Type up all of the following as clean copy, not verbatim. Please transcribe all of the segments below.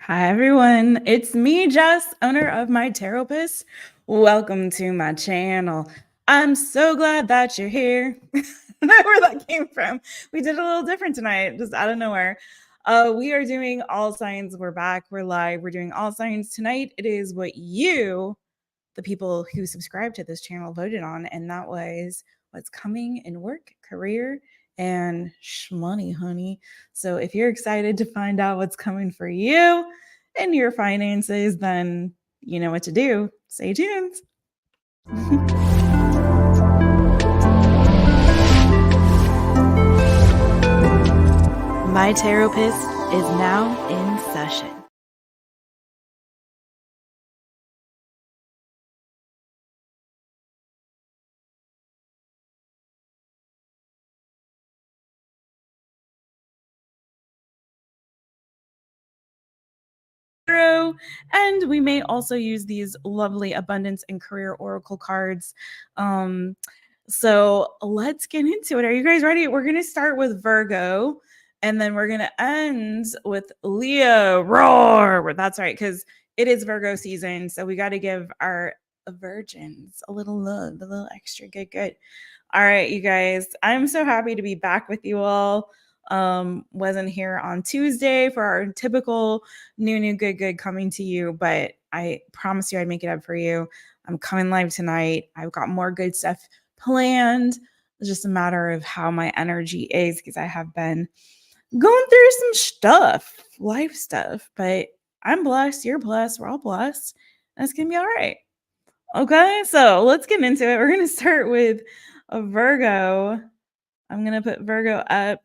Hi everyone, it's me, Jess, owner of mytaropist. Welcome to my channel. I'm so glad that you're here. I don't know where that came from. We did a little different tonight, just out of nowhere. We are doing all signs. We're back. We're live. We're doing all signs tonight. It is what you, the people who subscribe to this channel, voted on, and that was what's coming in work, career, and shmoney, honey. So if you're excited to find out what's coming for you and your finances, then you know what to do. Stay tuned. My therapist is now in session. And we may also use these lovely abundance and career oracle cards. So let's get into it. Are you guys ready? We're going to start with Virgo, and then we're going to end with Leo. Roar. That's right, because it is Virgo season. So we got to give our virgins a little love, a little extra good. All right, you guys, I'm so happy to be back with you all. Wasn't here on Tuesday for our typical new good coming to you, but I promised you I'd make it up for you. I'm coming live tonight. I've got more good stuff planned. It's just a matter of how my energy is, because I have been going through some stuff, life stuff, but I'm blessed. You're blessed. We're all blessed. And it's gonna be all right. Okay, so let's get into it. We're gonna start with a Virgo. I'm gonna put Virgo up.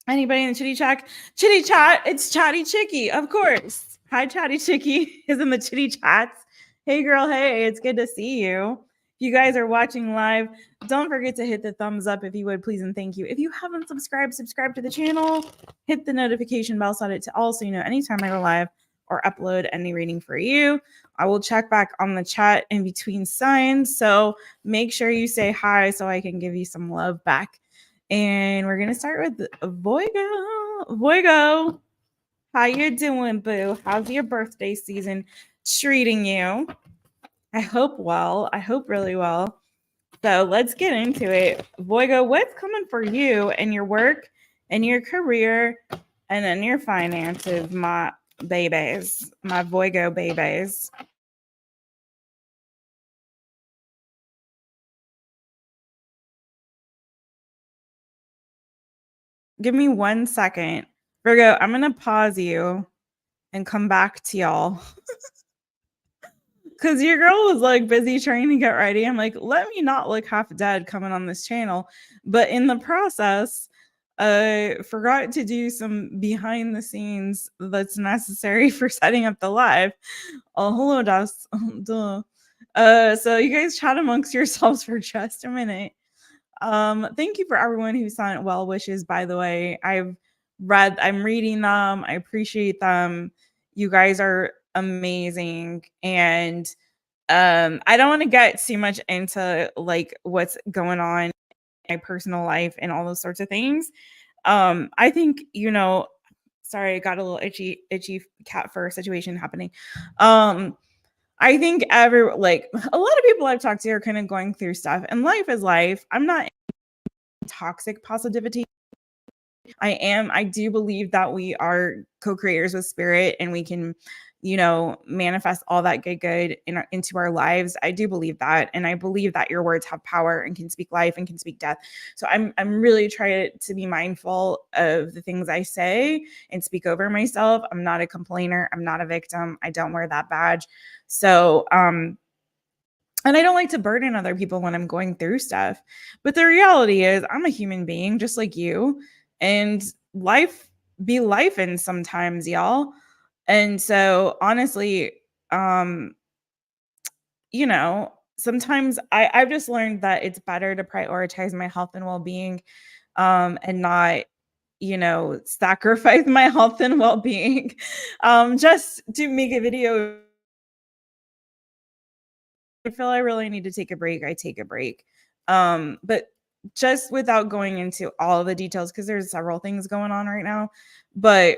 Anybody in the chitty chat? Chitty chat, it's Chatty Chicky, of course. Hi, Chatty Chicky is in the chitty chats. Hey, girl, hey, it's good to see you. If you guys are watching live, don't forget to hit the thumbs up if you would, please, and thank you. If you haven't subscribed to the channel. Hit the notification bell, set it to all so you know anytime I go live or upload any reading for you. I will check back on the chat in between signs, so make sure you say hi so I can give you some love back. And we're gonna start with Voigo. Voigo, how you doing, boo? How's your birthday season treating you? I hope well. I hope really well. So let's get into it. Voigo, what's coming for you and your work and your career and then your finances, my babies, my Voigo babies? Give me 1 second. Virgo, I'm gonna pause you and come back to y'all. Because your girl was like busy trying to get ready. I'm like, let me not look half dead coming on this channel. But in the process, I forgot to do some behind the scenes that's necessary for setting up the live. Oh, hello, Das. Duh. So you guys chat amongst yourselves for just a minute. Thank you for everyone who sent well wishes, by the way. I'm reading them. I appreciate them. You guys are amazing. And I don't want to get too much into like what's going on in my personal life and all those sorts of things. I think, sorry, I got a little itchy cat fur situation happening. I think a lot of people I've talked to are kind of going through stuff, and life is life. I'm not toxic positivity. I do believe that we are co-creators with spirit, and we can, manifest all that good into our lives. I do believe that, and I believe that your words have power and can speak life and can speak death. So I'm really trying to be mindful of the things I say and speak over myself. I'm not a complainer. I'm not a victim. I don't wear that badge. So and I don't like to burden other people when I'm going through stuff. But the reality is I'm a human being just like you, and life be life in sometimes, y'all. And so honestly, um, sometimes I've just learned that it's better to prioritize my health and well-being, and not, sacrifice my health and well-being, just to make a video. I feel I really need to take a break, I take a break. But just without going into all of the details, because there's several things going on right now. But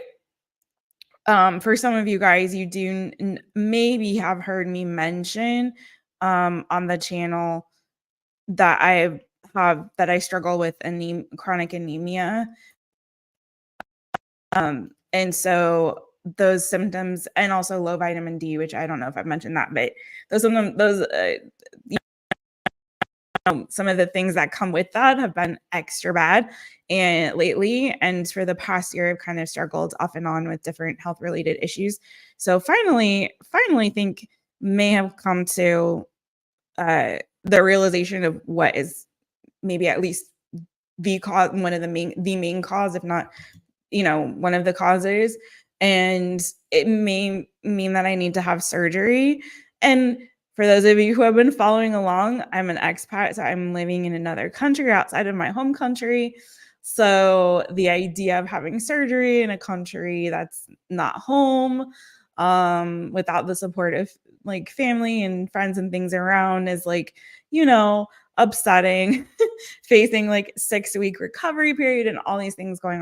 For some of you guys, you do maybe have heard me mention on the channel that I struggle with chronic anemia. And so those symptoms, and also low vitamin D, which I don't know if I've mentioned that, but some of the things that come with that have been extra bad and lately. And for the past year, I've kind of struggled off and on with different health related issues. So finally think may have come to the realization of what is maybe at least the cause, one of the main cause, if not, one of the causes. And it may mean that I need to have surgery. And for those of you who have been following along, I'm an expat, so I'm living in another country outside of my home country. So the idea of having surgery in a country that's not home, without the support of like family and friends and things around, is like, upsetting. Facing like 6-week recovery period and all these things going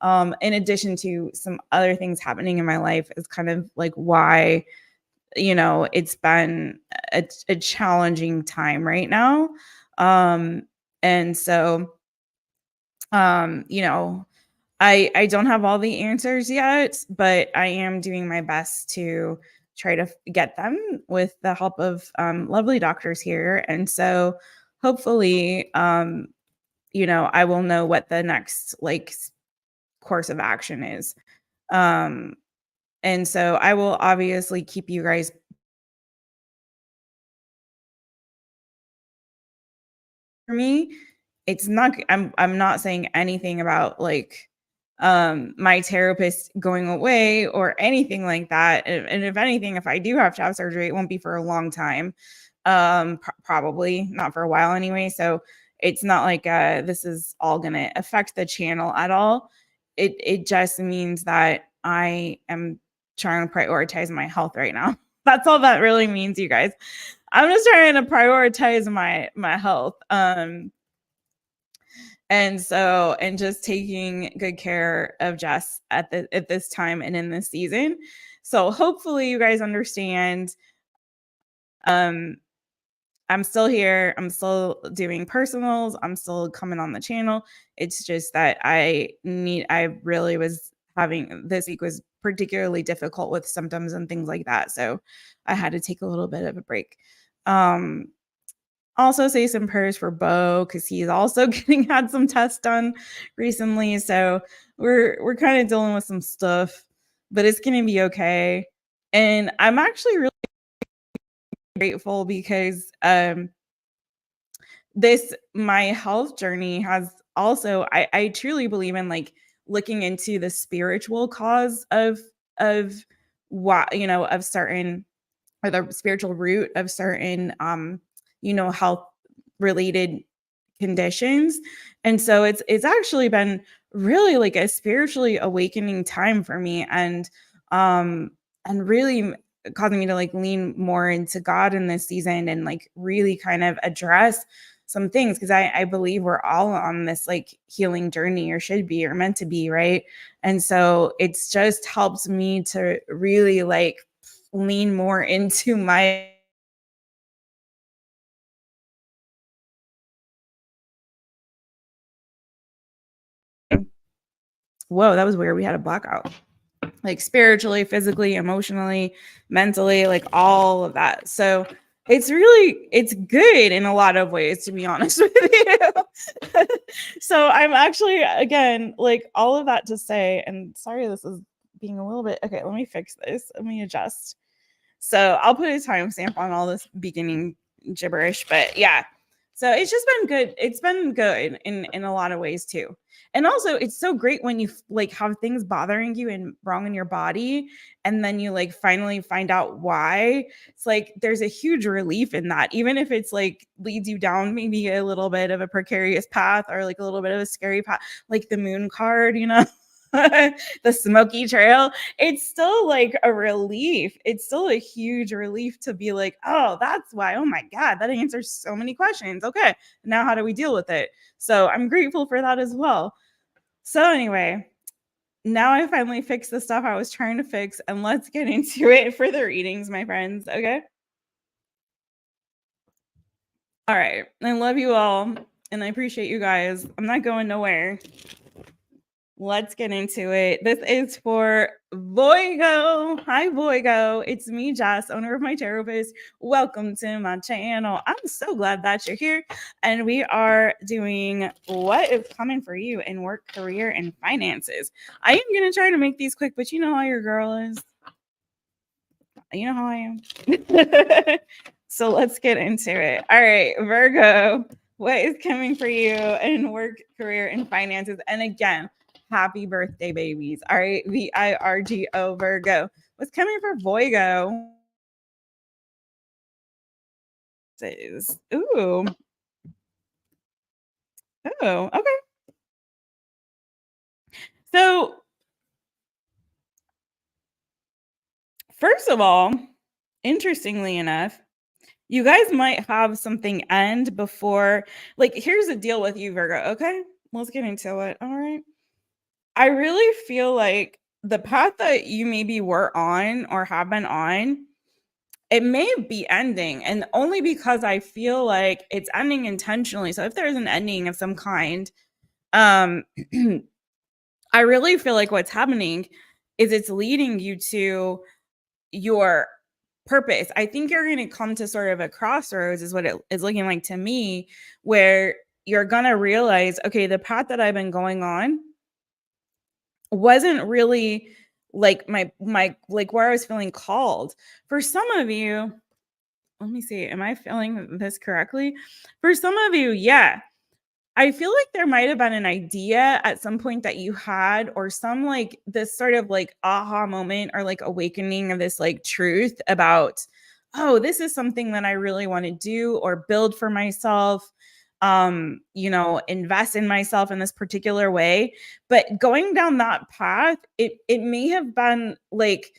on, in addition to some other things happening in my life, is kind of like why it's been a challenging time right now. And so I don't have all the answers yet, but I am doing my best to try to get them with the help of lovely doctors here. And so hopefully, I will know what the next like course of action is. And so I will obviously keep you guys. For me, it's not, I'm not saying anything about like my therapist going away or anything like that. And if anything, if I do have to have surgery, it won't be for a long time. Probably not for a while anyway. So it's not like this is all gonna affect the channel at all. It just means that I am trying to prioritize my health right now. That's all that really means, you guys. I'm just trying to prioritize my health. And just taking good care of Jess at this time and in this season. So hopefully you guys understand. I'm still here. I'm still doing personals. I'm still coming on the channel. It's just that I really was having, this week was particularly difficult with symptoms and things like that. So I had to take a little bit of a break. Also say some prayers for Bo, because he's also had some tests done recently. So we're kind of dealing with some stuff, but it's gonna be okay. And I'm actually really grateful because my health journey has also, I truly believe in like looking into the spiritual cause of what, of certain, or the spiritual root of certain health related conditions. And so it's actually been really like a spiritually awakening time for me, and really causing me to like lean more into God in this season and like really kind of address some things, because I believe we're all on this like healing journey, or should be, or meant to be, right? And so it's just helped me to really like lean more into my whoa, that was weird. We had a blackout. Like spiritually, physically, emotionally, mentally, like all of that. So it's good in a lot of ways, to be honest with you. So I'm actually, again, like all of that to say, and sorry, this is being a little bit, okay, let me fix this. Let me adjust. So I'll put a timestamp on all this beginning gibberish, but yeah. So it's just been good. It's been good in a lot of ways too. And also it's so great when you like have things bothering you and wrong in your body, and then you like finally find out why. It's like there's a huge relief in that, even if it's like leads you down maybe a little bit of a precarious path, or like a little bit of a scary path, like the moon card, the smoky trail. It's still like a relief. It's still a huge relief to be like, oh, that's why. Oh my God, that answers so many questions. Okay, now how do we deal with it? So I'm grateful for that as well. So anyway, now I finally fixed the stuff I was trying to fix, and let's get into it for the readings, my friends. Okay. All right. I love you all, and I appreciate you guys. I'm not going nowhere. Let's get into it. This is for Voigo. Hi, Voigo. It's me, Jess, owner of Mytaropist. Welcome to my channel. I'm so glad that you're here. And we are doing what is coming for you in work, career, and finances. I am going to try to make these quick, but you know how your girl is. You know how I am. So let's get into it. All right, Virgo, what is coming for you in work, career, and finances? And again, happy birthday, babies. All right, VIRGO, Virgo. What's coming for Voigo? Ooh. Oh, okay. So, first of all, interestingly enough, you guys might have something end before, like, here's the deal with you, Virgo. Okay, let's get into it. All right. I really feel like the path that you maybe were on or have been on, it may be ending, and only because I feel like it's ending intentionally. So if there's an ending of some kind, um, I really feel like what's happening is it's leading you to your purpose. I think you're going to come to sort of a crossroads, is what it is looking like to me, where you're going to realize, okay, the path that I've been going on wasn't really like my like where I was feeling called. For some of you, let me see, am I feeling this correctly? For some of you, yeah. I feel like there might have been an idea at some point that you had, or some like this sort of like aha moment or like awakening of this like truth about, oh, this is something that I really want to do or build for myself, invest in myself in this particular way. But going down that path, it may have been like,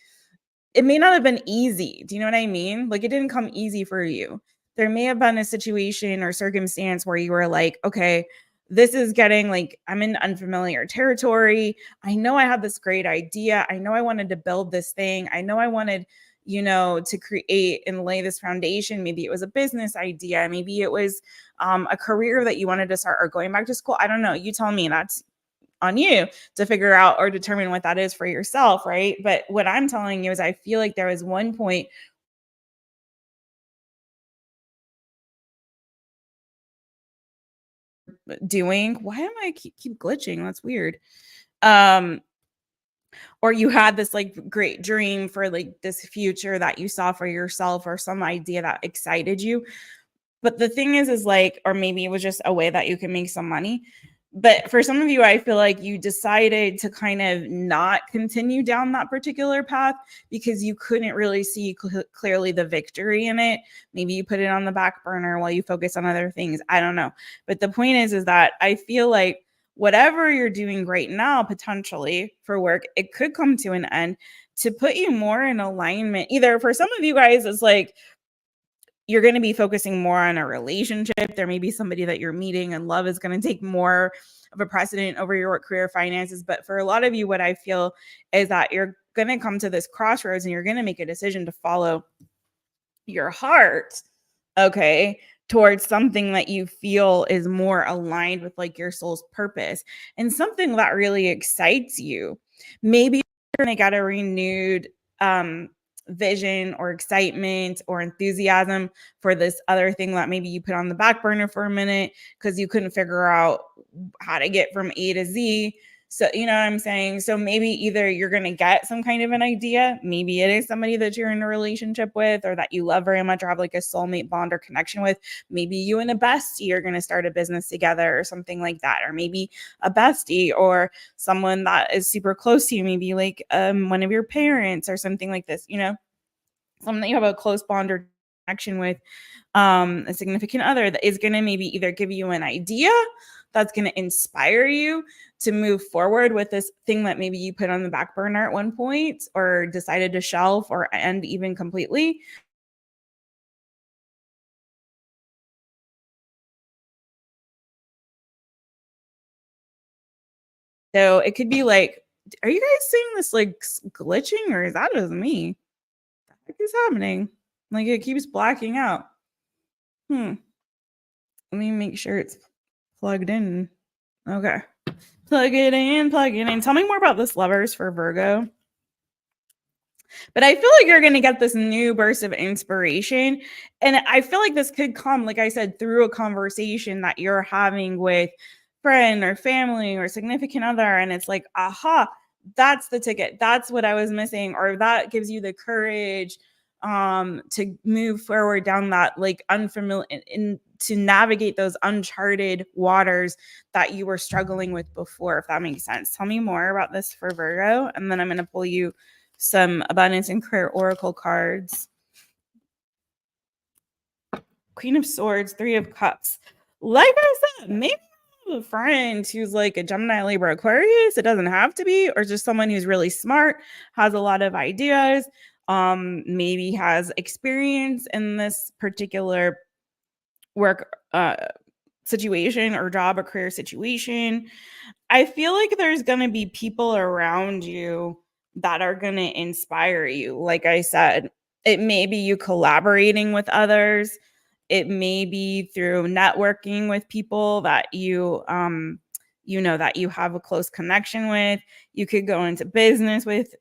it may not have been easy. Do you know what I mean? Like, it didn't come easy for you. There may have been a situation or circumstance where you were like, okay, this is getting like, I'm in unfamiliar territory. I know I have this great idea. I know I wanted to build this thing. I know I wanted, to create and lay this foundation. Maybe it was a business idea. Maybe it was a career that you wanted to start, or going back to school. I don't know. You tell me. That's on you to figure out or determine what that is for yourself, right? But what I'm telling you is I feel like there was one point doing, why am I keep glitching? That's weird. Um, or you had this like great dream for like this future that you saw for yourself, or some idea that excited you. But the thing is like, or maybe it was just a way that you can make some money. But for some of you, I feel like you decided to kind of not continue down that particular path because you couldn't really see clearly the victory in it. Maybe you put it on the back burner while you focus on other things. I don't know. But the point is that I feel like whatever you're doing right now, potentially for work, it could come to an end to put you more in alignment. Either for some of you guys, it's like, you're going to be focusing more on a relationship. There may be somebody that you're meeting, and love is going to take more of a precedent over your work, career, finances. But for a lot of you, what I feel is that you're going to come to this crossroads and you're going to make a decision to follow your heart, okay, towards something that you feel is more aligned with like your soul's purpose and something that really excites you. Maybe you're going to get a renewed vision or excitement or enthusiasm for this other thing that maybe you put on the back burner for a minute because you couldn't figure out how to get from A to Z. So, you know what I'm saying? So maybe either you're going to get some kind of an idea. Maybe it is somebody that you're in a relationship with, or that you love very much, or have like a soulmate bond or connection with. Maybe you and a bestie are going to start a business together or something like that. Or maybe a bestie or someone that is super close to you, maybe like one of your parents or something like this, someone that you have a close bond or connection with, a significant other that is going to maybe either give you an idea that's going to inspire you to move forward with this thing that maybe you put on the back burner at one point or decided to shelf or end even completely. So it could be like Are you guys seeing this like glitching, or is that just me? What the heck is happening? Like it keeps blacking out. Let me make sure it's plugged in. Okay. Plug it in, plug it in. Tell me more about this Lovers for Virgo. But I feel like you're going to get this new burst of inspiration. And I feel like this could come, like I said, through a conversation that you're having with friend or family or significant other. And it's like, aha, that's the ticket. That's what I was missing. Or that gives you the courage to move forward down that like unfamiliar to navigate those uncharted waters that you were struggling with before, if that makes sense. Tell me more about this for Virgo, and then I'm going to pull you some abundance and career oracle cards. Queen of Swords, Three of Cups. Like I said, maybe you have a friend who's like a Gemini, Libra, Aquarius. It doesn't have to be, or just someone who's really smart, has a lot of ideas, maybe has experience in this particular work situation or job or career situation. I feel like there's going to be people around you that are going to inspire you. Like I said, it may be you collaborating with others. It may be through networking with people that you know that you have a close connection with. You could go into business with,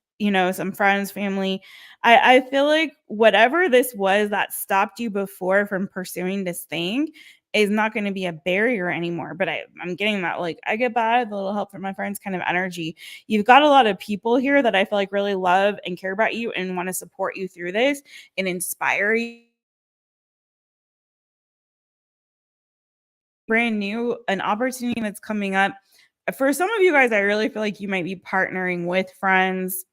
some friends, family. I feel like whatever this was that stopped you before from pursuing this thing is not going to be a barrier anymore. But I'm getting that, like, I get by with a little help from my friends kind of energy. You've got a lot of people here that I feel like really love and care about you and want to support you through this and inspire you. Brand new, an opportunity that's coming up. For some of you guys, I really feel like you might be partnering with friends,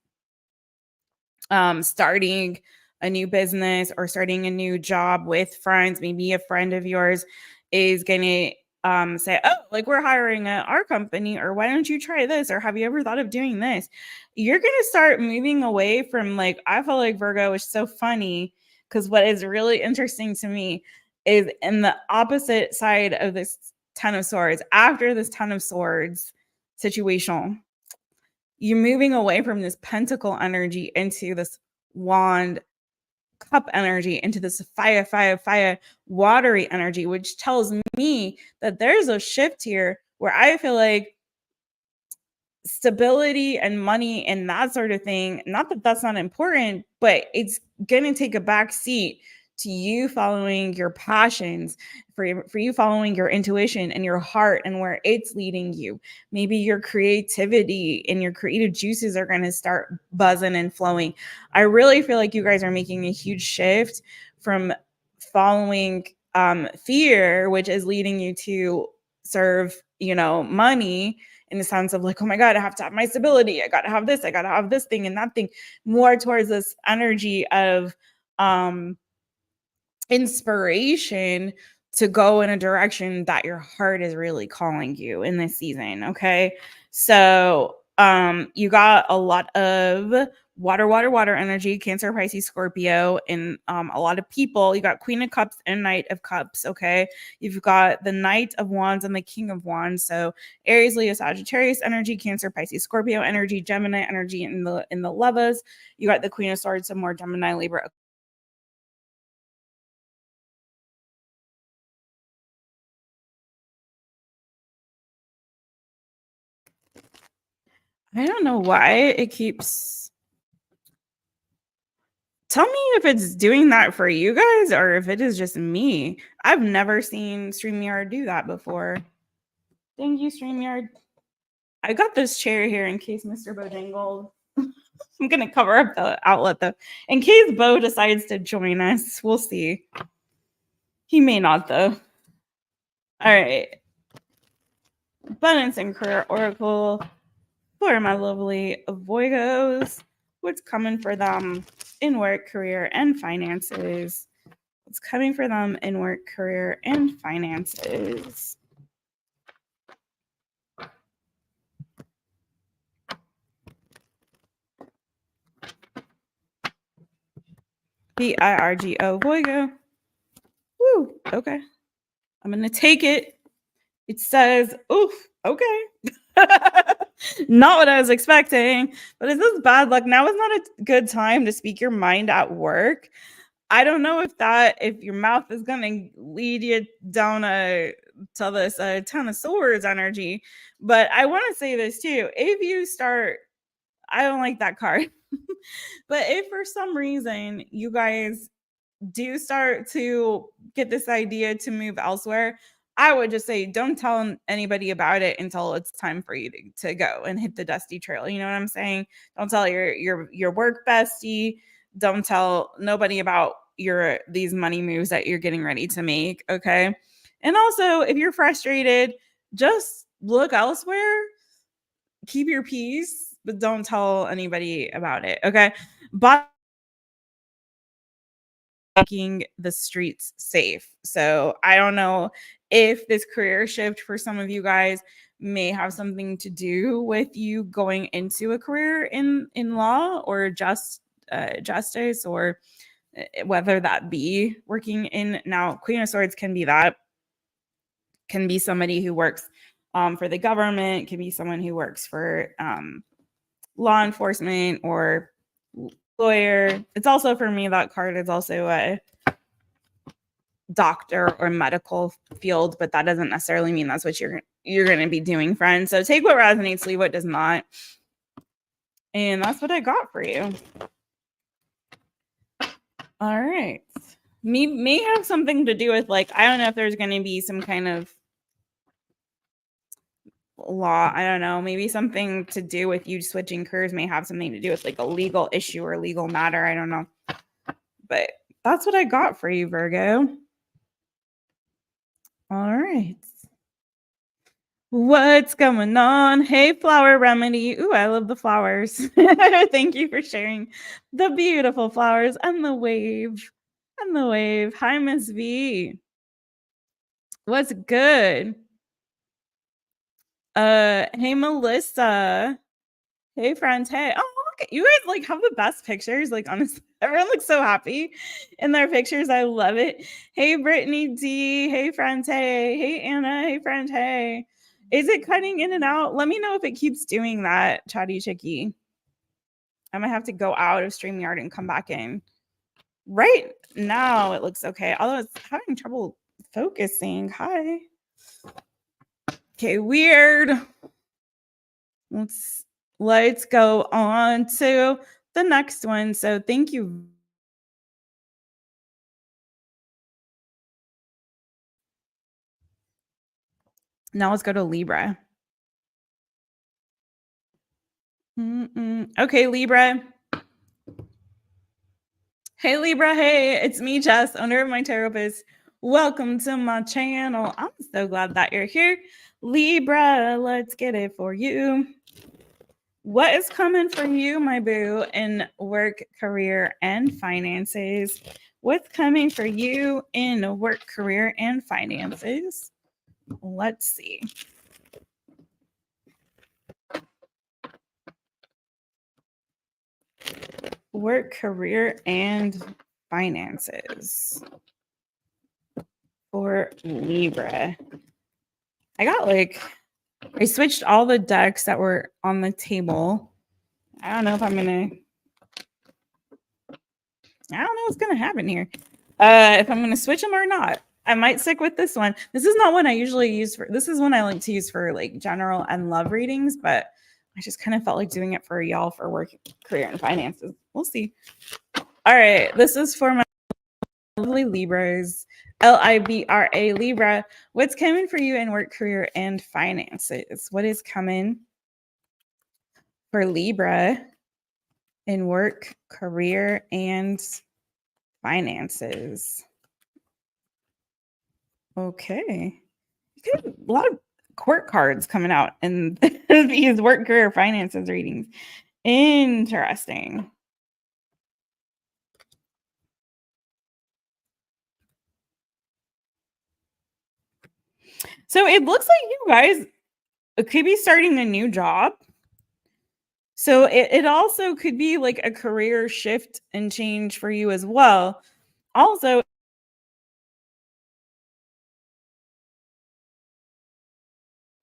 starting a new business or starting a new job with friends. Maybe a friend of yours is going to say, oh, like we're hiring at our company, or why don't you try this? Or have you ever thought of doing this? You're going to start moving away from, like, I feel like Virgo is so funny because what is really interesting to me is in the opposite side of this Ten of Swords, after this Ten of Swords situational, you're moving away from this pentacle energy into this wand cup energy, into this fire, watery energy, which tells me that there's a shift here where I feel like stability and money and that sort of thing, not that that's not important, but it's going to take a back seat to you following your passions, for you following your intuition and your heart and where it's leading you. Maybe your creativity and your creative juices are going to start buzzing and flowing. I really feel like you guys are making a huge shift from following fear, which is leading you to serve, money, in the sense of like, oh my God, I have to have my stability. I got to have this. I got to have this thing and that thing, more towards this energy of inspiration to go in a direction that your heart is really calling you in this season. Okay. So you got a lot of water energy, Cancer, Pisces, Scorpio, and a lot of people. You got Queen of Cups and Knight of Cups. Okay. You've got the Knight of Wands and the King of Wands. So Aries, Leo, Sagittarius energy, Cancer, Pisces, Scorpio energy, Gemini energy in the lovers. You got the Queen of Swords, some more Gemini, Libra. I don't know why it keeps. Tell me if it's doing that for you guys or if it is just me. I've never seen StreamYard do that before. Thank you, StreamYard. I got this chair here in case Mr. Bojangled. I'm going to cover up the outlet, though. In case Bo decides to join us, we'll see. He may not, though. All right. Abundance and Career Oracle for my lovely Voigos. What's coming for them in work, career, and finances? What's coming for them in work, career, and finances? VIRGO, Voigo. Woo, okay. I'm going to take it. It says, oof, okay. Not what I was expecting, but is this bad luck? Now is not a good time to speak your mind at work. I don't know if your mouth is gonna lead you down to this 10 of swords energy, but I want to say this too. If you start, I don't like that card, but if for some reason you guys do start to get this idea to move elsewhere, I would just say don't tell anybody about it until it's time for you to go and hit the dusty trail. You know what I'm saying? Don't tell your work bestie. Don't tell nobody about these money moves that you're getting ready to make. Okay. And also, if you're frustrated, just look elsewhere. Keep your peace, but don't tell anybody about it. Okay. But making the streets safe. So I don't know if this career shift for some of you guys may have something to do with you going into a career in law or justice, or whether that be working in, now Queen of Swords can be that, can be somebody who works for the government, can be someone who works for law enforcement or lawyer. It's also, for me, that card is also a doctor or medical field, but that doesn't necessarily mean that's what you're going to be doing, friends. So take what resonates, leave what does not. And that's what I got for you. All right. May have something to do with, like, I don't know if there's going to be some kind of law. I don't know. Maybe something to do with you switching careers may have something to do with like a legal issue or legal matter. I don't know. But that's what I got for you, Virgo. All right. What's going on? Hey, Flower Remedy. Ooh, I love the flowers. Thank you for sharing the beautiful flowers and the wave. And the wave. Hi, Miss V. What's good? Hey, Melissa. Hey, friends. Hey. Oh, look, you guys like have the best pictures. Like, honestly, everyone looks so happy in their pictures. I love it. Hey, Brittany D. Hey, friends. Hey. Hey, Anna. Hey, friend. Hey. Is it cutting in and out? Let me know if it keeps doing that, Chatty Chicky. I might have to go out of StreamYard and come back in. Right now, it looks okay. Although it's having trouble focusing. Hi. Okay, weird. Let's go on to the next one. So thank you. Now let's go to Libra. Okay, Libra. Hey, Libra. Hey, it's me, Jess, owner of mytaropist. Welcome to my channel. I'm so glad that you're here. Libra, let's get it for you. What is coming for you, my boo, in work, career, and finances? What's coming for you in work, career, and finances? Let's see. Work, career, and finances for Libra. I switched all the decks that were on the table. I don't know if I don't know what's going to happen here. If I'm going to switch them or not. I might stick with this one. This is not one I usually use for, this is one I like to use for like general and love readings, but I just kind of felt like doing it for y'all for work, career, and finances. We'll see. All right. This is for my lovely Libras. Libra, Libra. What's coming for you in work, career, and finances? What is coming for Libra in work, career, and finances? Okay. A lot of court cards coming out in these work, career, finances readings. Interesting. So it looks like you guys could be starting a new job. So it also could be like a career shift and change for you as well. Also,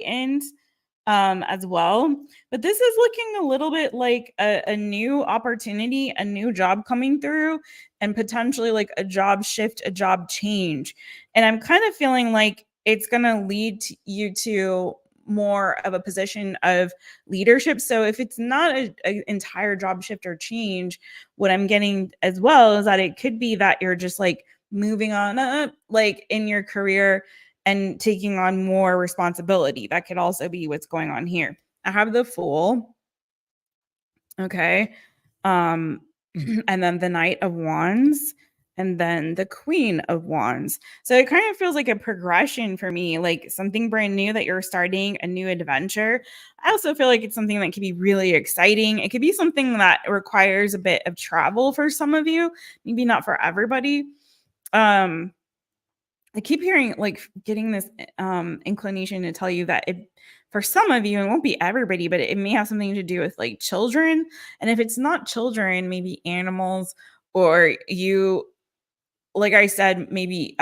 and as well. But this is looking a little bit like a new opportunity, a new job coming through, and potentially like a job shift, a job change. And I'm kind of feeling like it's going to lead you to more of a position of leadership. So if it's not an entire job shift or change, what I'm getting as well is that it could be that you're just like moving on up like in your career and taking on more responsibility. That could also be what's going on here. I have the Fool. Okay. And then the Knight of Wands, and then the Queen of Wands. So it kind of feels like a progression for me, like something brand new that you're starting, a new adventure. I also feel like it's something that could be really exciting. It could be something that requires a bit of travel for some of you, maybe not for everybody. I keep hearing like getting this inclination to tell you that it, for some of you, it won't be everybody, but it may have something to do with like children. And if it's not children, maybe animals, or you, like I said, maybe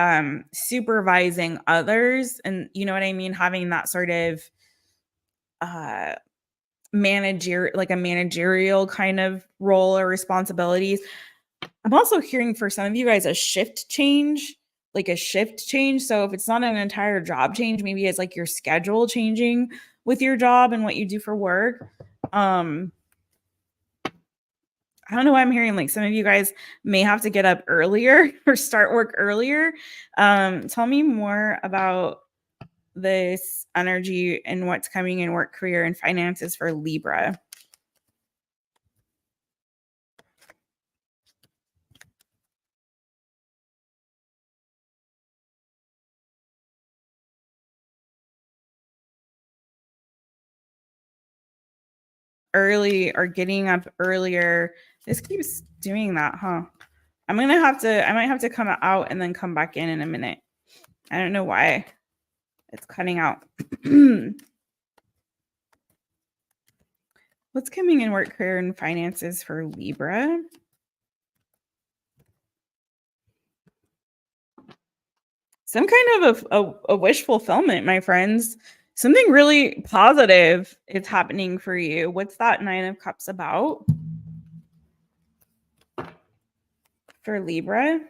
supervising others, and you know what I mean, having that sort of like a managerial kind of role or responsibilities. I'm also hearing for some of you guys a shift change, like a shift change. So if it's not an entire job change, maybe it's like your schedule changing with your job and what you do for work. I don't know why I'm hearing like some of you guys may have to get up earlier or start work earlier. Tell me more about this energy and what's coming in work, career, and finances for Libra. Early or getting up earlier. This keeps doing that, huh? I might have to come out and then come back in a minute. I don't know why it's cutting out. What's coming in work, career, and finances for Libra? Some kind of a wish fulfillment, my friends. Something really positive is happening for you. What's that Nine of Cups about for Libra?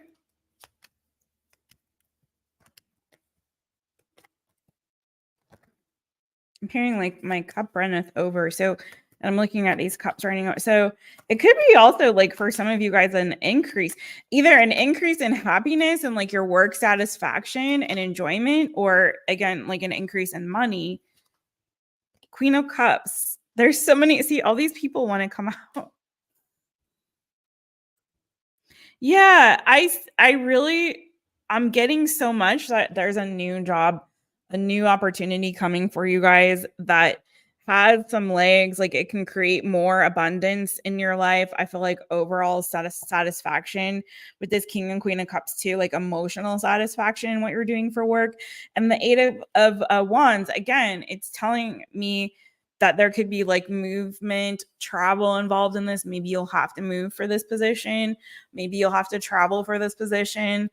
I'm hearing like my cup runneth over. So I'm looking at these cups running over. So it could be also like for some of you guys an increase, either an increase in happiness and like your work satisfaction and enjoyment, or again, like an increase in money. Queen of Cups. There's so many. See, all these people want to come out. Yeah, I'm getting so much that there's a new job, a new opportunity coming for you guys that has some legs. Like it can create more abundance in your life. I feel like overall satisfaction with this King and Queen of Cups too, like emotional satisfaction in what you're doing for work. And the Eight of Wands, again, it's telling me that there could be like movement, travel involved in this. Maybe you'll have to move for this position. Maybe you'll have to travel for this position.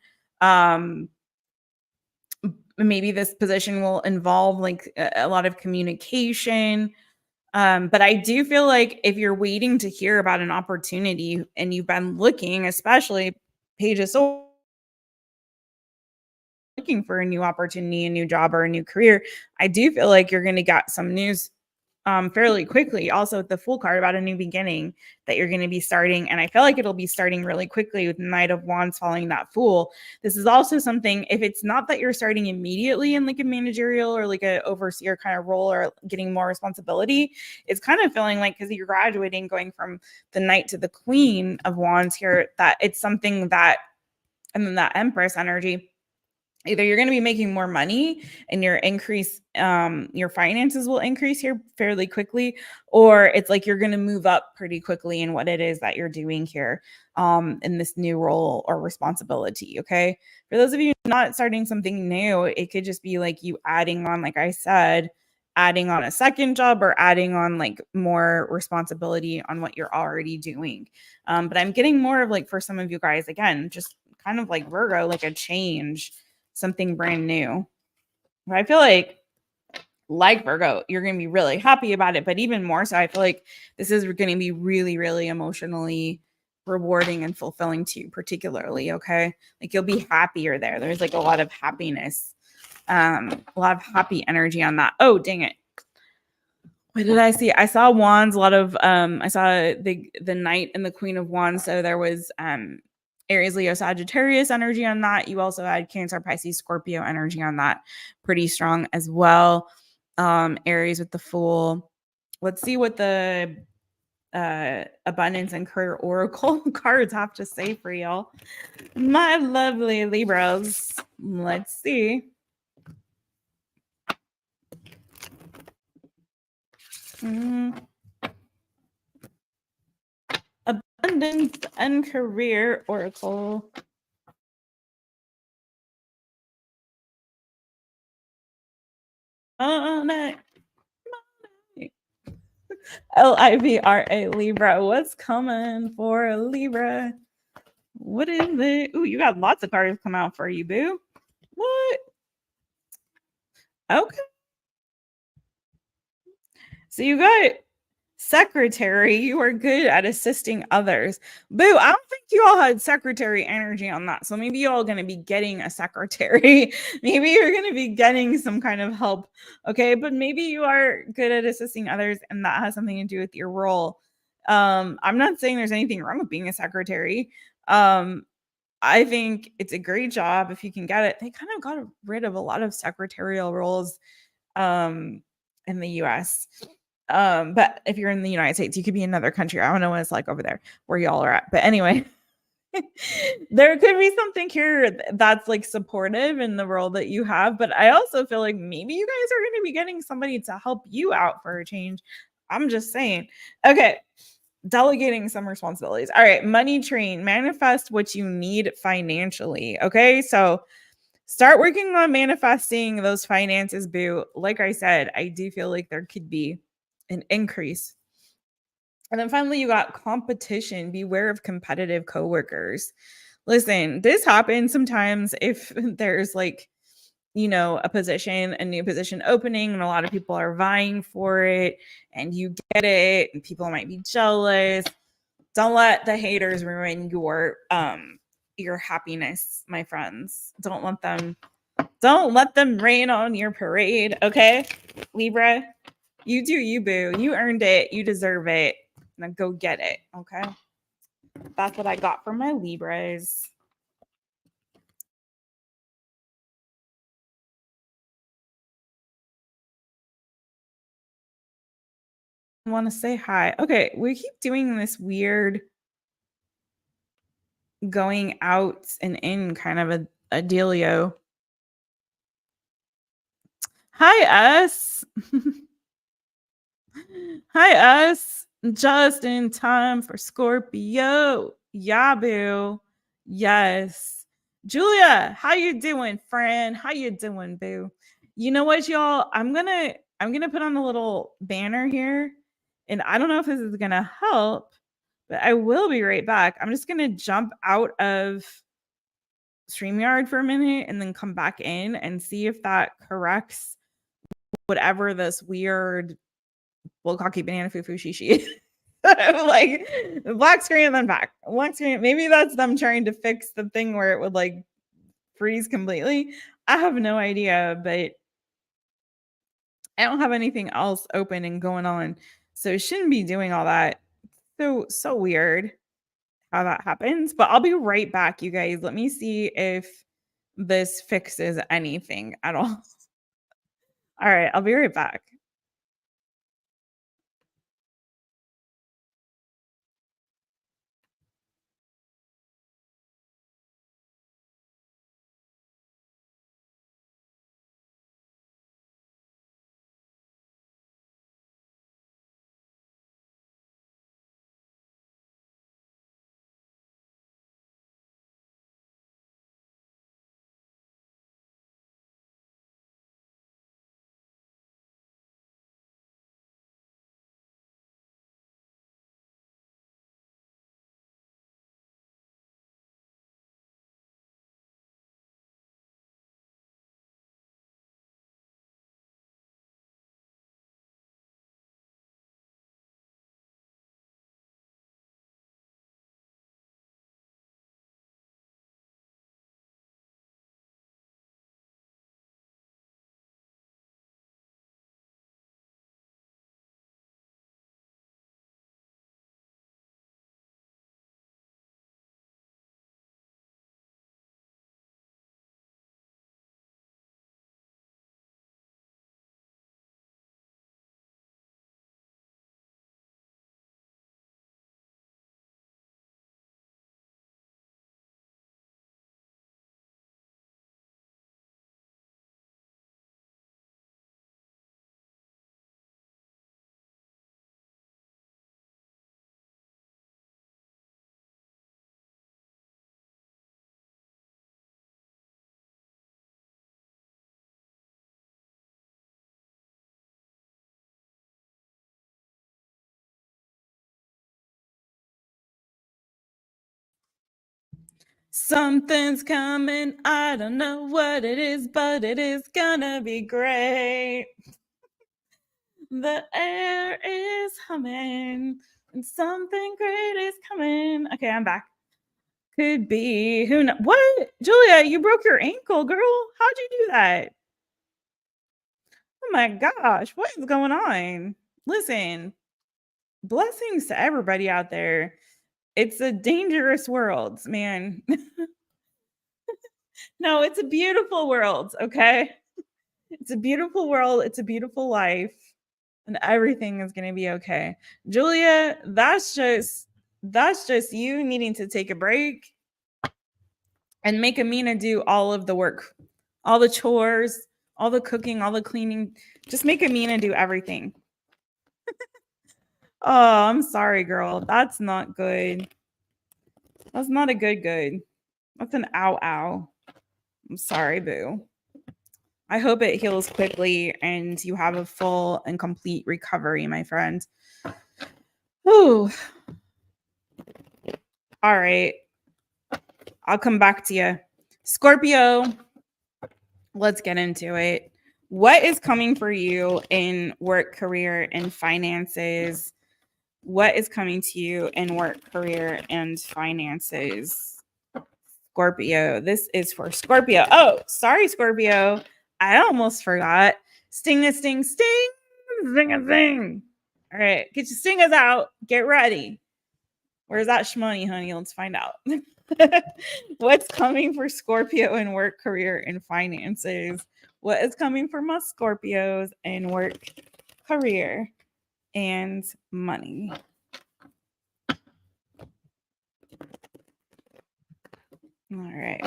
Maybe this position will involve like a lot of communication. But I do feel like if you're waiting to hear about an opportunity and you've been looking, especially Page of Swords, looking for a new opportunity, a new job, or a new career, I do feel like you're going to get some news fairly quickly. Also, the Fool card about a new beginning that you're going to be starting. And I feel like it'll be starting really quickly with Knight of Wands following that Fool. This is also something, if it's not that you're starting immediately in like a managerial or like a overseer kind of role or getting more responsibility, it's kind of feeling like because you're graduating, going from the Knight to the Queen of Wands here, that it's something that, and then that Empress energy, either you're going to be making more money and your finances will increase here fairly quickly, or it's like you're going to move up pretty quickly in what it is that you're doing here in this new role or responsibility. Okay, for those of you not starting something new, it could just be like you adding on, like I said, adding on a second job or adding on like more responsibility on what you're already doing. But I'm getting more of like, for some of you guys, again, just kind of like Virgo, like a change, something brand new. I feel like like Virgo, you're going to be really happy about it. But even more so, I feel like this is going to be really, really emotionally rewarding and fulfilling to you, particularly. Okay. Like you'll be happier there. There's like a lot of happiness, a lot of happy energy on that. Oh, dang it. What did I see? I saw wands, a lot of I saw the knight and the queen of wands. So there was Aries, Leo, Sagittarius energy on that. You also had Cancer, Pisces, Scorpio energy on that. Pretty strong as well. Aries with the Fool. Let's see what the abundance and career oracle cards have to say for y'all. My lovely Libras. Let's see. Abundance and career oracle. LIBRA Libra. What's coming for a Libra? What is it? Ooh, you got lots of cards come out for you, boo. What? Okay. So you got secretary. You are good at assisting others. Boo, I don't think you all had secretary energy on that. So maybe you all going to be getting a secretary. Maybe you're going to be getting some kind of help. Okay. But maybe you are good at assisting others and that has something to do with your role. I'm not saying there's anything wrong with being a secretary. I think it's a great job if you can get it. They kind of got rid of a lot of secretarial roles in the US. But if you're in the United States, you could be in another country. I don't know what it's like over there where y'all are at. But anyway, there could be something here that's like supportive in the role that you have. But I also feel like maybe you guys are going to be getting somebody to help you out for a change. I'm just saying. Okay. Delegating some responsibilities. All right. Money train. Manifest what you need financially. Okay. So start working on manifesting those finances, boo. Like I said, I do feel like there could be an increase. And then finally, you got competition. Beware of competitive coworkers. Listen, this happens sometimes if there's like, a new position opening, and a lot of people are vying for it, and you get it, and people might be jealous. Don't let the haters ruin your happiness, my friends. Don't let them rain on your parade, okay? Libra, you do you, boo. You earned it. You deserve it. Now go get it, okay? That's what I got from my Libras. I want to say hi. Okay, we keep doing this weird going out and in kind of a dealio. Hi, us. Hi, us. Just in time for Scorpio. Yabu. Yes. Julia, how you doing, friend? How you doing, boo? You know what, y'all? I'm gonna put on a little banner here, and I don't know if this is gonna help, but I will be right back. I'm just gonna jump out of StreamYard for a minute and then come back in and see if that corrects whatever this weird Bulgogi banana fufu shishi. Like black screen and then back. Black screen. Maybe that's them trying to fix the thing where it would like freeze completely. I have no idea, but I don't have anything else open and going on. So it shouldn't be doing all that. So weird how that happens. But I'll be right back, you guys. Let me see if this fixes anything at all. All right, I'll be right back. Something's coming. I don't know what it is, but it is gonna be great. The air is humming and something great is coming. Okay, I'm back. Could be. Who knows? What? Julia, you broke your ankle, girl. How'd you do that? Oh my gosh, what is going on? Listen, blessings to everybody out there. It's a dangerous world, man. No, it's a beautiful world, okay? It's a beautiful world. It's a beautiful life. And everything is going to be okay. Julia, that's just you needing to take a break and make Amina do all of the work, all the chores, all the cooking, all the cleaning. Just make Amina do everything. Oh, I'm sorry, girl. That's not good. That's not a good. That's an ow. I'm sorry, boo. I hope it heals quickly and you have a full and complete recovery, my friend. Ooh. All right. I'll come back to you. Scorpio, let's get into it. What is coming for you in work, career, and finances? What is coming to you in work, career, and finances? Scorpio. This is for Scorpio. Oh, sorry, Scorpio. I almost forgot. Sting a sting, sting, zing a zing. All right, get your stingers out. Get ready. Where's that shmoney, honey? Let's find out. What's coming for Scorpio in work, career, and finances? What is coming for my Scorpios in work, career, and money? All right.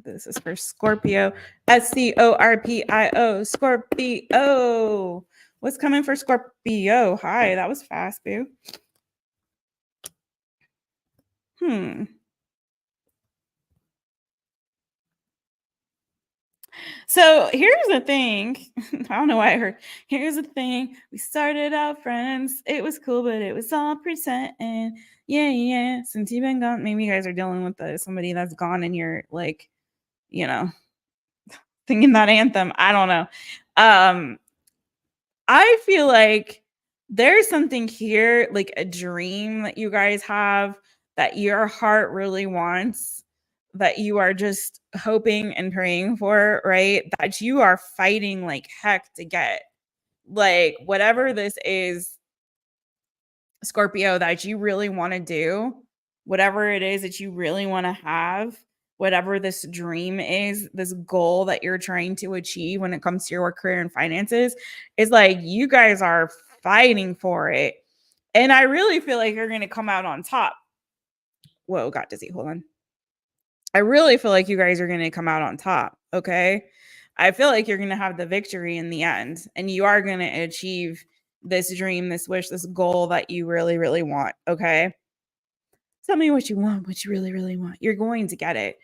This is for Scorpio. SCORPIO. Scorpio. What's coming for Scorpio? Hi, that was fast, boo. So here's the thing. I don't know why I heard. Here's the thing. We started out friends. It was cool, but it was all pretend. And yeah. Since you've been gone, maybe you guys are dealing with somebody that's gone and you're like, singing that anthem. I don't know. I feel like there's something here, like a dream that you guys have that your heart really wants, that you are just hoping and praying for, right? That you are fighting like heck to get. Like, whatever this is, Scorpio, that you really want to do, whatever it is that you really want to have, whatever this dream is, this goal that you're trying to achieve when it comes to your work, career, and finances, is like you guys are fighting for it. And I really feel like you're going to come out on top. Whoa, got dizzy. Hold on. I really feel like you guys are going to come out on top. Okay. I feel like you're going to have the victory in the end, and you are going to achieve this dream, this wish, this goal that you really, really want. Okay. Tell me what you want, what you really, really want. You're going to get it,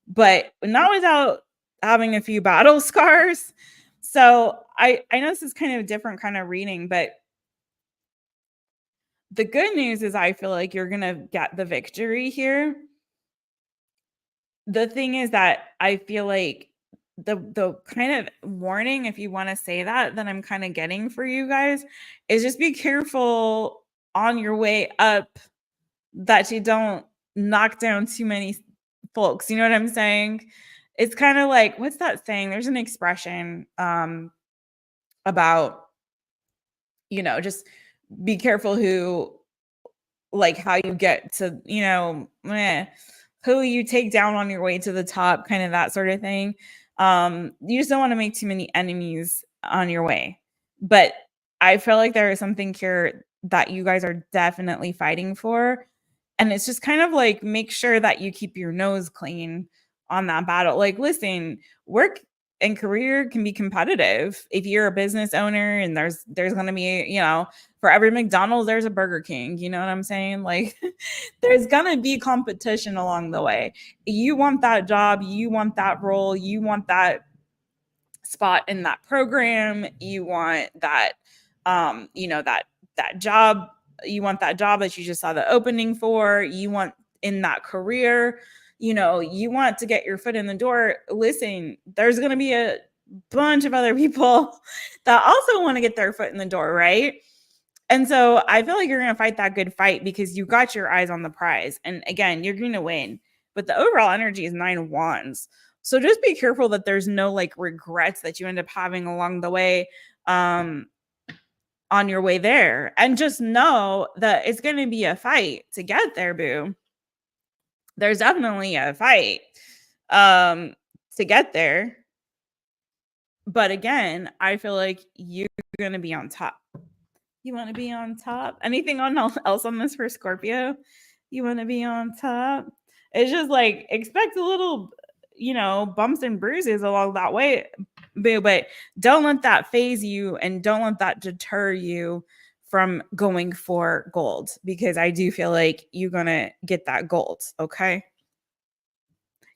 but not without having a few battle scars. So I know this is kind of a different kind of reading, but the good news is I feel like you're going to get the victory here. The thing is that I feel like the kind of warning, if you want to say that I'm kind of getting for you guys, is just be careful on your way up that you don't knock down too many folks. You know what I'm saying? It's kind of like, what's that saying? There's an expression about, just be careful how you get to, who you take down on your way to the top, kind of that sort of thing. You just don't want to make too many enemies on your way. But I feel like there is something here that you guys are definitely fighting for. And it's just kind of like, make sure that you keep your nose clean on that battle. Like, listen, work and career can be competitive. If you're a business owner and there's going to be, for every McDonald's, there's a Burger King. You know what I'm saying? Like, there's going to be competition along the way. You want that job, you want that role, you want that spot in that program, you want that, that job, you want that job that you just saw the opening for, you want in that career. you know, you want to get your foot in the door, listen, there's going to be a bunch of other people that also want to get their foot in the door, right? And so I feel like you're going to fight that good fight because you got your eyes on the prize. And again, you're going to win. But the overall energy is 9 of Wands. So just be careful that there's no like regrets that you end up having along the way on your way there. And just know that it's going to be a fight to get there, boo. There's definitely a fight to get there. But again, I feel like you're going to be on top. You want to be on top? Anything else on this for Scorpio? You want to be on top? It's just like expect a little, you know, bumps and bruises along that way, boo, but don't let that phase you and don't let that deter you from going for gold, because I do feel like you're going to get that gold, okay?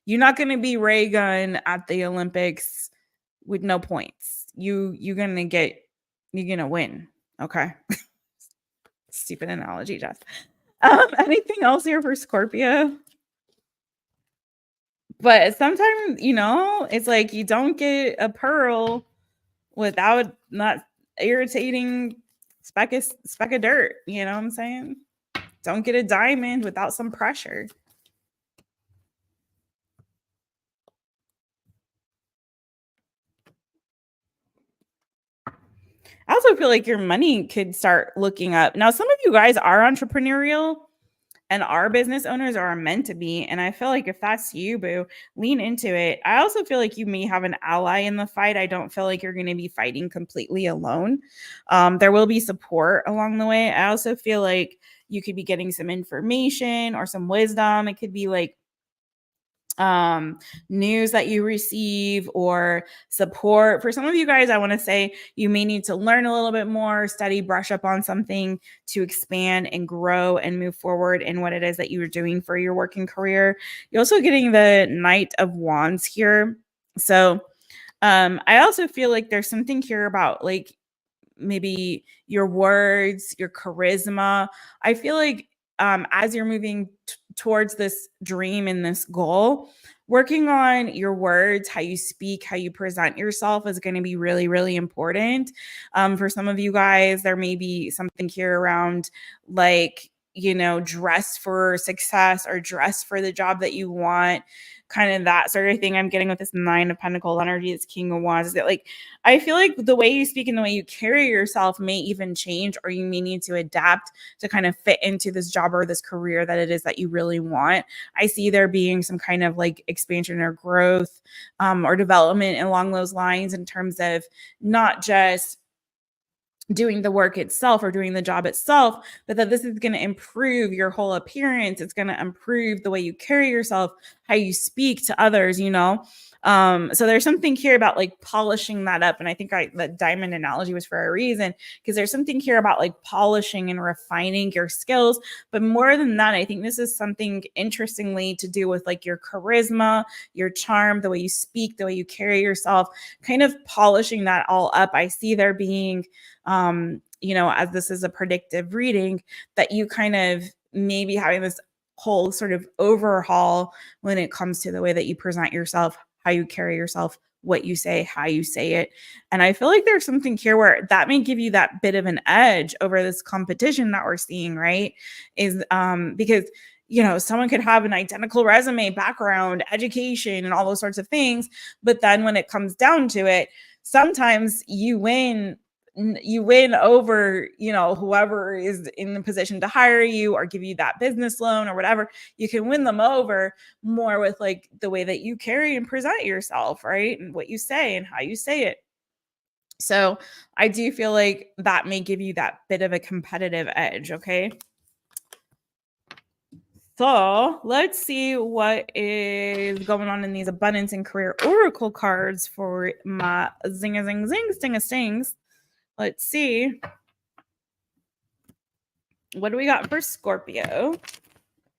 You're not going to be Ray Gun at the Olympics with no points. You're going to win, okay? Stupid analogy, Jeff. Anything else here for Scorpio? But sometimes, you know, it's like you don't get a pearl without not irritating speck of dirt. You know what I'm saying? Don't get a diamond without some pressure. I also feel like your money could start looking up. Now, some of you guys are entrepreneurial and our business owners are meant to be. And I feel like if that's you, boo, lean into it. I also feel like you may have an ally in the fight. I don't feel like you're going to be fighting completely alone. There will be support along the way. I also feel like you could be getting some information or some wisdom. It could be like news that you receive or support. For some of you guys, I want to say you may need to learn a little bit more, study, brush up on something to expand and grow and move forward in what it is that you are doing for your working career. You're also getting the Knight of Wands here. So I also feel like there's something here about like maybe your words, your charisma. I feel like as you're moving towards this dream and this goal, working on your words, how you speak, how you present yourself is going to be really, really important. For some of you guys, there may be something here around like, you know, dress for success or dress for the job that you want, kind of that sort of thing. I'm getting with this 9 of Pentacles energy, this King of Wands, is that like, I feel like the way you speak and the way you carry yourself may even change, or you may need to adapt to kind of fit into this job or this career that it is that you really want. I see there being some kind of like expansion or growth or development along those lines in terms of not just doing the work itself or doing the job itself, but that this is going to improve your whole appearance. It's going to improve the way you carry yourself, how you speak to others, you know? So there's something here about like polishing that up. And I think the diamond analogy was for a reason, because there's something here about like polishing and refining your skills. But more than that, I think this is something interestingly to do with like your charisma, your charm, the way you speak, the way you carry yourself, kind of polishing that all up. I see there being you know, as this is a predictive reading, that you kind of maybe having this whole sort of overhaul when it comes to the way that you present yourself, how you carry yourself, what you say, how you say it. And I feel like there's something here where that may give you that bit of an edge over this competition that we're seeing, right? Is because you know, someone could have an identical resume, background, education, and all those sorts of things. But then when it comes down to it, sometimes you win over, you know, whoever is in the position to hire you or give you that business loan or whatever. You can win them over more with like the way that you carry and present yourself, right? And what you say and how you say it. So I do feel like that may give you that bit of a competitive edge, okay? So let's see what is going on in these abundance and career oracle cards for my zing zing zing sting stings. Let's see. What do we got for Scorpio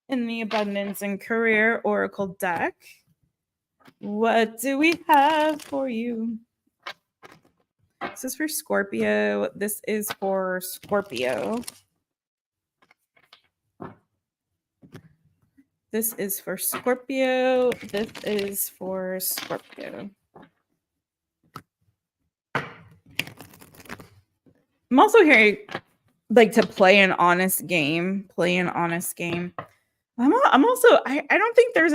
in the abundance and career oracle deck? What do we have for you? This is for Scorpio. This is for Scorpio. This is for Scorpio. This is for Scorpio. I'm also hearing like to play an honest game. Play an honest game. I'm also I don't think there's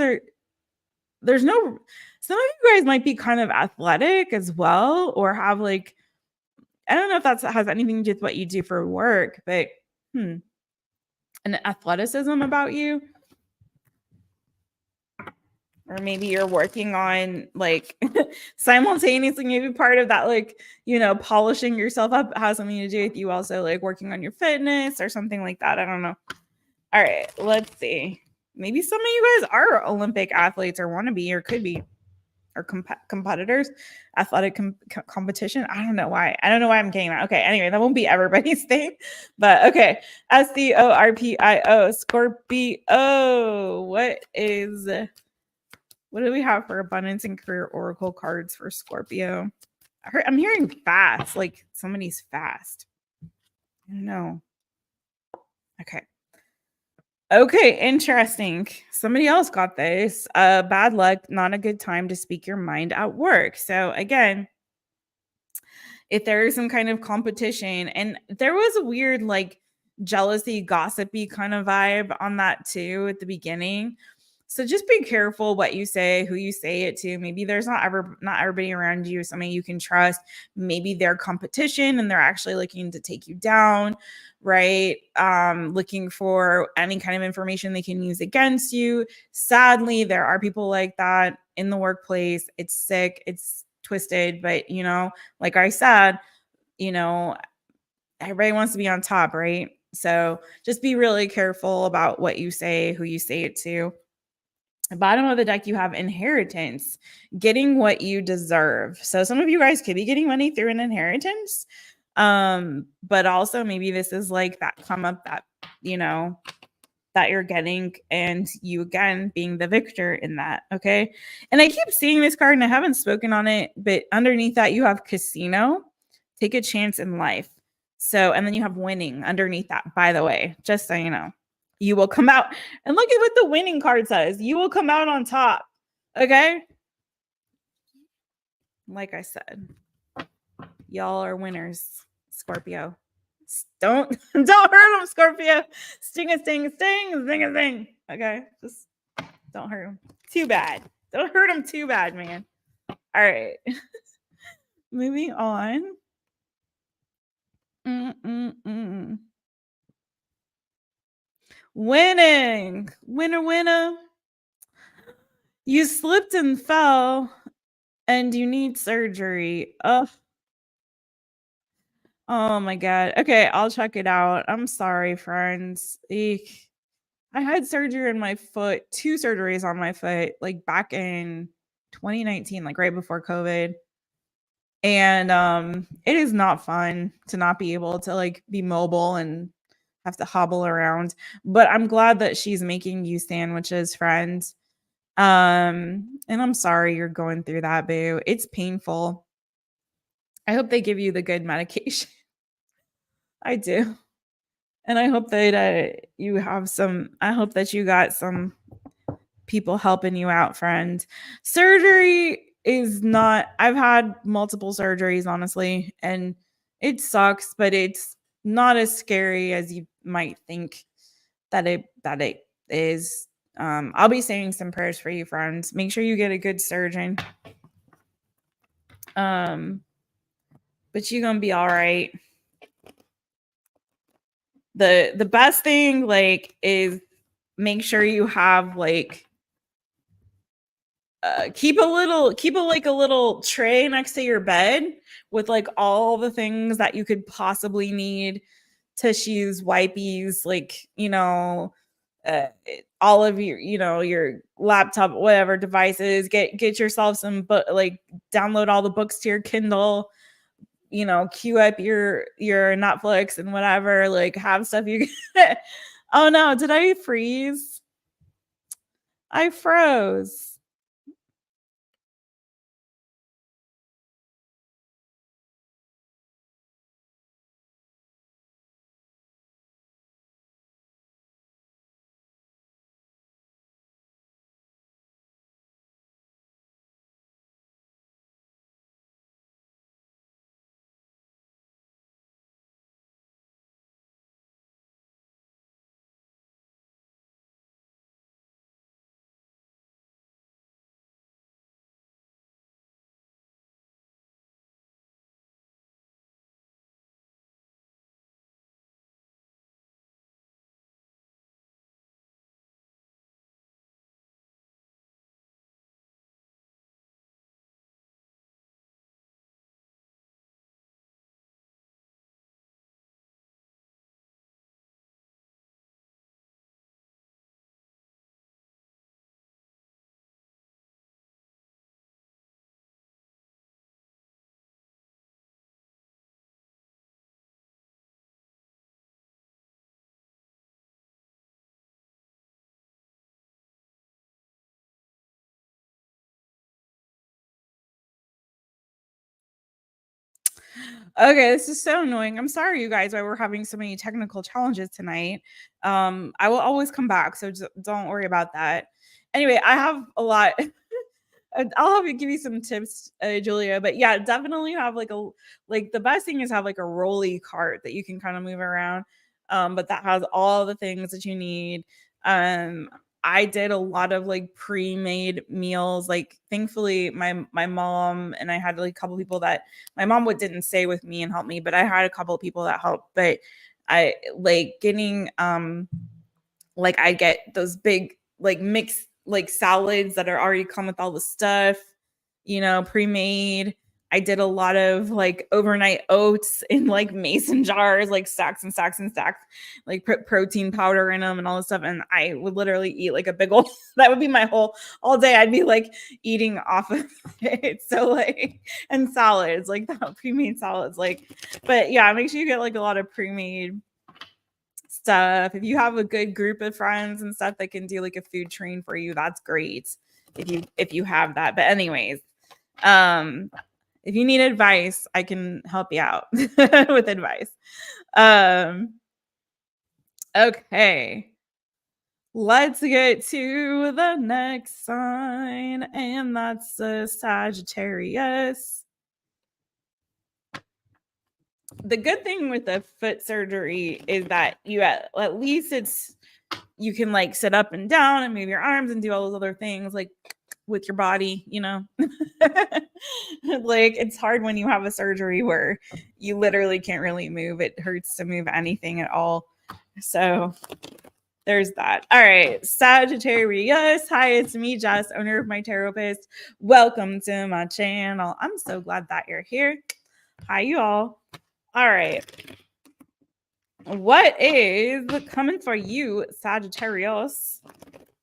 no some of you guys might be kind of athletic as well, or have like I don't know if that has anything to do with what you do for work, but an athleticism about you. Or maybe you're working on like simultaneously, maybe part of that, like, you know, polishing yourself up has something to do with you also like working on your fitness or something like that. I don't know. All right, let's see. Maybe some of you guys are Olympic athletes or want to be or could be, or competitors, athletic competition. I don't know why. I don't know why I'm getting that. Okay, anyway, that won't be everybody's thing, but okay. SCORPIO, Scorpio. What do we have for abundance and career oracle cards for Scorpio? I'm hearing fast, like somebody's fast. I don't know. Okay, interesting. Somebody else got this. Bad luck, not a good time to speak your mind at work. So again, if there is some kind of competition, and there was a weird like jealousy, gossipy kind of vibe on that too at the beginning. So just be careful what you say, who you say it to. Maybe there's not everybody around you, somebody you can trust. Maybe they're competition and they're actually looking to take you down, right? Looking for any kind of information they can use against you. Sadly, there are people like that in the workplace. It's sick, it's twisted, but you know, like I said, you know, everybody wants to be on top, right? So just be really careful about what you say, who you say it to. Bottom of the deck, you have inheritance, getting what you deserve. So some of you guys could be getting money through an inheritance. But also maybe this is like that come up that, you know, that you're getting, and you again being the victor in that. Okay. And I keep seeing this card and I haven't spoken on it, but underneath that you have casino, take a chance in life. So, and then you have winning underneath that, by the way, just so you know. You will come out, and look at what the winning card says. You will come out on top. Okay. Like I said, y'all are winners, Scorpio. Don't hurt them, Scorpio. Sting a sting, sting, sting a sting. Okay, just don't hurt them. Too bad. Don't hurt them too bad, man. All right. Moving on. Winning. Winner, winner. You slipped and fell and you need surgery. Oh my God. Okay, I'll check it out. I'm sorry, friends. Eek. I had surgery in my foot, 2 surgeries on my foot, like back in 2019, like right before COVID. And it is not fun to not be able to like be mobile and have to hobble around. But I'm glad that she's making you sandwiches, friends. And I'm sorry you're going through that, boo. It's painful. I hope they give you the good medication. I do. And I hope that you have some, I hope that you got some people helping you out, friend. Surgery is not, I've had multiple surgeries, honestly, and it sucks, but it's not as scary as you might think that it is. I'll be saying some prayers for you, friends. Make sure you get a good surgeon. But you're gonna be all right. The best thing like is make sure you have like keep a little tray next to your bed with like all the things that you could possibly need: tissues, wipies, like, you know, uh, all of your, you know, your laptop, whatever devices. Get yourself some book, like download all the books to your Kindle, you know, queue up your Netflix and whatever, like have stuff you can. Oh no, did I freeze? I froze. Okay, this is so annoying. I'm sorry, you guys, why we're having so many technical challenges tonight. I will always come back, so don't worry about that. Anyway, I have a lot. I'll have you give you some tips, Julia. But yeah, definitely have like the best thing is have like a rolly cart that you can kind of move around. But that has all the things that you need. Um, I did a lot of like pre-made meals. Like thankfully, my mom and I had like a couple people that my mom didn't stay with me and help me, but I had a couple of people that helped. But I like getting like I get those big like mixed like salads that are already come with all the stuff, pre-made. I did a lot of like overnight oats in like mason jars, like stacks and stacks and stacks, like put protein powder in them and all this stuff. And I would literally eat like a big old, that would be my whole, all day. I'd be like eating off of it. So like, and salads, like that pre-made salads, like, but yeah, make sure you get like a lot of pre-made stuff. If you have a good group of friends and stuff that can do like a food train for you, that's great. If you have that. But anyways, if you need advice, I can help you out with advice. Okay. Let's get to the next sign, and that's the Sagittarius. The good thing with the foot surgery is that you at least you can like sit up and down and move your arms and do all those other things like with your body, like it's hard when you have a surgery where you literally can't really move. It hurts to move anything at all. So there's that. All right, Sagittarius. Hi, it's me, Jess, owner of Mytaropist. Welcome to my channel. I'm so glad that you're here. Hi, you all. All right. What is coming for you, Sagittarius,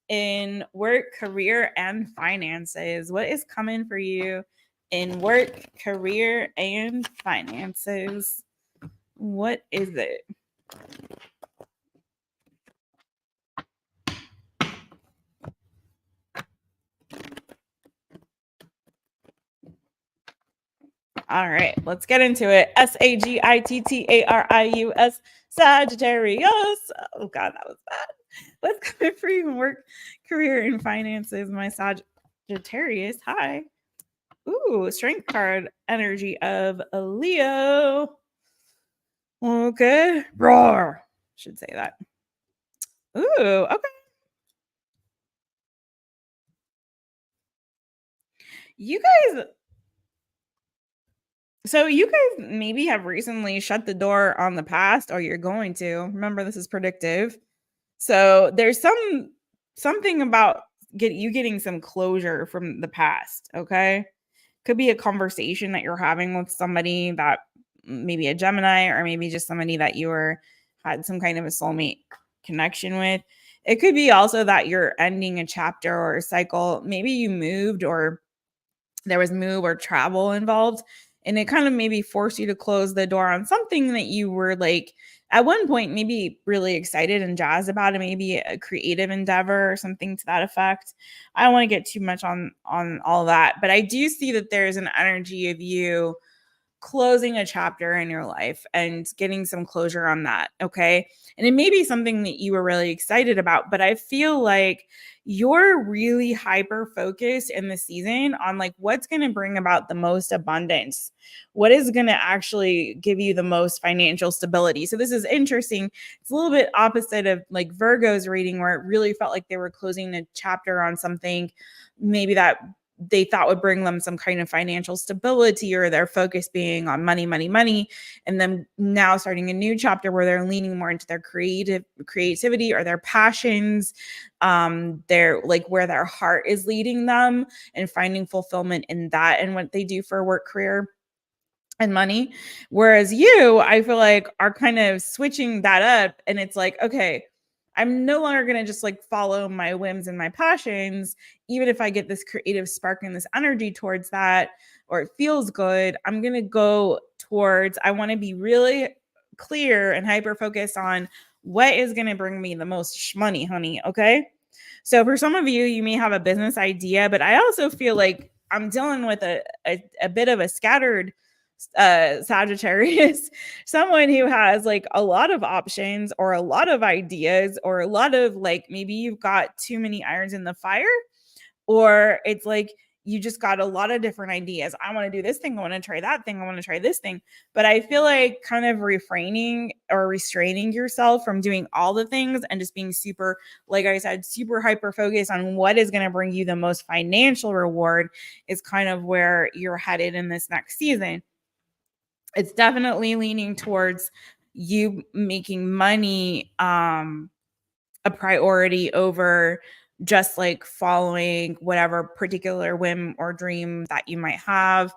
in work, career, and finances? What is coming for you in work, career, and finances? What is it? All right, let's get into it. Sagittarius, Sagittarius. Oh God, that was bad. What's coming for you in work, career, and finances, my Sagittarius? Hi. Ooh, strength card energy of a Leo. Okay. Roar. Should say that. Ooh, okay. You guys, so you guys maybe have recently shut the door on the past, or you're going to. Remember, this is predictive. So there's something about getting some closure from the past, okay? Could be a conversation that you're having with somebody that maybe a Gemini, or maybe just somebody that had some kind of a soulmate connection with. It could be also that you're ending a chapter or a cycle. Maybe you moved, or there was move or travel involved, and it kind of maybe forced you to close the door on something that you were like at one point maybe really excited and jazzed about, it, maybe a creative endeavor or something to that effect. I don't want to get too much on all that, but I do see that there's an energy of you closing a chapter in your life and getting some closure on that. Okay. And it may be something that you were really excited about, but I feel like you're really hyper focused in the season on like what's going to bring about the most abundance, what is going to actually give you the most financial stability. So this is interesting. It's a little bit opposite of like Virgo's reading, where it really felt like they were closing a chapter on something maybe that they thought would bring them some kind of financial stability, or their focus being on money, money, money. And then now starting a new chapter where they're leaning more into their creativity or their passions. They're like where their heart is leading them, and finding fulfillment in that and what they do for work, career, and money. Whereas you, I feel like, are kind of switching that up, and it's like, okay, I'm no longer going to just like follow my whims and my passions. Even if I get this creative spark and this energy towards that, or it feels good, I'm going to go towards, I want to be really clear and hyper focused on what is going to bring me the most money, honey. Okay. So for some of you, you may have a business idea, but I also feel like I'm dealing with a bit of a scattered Sagittarius, someone who has like a lot of options or a lot of ideas or a lot of like maybe you've got too many irons in the fire, or it's like you just got a lot of different ideas. I want to do this thing. I want to try that thing. I want to try this thing. But I feel like kind of refraining or restraining yourself from doing all the things and just being super, like I said, super hyper focused on what is going to bring you the most financial reward is kind of where you're headed in this next season. It's definitely leaning towards you making money a priority over just like following whatever particular whim or dream that you might have,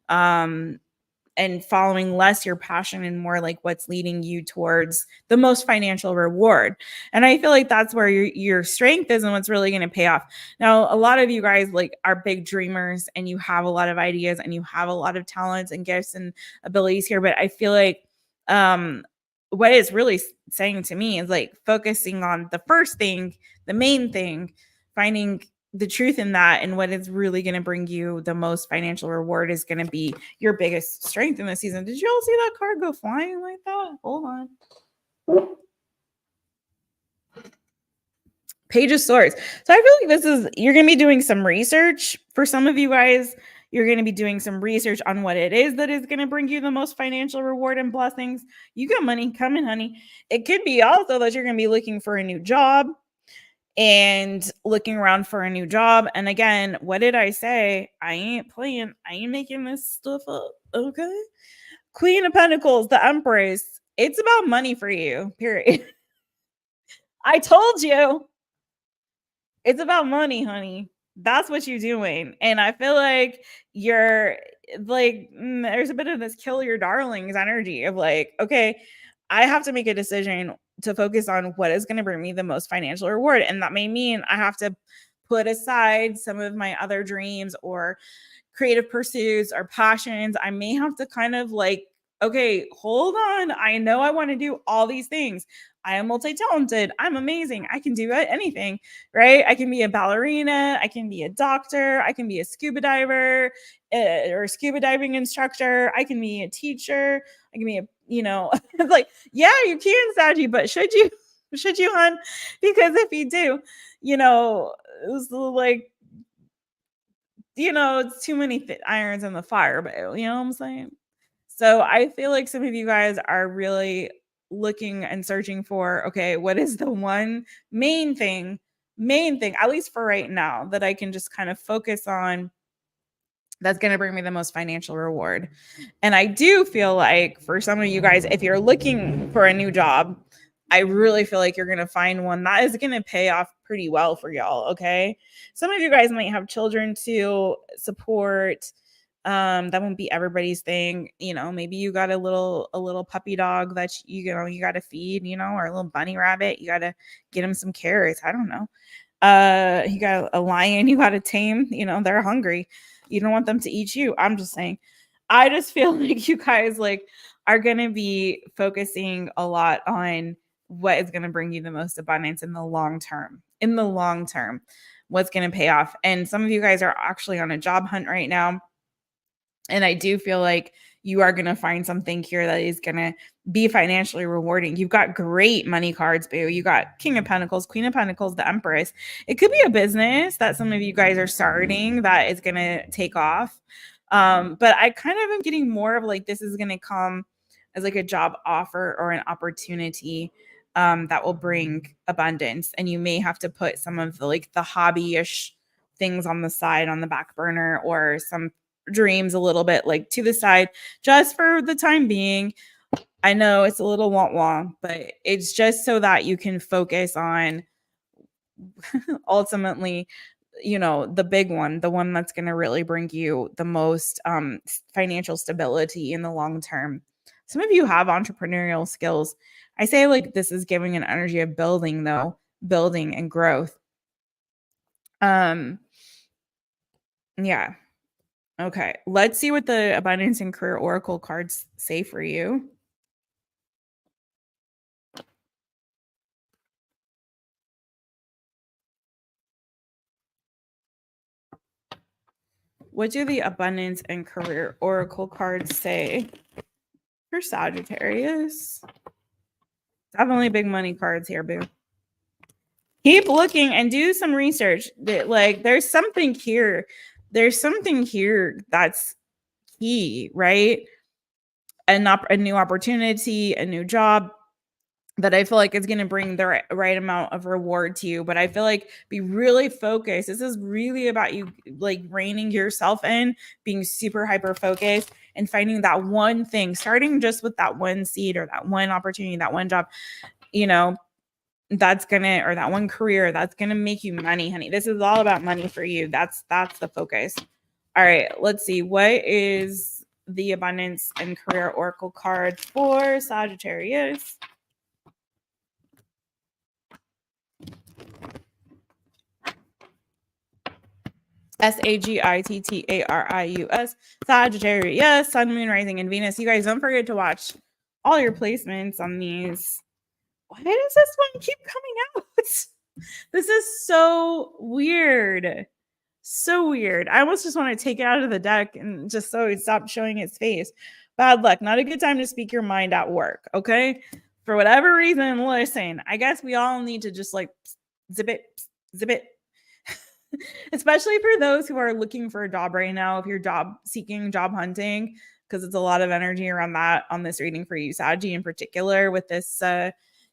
and following less your passion and more like what's leading you towards the most financial reward. And I feel like that's where your strength is and what's really going to pay off. Now, a lot of you guys like are big dreamers and you have a lot of ideas and you have a lot of talents and gifts and abilities here, but I feel like what it's really saying to me is like focusing on the first thing, the main thing, finding the truth in that, and what is really going to bring you the most financial reward is going to be your biggest strength in the season. Did you all see that card go flying like that? Hold on. Page of Swords. So I feel like you're going to be doing some research. For some of you guys, you're going to be doing some research on what it is that is going to bring you the most financial reward and blessings. You got money coming, honey. It could be also that you're going to be looking for a new job and looking around for a new job. And again, what did I say? I ain't playing. I ain't making this stuff up. Okay. Queen of Pentacles, the Empress. It's about money for you, period. I told you. It's about money, honey. That's what you're doing. And I feel like you're like, there's a bit of this kill your darlings energy of like, okay, I have to make a decision to focus on what is going to bring me the most financial reward. And that may mean I have to put aside some of my other dreams or creative pursuits or passions. I may have to kind of like, okay, hold on. I know I want to do all these things. I am multi-talented. I'm amazing. I can do anything, right? I can be a ballerina. I can be a doctor. I can be a scuba diver or a scuba diving instructor. I can be a teacher. I can be it's like, yeah, you can, Saggy, but should you? Should you, hun? Because if you do, it's like, it's too many irons in the fire, but you know what I'm saying? So I feel like some of you guys are really looking and searching for, okay, what is the one main thing, at least for right now, that I can just kind of focus on that's going to bring me the most financial reward. And I do feel like for some of you guys, if you're looking for a new job, I really feel like you're going to find one that is going to pay off pretty well for y'all. Okay. Some of you guys might have children to support. That won't be everybody's thing. Maybe you got a little puppy dog that you got to feed, or a little bunny rabbit. You got to get him some carrots. I don't know. You got a lion you got to tame. They're hungry. You don't want them to eat you. I'm just saying. I just feel like you guys like are going to be focusing a lot on what is going to bring you the most abundance in the long term. What's going to pay off. And some of you guys are actually on a job hunt right now. And I do feel like you are going to find something here that is going to be financially rewarding. You've got great money cards, boo. You got King of Pentacles, Queen of Pentacles, the Empress. It could be a business that some of you guys are starting that is going to take off. But I kind of am getting more of like, this is going to come as like a job offer or an opportunity that will bring abundance. And you may have to put some of the hobby-ish things on the side, on the back burner, or some dreams a little bit like to the side just for the time being. I know it's a little wah, but it's just so that you can focus on ultimately, the big one, the one that's going to really bring you the most financial stability in the long term. Some of you have entrepreneurial skills. I say like this is giving an energy of building and growth. Yeah. Okay, let's see what the Abundance and Career Oracle cards say for you. What do the abundance and career oracle cards say for Sagittarius? Definitely big money cards here, boo. Keep looking and do some research. Like, there's something here. There's something here that's key, right? A new opportunity, a new job that I feel like is going to bring the right amount of reward to you. But I feel like be really focused. This is really about you, like, reining yourself in, being super hyper focused and finding that one thing, starting just with that one seed or that one opportunity, that one job, you know, that's gonna, or that one career that's gonna make you money, honey. This is all about money for you. That's the focus. All right, let's see. What is the abundance and career oracle card for Sagittarius? Sagittarius, Sagittarius, Sun, Moon, Rising, and Venus. You guys don't forget to watch all your placements on these. Why does this one keep coming out? This is so weird. So weird. I almost just want to take it out of the deck and just so it stopped showing its face. Bad luck. Not a good time to speak your mind at work. Okay. For whatever reason, listen, I guess we all need to just like zip it, zip it. Especially for those who are looking for a job right now. If you're job seeking, job hunting, because it's a lot of energy around that on this reading for you, Saggy, in particular with this,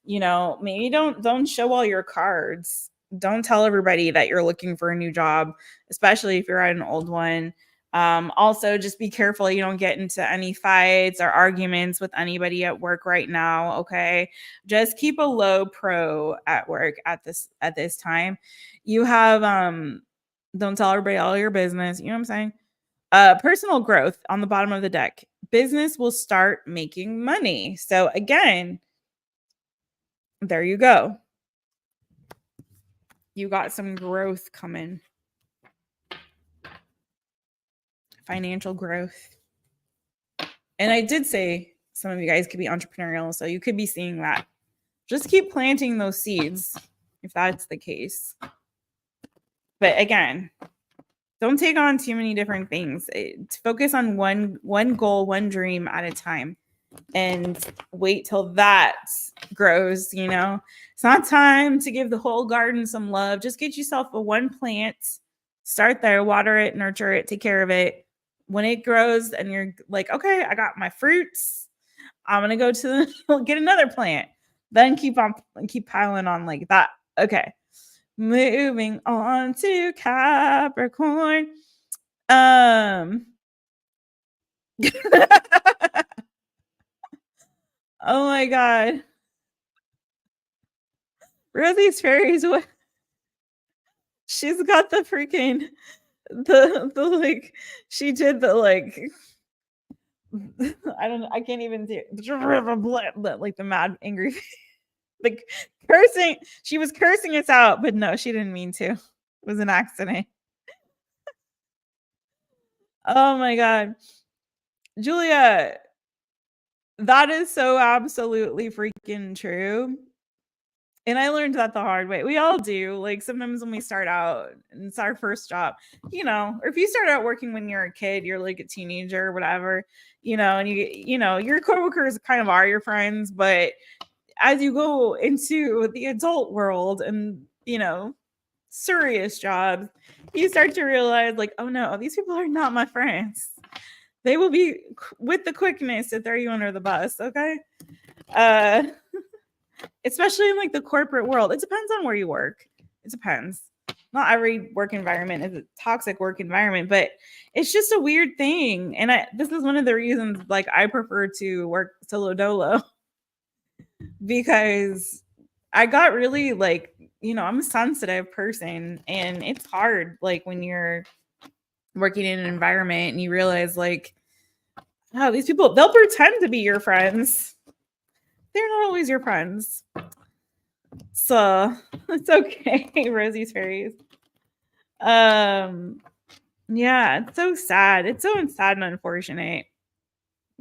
you know, maybe don't show all your cards. Don't tell everybody that you're looking for a new job, especially if you're at an old one. Also, just be careful you don't get into any fights or arguments with anybody at work right now. Okay, just keep a low pro at work at this time. You have don't tell everybody all your business. You know what I'm saying? Personal growth on the bottom of the deck. Business will start making money. So again, there you go. You got some growth coming. Financial growth. And I did say some of you guys could be entrepreneurial, so you could be seeing that. Just keep planting those seeds if that's the case. But again, don't take on too many different things. Focus on one goal, one dream at a time, and wait till that grows. You know, it's not time to give the whole garden some love. Just get yourself a one plant, start there, water it, nurture it, take care of it. When it grows and you're like, okay, I got my fruits, I'm gonna go to get another plant. Then keep piling on like that. Okay. Moving on to Capricorn. Oh my God. Rosie's Fairies, what? She's got the freaking the like she did the like I don't know, I can't even do it. Like the mad angry like cursing. She was cursing us out, but no, she didn't mean to. It was an accident. Oh my God. Julia, that is so absolutely freaking true. And I learned that the hard way. We all do. Like sometimes when we start out and it's our first job, you know, or if you start out working when you're a kid, you're like a teenager or whatever, you know, and your coworkers kind of are your friends, but as you go into the adult world and, you know, serious jobs, you start to realize like, oh no, these people are not my friends. They will be with the quickness to throw you under the bus. Okay. Especially in like the corporate world. It depends on where you work. It depends. Not every work environment is a toxic work environment, but it's just a weird thing. And this is one of the reasons like I prefer to work solo dolo because I got really like, you know, I'm a sensitive person and it's hard like when you're working in an environment and you realize like, oh, these people, they'll pretend to be your friends. They're not always your friends. So it's okay, Rosie's Fairies. Yeah, it's so sad. It's so sad and unfortunate.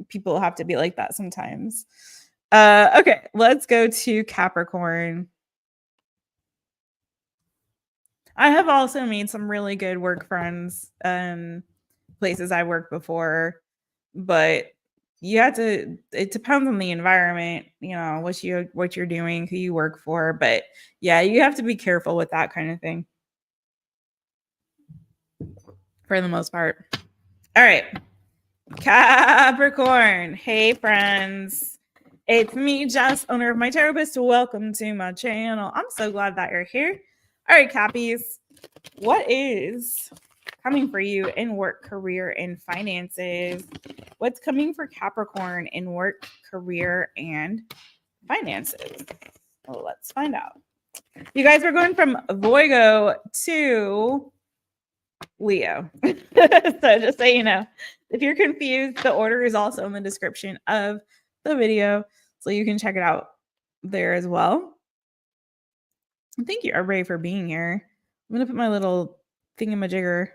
People have to be like that sometimes. Okay, let's go to Capricorn. I have also made some really good work friends. places I worked before, but you have to, it depends on the environment, you know, what you're doing, who you work for, but yeah, you have to be careful with that kind of thing for the most part. All right. Capricorn. Hey friends. It's me, Jess, owner of MyTaropist. Welcome to my channel. I'm so glad that you're here. All right, Cappies. What is coming for you in work, career, and finances? What's coming for Capricorn in work, career, and finances? Well, let's find out. You guys, we're going from VIRGO to Leo. So just so you know, if you're confused, the order is also in the description of the video, so you can check it out there as well. Thank you, everybody, for being here. I'm going to put my little thingamajigger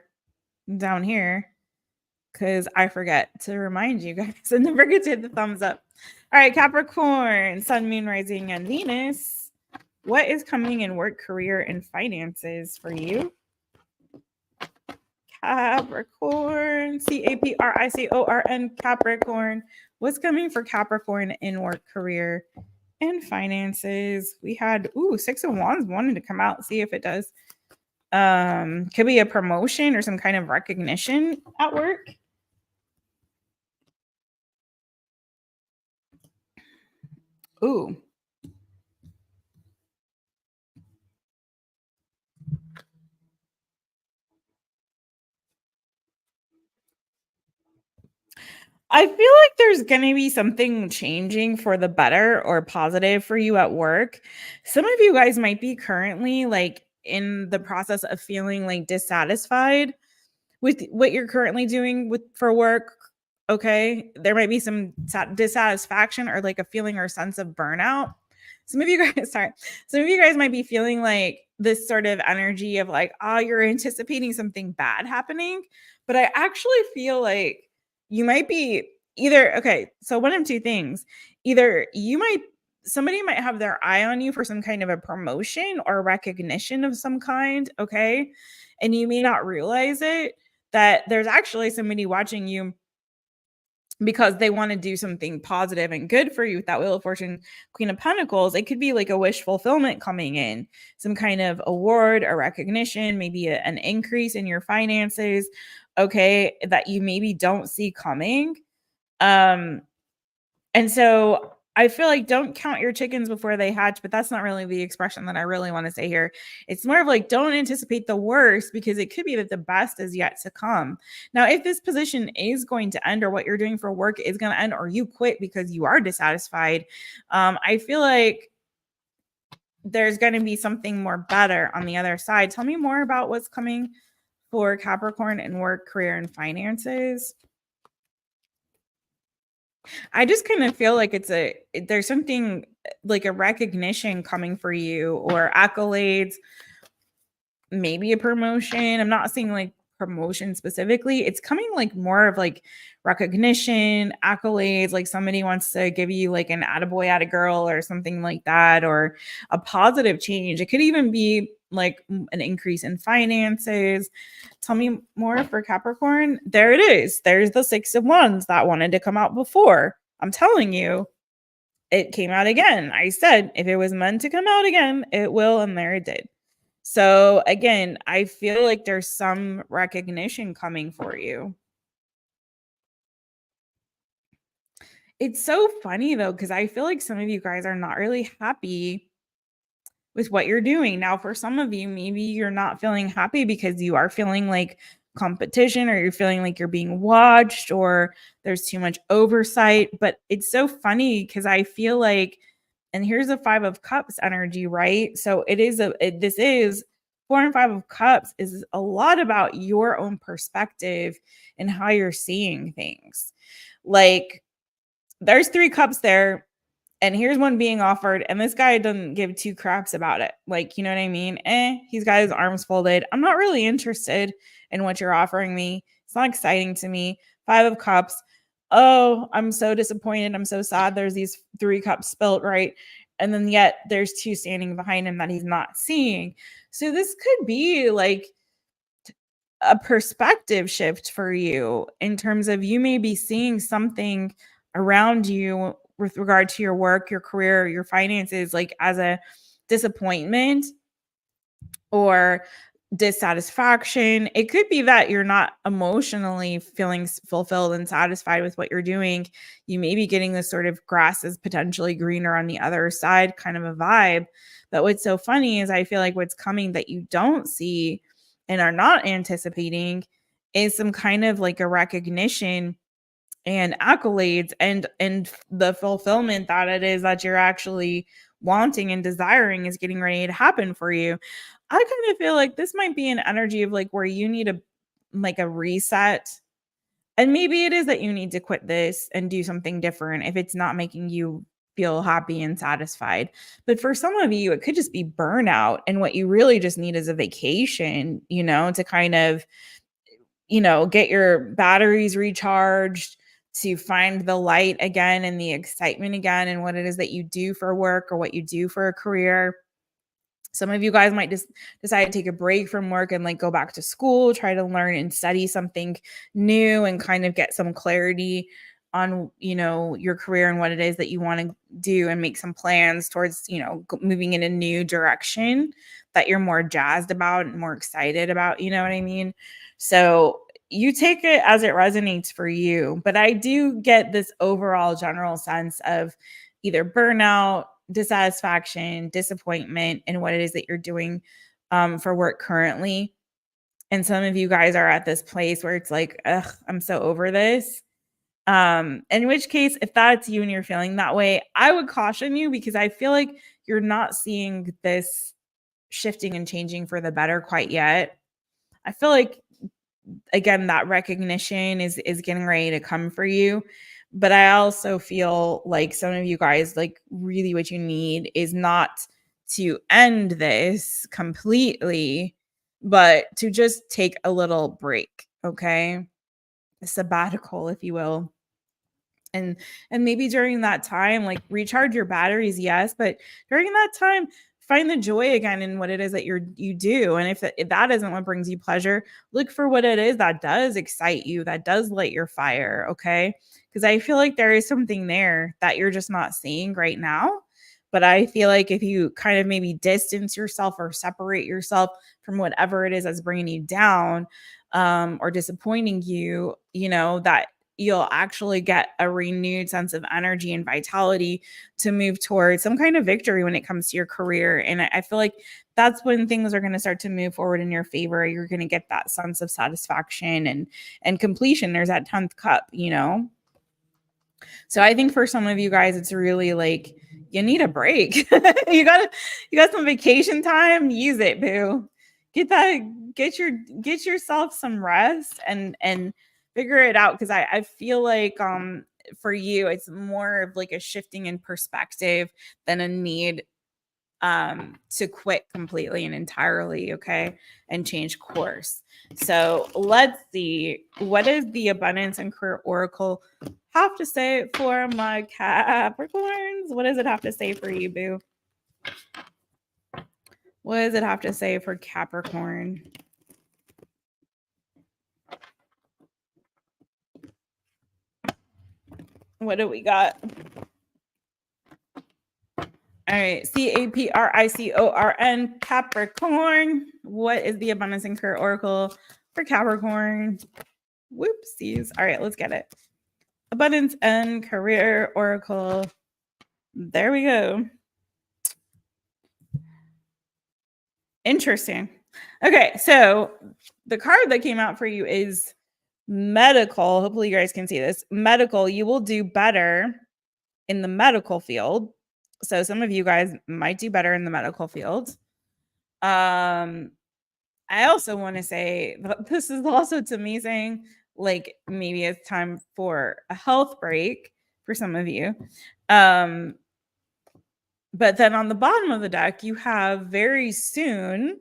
down here because I forget to remind you guys. And don't forget to hit the thumbs up. All right, Capricorn, Sun, Moon, Rising, and Venus. What is coming in work, career, and finances for you? Capricorn, Capricorn, Capricorn. What's coming for Capricorn in work, career, and finances? We had, Six of Wands wanted to come out, see if it does. Could be a promotion or some kind of recognition at work. Ooh. I feel like there's going to be something changing for the better or positive for you at work. Some of you guys might be currently like in the process of feeling like dissatisfied with what you're currently doing for work. Okay. There might be some dissatisfaction or like a feeling or sense of burnout. Some of you guys, some of you guys might be feeling like this sort of energy of like, you're anticipating something bad happening. But I actually feel like you might be so one of two things. Either somebody might have their eye on you for some kind of a promotion or recognition of some kind, okay? And you may not realize it, that there's actually somebody watching you because they want to do something positive and good for you with that Wheel of Fortune, Queen of Pentacles. It could be like a wish fulfillment coming in, some kind of award or recognition, maybe an increase in your finances, okay, that you maybe don't see coming. And so I feel like don't count your chickens before they hatch, but that's not really the expression that I really want to say here. It's more of like, don't anticipate the worst because it could be that the best is yet to come. Now, if this position is going to end or what you're doing for work is going to end or you quit because you are dissatisfied, I feel like there's going to be something more better on the other side. Tell me more about what's coming for Capricorn in work, career, and finances. I just kind of feel like there's something like a recognition coming for you or accolades, maybe a promotion. I'm not seeing like promotion specifically. It's coming like more of like recognition, accolades, like somebody wants to give you like an attaboy, attagirl or something like that, or a positive change. It could even be like an increase in finances. Tell me more for Capricorn. There it is. There's the Six of Wands that wanted to come out before. I'm telling you, it came out again. I said, if it was meant to come out again, it will. And there it did. So again, I feel like there's some recognition coming for you. It's so funny though, because I feel like some of you guys are not really happy with what you're doing. Now, for some of you, maybe you're not feeling happy because you are feeling like competition or you're feeling like you're being watched or there's too much oversight. But it's so funny because I feel like, and here's a Five of Cups energy, right? So this is 4 and 5 of Cups is a lot about your own perspective and how you're seeing things. Like there's 3 cups there. And here's one being offered, and this guy doesn't give 2 craps about it. Like, you know what I mean? He's got his arms folded. I'm not really interested in what you're offering me. It's not exciting to me. 5 of Cups. Oh, I'm so disappointed. I'm so sad. There's these 3 cups spilt, right? And then yet there's 2 standing behind him that he's not seeing. So this could be like a perspective shift for you in terms of you may be seeing something around you with regard to your work, your career, your finances, like as a disappointment or dissatisfaction. It could be that you're not emotionally feeling fulfilled and satisfied with what you're doing. You may be getting this sort of grass is potentially greener on the other side kind of a vibe. But what's so funny is I feel like what's coming that you don't see and are not anticipating is some kind of like a recognition and accolades and the fulfillment that it is that you're actually wanting and desiring is getting ready to happen for you. I kind of feel like this might be an energy of like where you need a like a reset. And maybe it is that you need to quit this and do something different if it's not making you feel happy and satisfied. But for some of you, it could just be burnout. And what you really just need is a vacation, you know, to kind of, you know, get your batteries recharged, to find the light again and the excitement again and what it is that you do for work or what you do for a career. Some of you guys might just decide to take a break from work and like go back to school, try to learn and study something new and kind of get some clarity on, you know, your career and what it is that you want to do and make some plans towards, you know, moving in a new direction that you're more jazzed about and more excited about, you know what I mean? So you take it as it resonates for you, but I do get this overall general sense of either burnout, dissatisfaction, disappointment in what it is that you're doing for work currently. And some of you guys are at this place where it's like, ugh, I'm so over this. In which case, if that's you and you're feeling that way, I would caution you because I feel like you're not seeing this shifting and changing for the better quite yet. I feel like again that recognition is getting ready to come for you, but I also feel like some of you guys like really what you need is not to end this completely but to just take a little break, okay, a sabbatical if you will. And maybe during that time like recharge your batteries, yes, but during that time find the joy again in what it is that you do. And if that isn't what brings you pleasure, look for what it is that does excite you, that does light your fire, okay? Because I feel like there is something there that you're just not seeing right now. But I feel like if you kind of maybe distance yourself or separate yourself from whatever it is that's bringing you down or disappointing you, you know, that you'll actually get a renewed sense of energy and vitality to move towards some kind of victory when it comes to your career. And I feel like that's when things are going to start to move forward in your favor. You're going to get that sense of satisfaction and completion. There's that 10th cup, you know? So I think for some of you guys, it's really like you need a break. you got some vacation time, use it, boo. Get yourself some rest and figure it out. Cause I feel like for you, it's more of like a shifting in perspective than a need to quit completely and entirely, okay, and change course. So let's see, what does the abundance and career oracle have to say for my Capricorns? What does it have to say for you, boo? What does it have to say for Capricorn? What do we got? All right, CAPRICORN, Capricorn. What is the abundance and career oracle for Capricorn? Whoopsies. All right, let's get it. Abundance and career oracle. There we go. Interesting. Okay, so the card that came out for you is medical. Hopefully you guys can see this. Medical, you will do better in the medical field. So some of you guys might do better in the medical field. I also want to say this is also to me saying like maybe it's time for a health break for some of you. But then on the bottom of the deck, you have very soon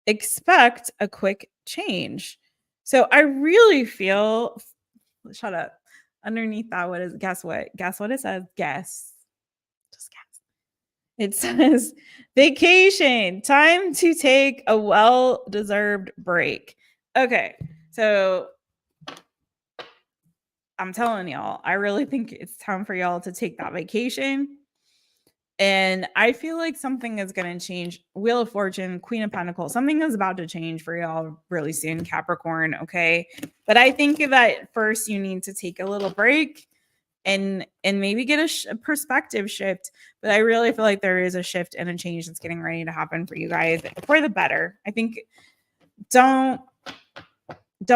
expect a quick change. So I really feel, shut up. Underneath that, what is, guess what? Guess what it says? Guess. Just guess. It says vacation, time to take a well-deserved break. Okay, so I'm telling y'all, I really think it's time for y'all to take that vacation. And I feel like something is going to change. Wheel of Fortune, Queen of Pentacles, something is about to change for y'all really soon, Capricorn. Okay. But I think that first you need to take a little break and maybe get a perspective shift. But I really feel like there is a shift and a change that's getting ready to happen for you guys for the better. I think don't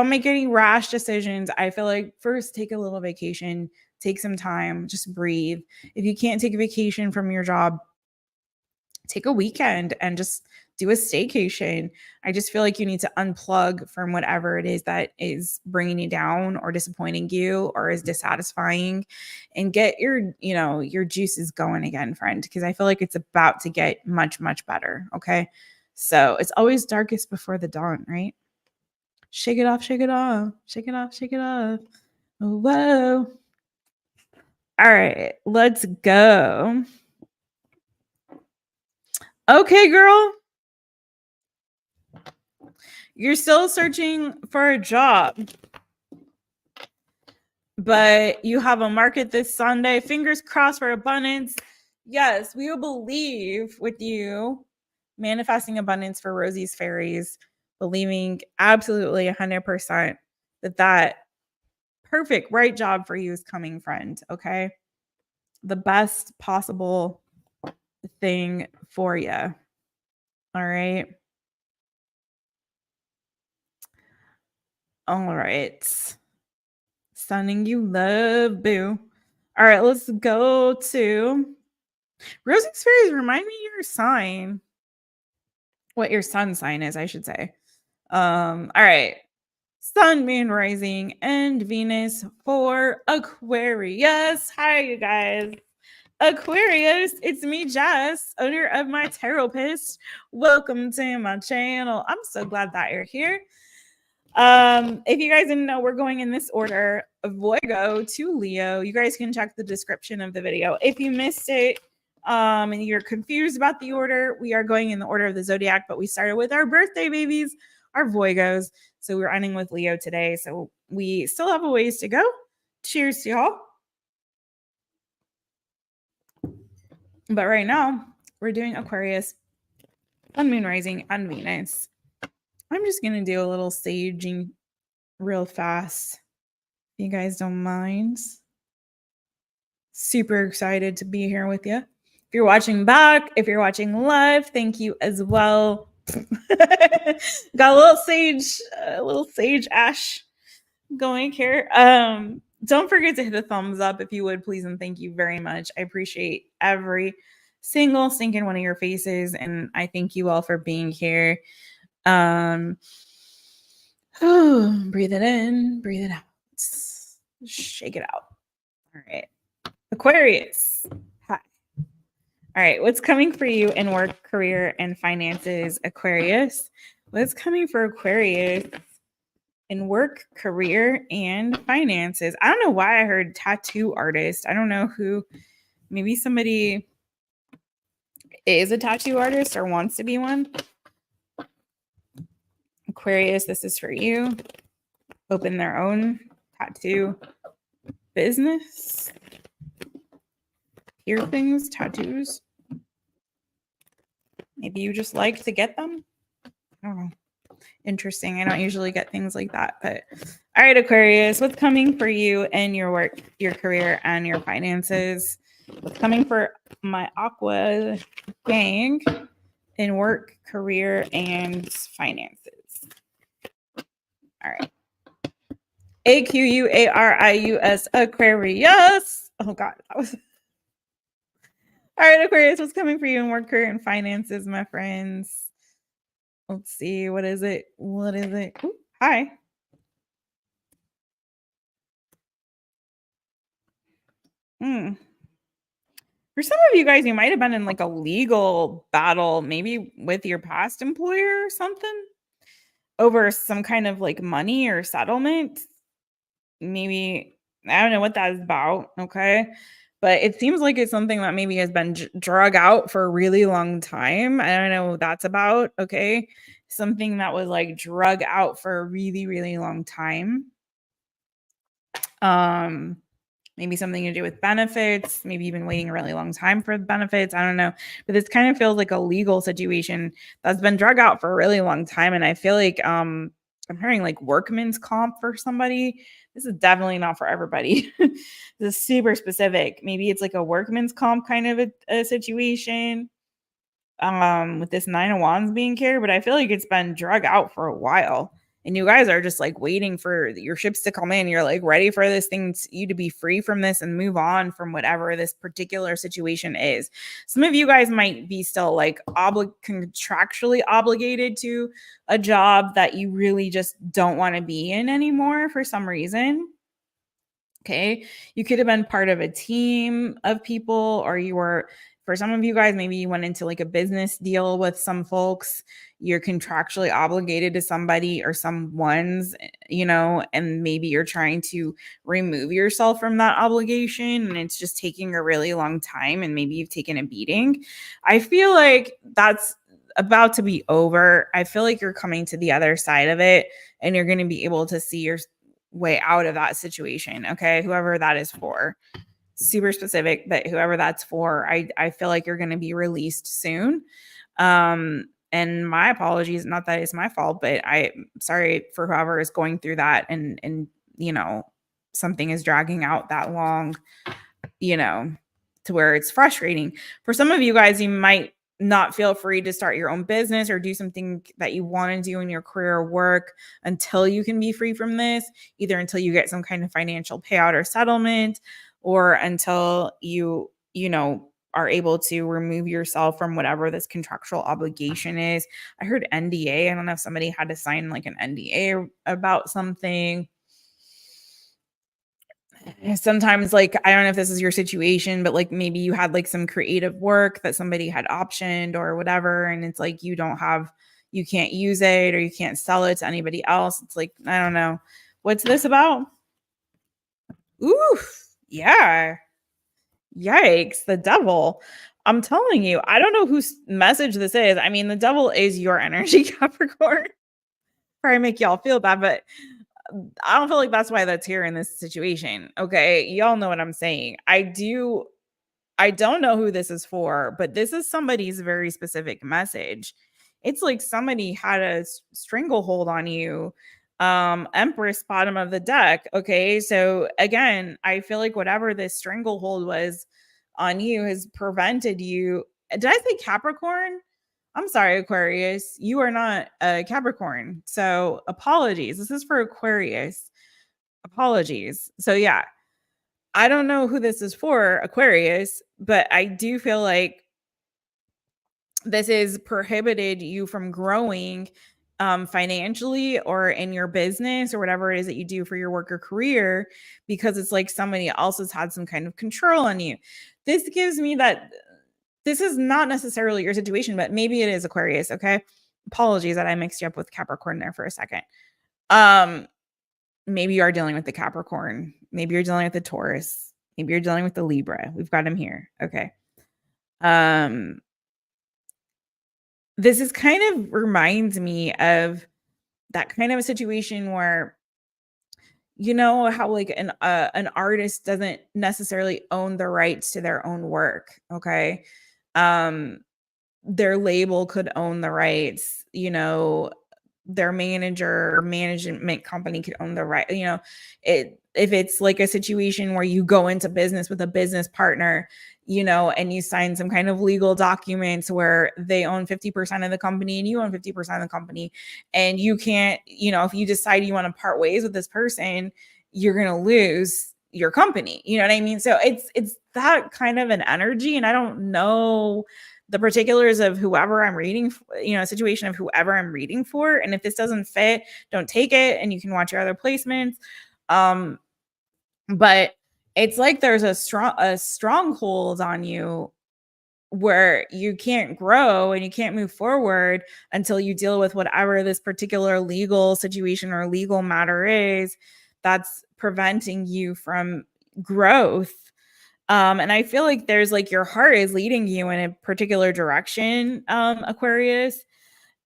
make any rash decisions. I feel like first take a little vacation, take some time, just breathe. If you can't take a vacation from your job, take a weekend and just do a staycation. I just feel like you need to unplug from whatever it is that is bringing you down or disappointing you or is dissatisfying, and get your juices going again, friend, because I feel like it's about to get much, much better. Okay. So it's always darkest before the dawn, right? Shake it off, shake it off, shake it off, shake it off. Oh, whoa. All right, let's go. Okay, girl. You're still searching for a job, but you have a market this Sunday. Fingers crossed for abundance. Yes, we will believe with you. Manifesting abundance for Rosie's Fairies. Believing absolutely 100% that perfect right job for you is coming, friend. Okay. The best possible thing for you. All right. All right. Sending you love, boo. All right, let's go to Rosie's Fairies. Remind me your sign. What your sun sign is, I should say. All right. Sun, Moon, Rising, and Venus for Aquarius. Hi, you guys. Aquarius, it's me, Jess, owner of Taropist. Welcome to my channel. I'm so glad that you're here. If you guys didn't know, we're going in this order of Virgo to Leo. You guys can check the description of the video. If you missed it, and you're confused about the order, we are going in the order of the zodiac, but we started with our birthday babies, our Virgos. So we're ending with Leo today. So we still have a ways to go. Cheers to y'all. But right now, we're doing Aquarius, Sun, Moon, Rising, and Venus. I'm just going to do a little saging real fast, if you guys don't mind. Super excited to be here with you. If you're watching back, if you're watching live, thank you as well. Got a little sage ash going here. Don't forget to hit the thumbs up if you would, please, and thank you very much. I appreciate every single stinking one of your faces, and I thank you all for being here. Breathe it in, breathe it out. Shake it out. All right. Aquarius. Hi. All right. What's coming for you in work, career, and finances, Aquarius? What's coming for Aquarius in work, career, and finances? I don't know why I heard tattoo artist. I don't know who. Maybe somebody is a tattoo artist or wants to be one. Aquarius, this is for you. Open their own tattoo business. Piercings, tattoos. Maybe you just like to get them. I don't know. Interesting. I don't usually get things like that. But all right, Aquarius, what's coming for you in your work, your career, and your finances? What's coming for my Aqua gang in work, career, and finances? All right. AQUARIUS, Aquarius. Oh, God. That was... All right, Aquarius, what's coming for you in work, career, and finances, my friends? Let's see. What is it? What is it? Ooh, hi. For some of you guys, you might have been in like a legal battle, maybe with your past employer or something, over some kind of like money or settlement. Maybe, I don't know what that is about. Okay. But it seems like it's something that maybe has been drug out for a really long time. I don't know what that's about. Okay. something that was like drug out for a really, really long time. Maybe something to do with benefits, maybe you've been waiting a really long time for the benefits. I don't know. But this kind of feels like a legal situation that's been drug out for a really long time. And I feel like I'm hearing like workman's comp for somebody. This is definitely not for everybody. This is super specific. Maybe it's like a workman's comp kind of a situation with this 9 of Wands being carried, but I feel like it's been drug out for a while. And you guys are just like waiting for your ships to come in. You're like ready for this thing, you to be free from this and move on from whatever this particular situation is. Some of you guys might be still like contractually obligated to a job that you really just don't want to be in anymore for some reason. Okay. You could have been part of a team of people, or you were, for some of you guys, maybe you went into like a business deal with some folks. You're contractually obligated to somebody or someone's, and maybe you're trying to remove yourself from that obligation and it's just taking a really long time and maybe you've taken a beating. I feel like that's about to be over. I feel like you're coming to the other side of it and you're going to be able to see your way out of that situation. Okay. Whoever that is for, super specific, but whoever that's for, I feel like you're going to be released soon. And my apologies, not that it's my fault, but I'm sorry for whoever is going through that and something is dragging out that long, to where it's frustrating. For some of you guys, you might not feel free to start your own business or do something that you want to do in your career or work until you can be free from this, either until you get some kind of financial payout or settlement, or until you are able to remove yourself from whatever this contractual obligation is. I heard NDA. I don't know if somebody had to sign like an NDA about something. Sometimes, like, I don't know if this is your situation, but like maybe you had like some creative work that somebody had optioned or whatever, and it's like you can't use it or you can't sell it to anybody else. It's like, I don't know. What's this about? Ooh, yeah. Yikes, the devil. I'm telling you, I don't know whose message this is. I mean, the devil is your energy, Capricorn. Probably make y'all feel bad, but I don't feel like that's why that's here in this situation. Okay. Y'all know what I'm saying. I don't know who this is for, but this is somebody's very specific message. It's like somebody had a stranglehold on you. Empress, bottom of the deck. Okay. So again, I feel like whatever this stranglehold was on you has prevented you. Did I say Capricorn? I'm sorry, Aquarius. You are not a Capricorn. So apologies. This is for Aquarius. Apologies. So yeah, I don't know who this is for, Aquarius, but I do feel like this is prohibited you from growing financially or in your business or whatever it is that you do for your work or career, because it's like somebody else has had some kind of control on you. This gives me that this is not necessarily your situation, but maybe it is, Aquarius. Okay. Apologies that I mixed you up with Capricorn there for a second. Maybe you are dealing with the Capricorn. Maybe you're dealing with the Taurus. Maybe you're dealing with the Libra. We've got him here. Okay. This is kind of reminds me of that kind of a situation where, how like an artist doesn't necessarily own the rights to their own work. Okay. Their label could own the rights, their manager or management company could own the right, if it's like a situation where you go into business with a business partner, and you sign some kind of legal documents where they own 50% of the company and you own 50% of the company, and you can't, if you decide you want to part ways with this person, you're going to lose your company. You know what I mean? So it's that kind of an energy. And I don't know the particulars of whoever I'm reading, a situation of whoever I'm reading for. And if this doesn't fit, don't take it and you can watch your other placements. But it's like there's a stronghold on you where you can't grow and you can't move forward until you deal with whatever this particular legal situation or legal matter is that's preventing you from growth. And I feel like there's like your heart is leading you in a particular direction, Aquarius.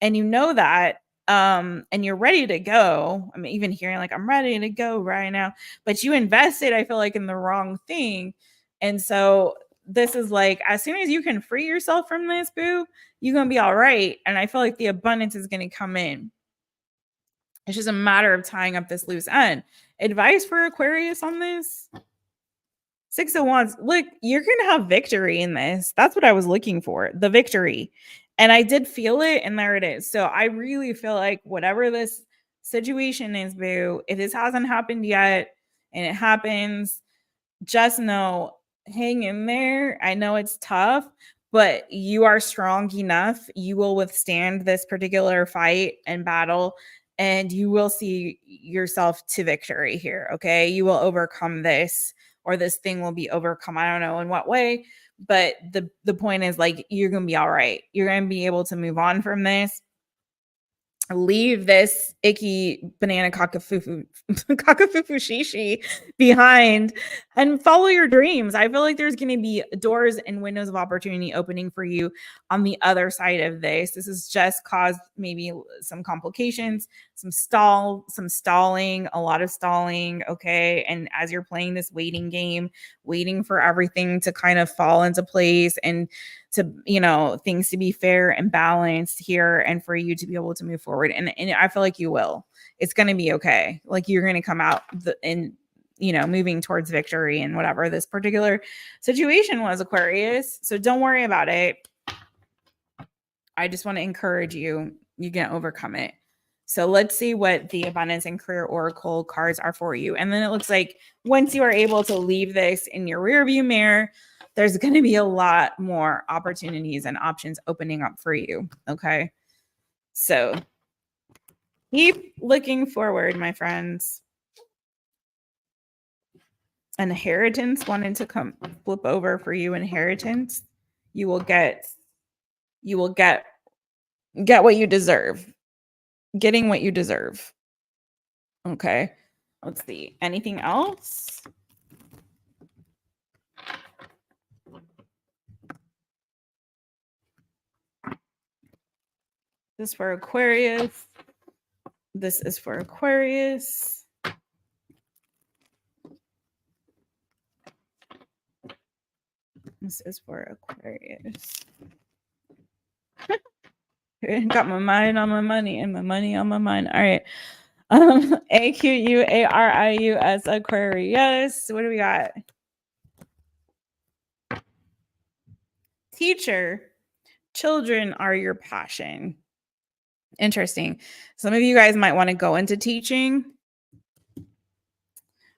and you know that, and you're ready to go. I'm even hearing like, I'm ready to go right now, but you invested, I feel like, in the wrong thing. And so this is like, as soon as you can free yourself from this, boo, you're going to be all right. And I feel like the abundance is going to come in. It's just a matter of tying up this loose end. Advice for Aquarius on this? Six of Wands. Look, you're going to have victory in this. That's what I was looking for, the victory. And I did feel it, and there it is. So I really feel like whatever this situation is, boo, if this hasn't happened yet and it happens, just know, hang in there. I know it's tough, but you are strong enough. You will withstand this particular fight and battle, and you will see yourself to victory here. Okay. You will overcome this, or this thing will be overcome. I don't know in what way, but the point is, like, you're going to be all right. You're going to be able to move on from this. Leave this icky banana cockafoo shishi behind and follow your dreams. I feel like there's going to be doors and windows of opportunity opening for you on the other side of this. This has just caused maybe some complications, some stalling, a lot of stalling. Okay. And as you're playing this waiting game, waiting for everything to kind of fall into place and to, things to be fair and balanced here, and for you to be able to move forward. And I feel like you will. It's going to be okay. Like, you're going to come out moving towards victory in whatever this particular situation was, Aquarius. So don't worry about it. I just want to encourage you. You can overcome it. So let's see what the Abundance and Career Oracle cards are for you. And then it looks like once you are able to leave this in your rearview mirror, there's going to be a lot more opportunities and options opening up for you. Okay. So keep looking forward, my friends. Inheritance wanted to come flip over for you. Inheritance. You will get what you deserve. Getting what you deserve. Okay. Let's see. Anything else? This is for Aquarius. This is for Aquarius. This is for Aquarius. Got my mind on my money and my money on my mind. All right. AQUARIUS Aquarius. What do we got? Teacher. Children are your passion. Interesting. Some of you guys might want to go into teaching.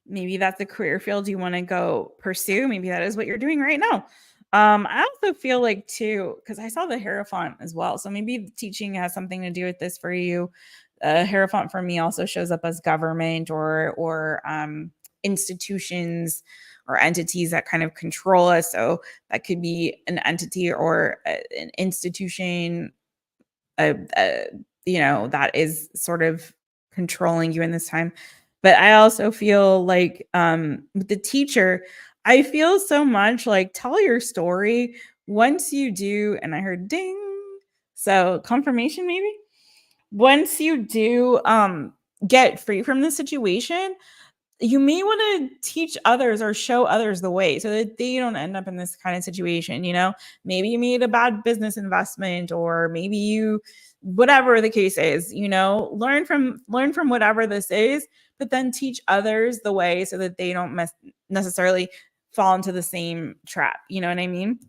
Maybe that's a career field you want to go pursue. Maybe that is what you're doing right now. I also feel like too, because I saw the Hierophant as well. So maybe teaching has something to do with this for you. Hierophant for me also shows up as government or institutions or entities that kind of control us. So that could be an entity or an institution, that is sort of controlling you in this time. But I also feel like with the teacher, I feel so much like tell your story once you do. And I heard ding. So confirmation, maybe once you do get free from the situation, you may want to teach others or show others the way so that they don't end up in this kind of situation. Maybe you made a bad business investment, or maybe you, whatever the case is, learn from whatever this is, but then teach others the way so that they don't necessarily fall into the same trap. You know what I mean?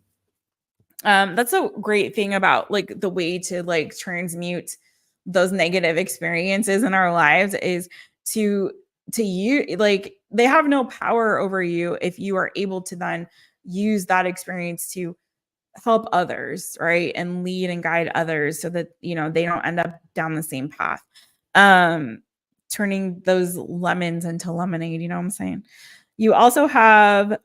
That's a great thing about like the way to like transmute those negative experiences in our lives is to you, like they have no power over you if you are able to then use that experience to help others, right? And lead and guide others so that, they don't end up down the same path. Turning those lemons into lemonade, you know what I'm saying? You also have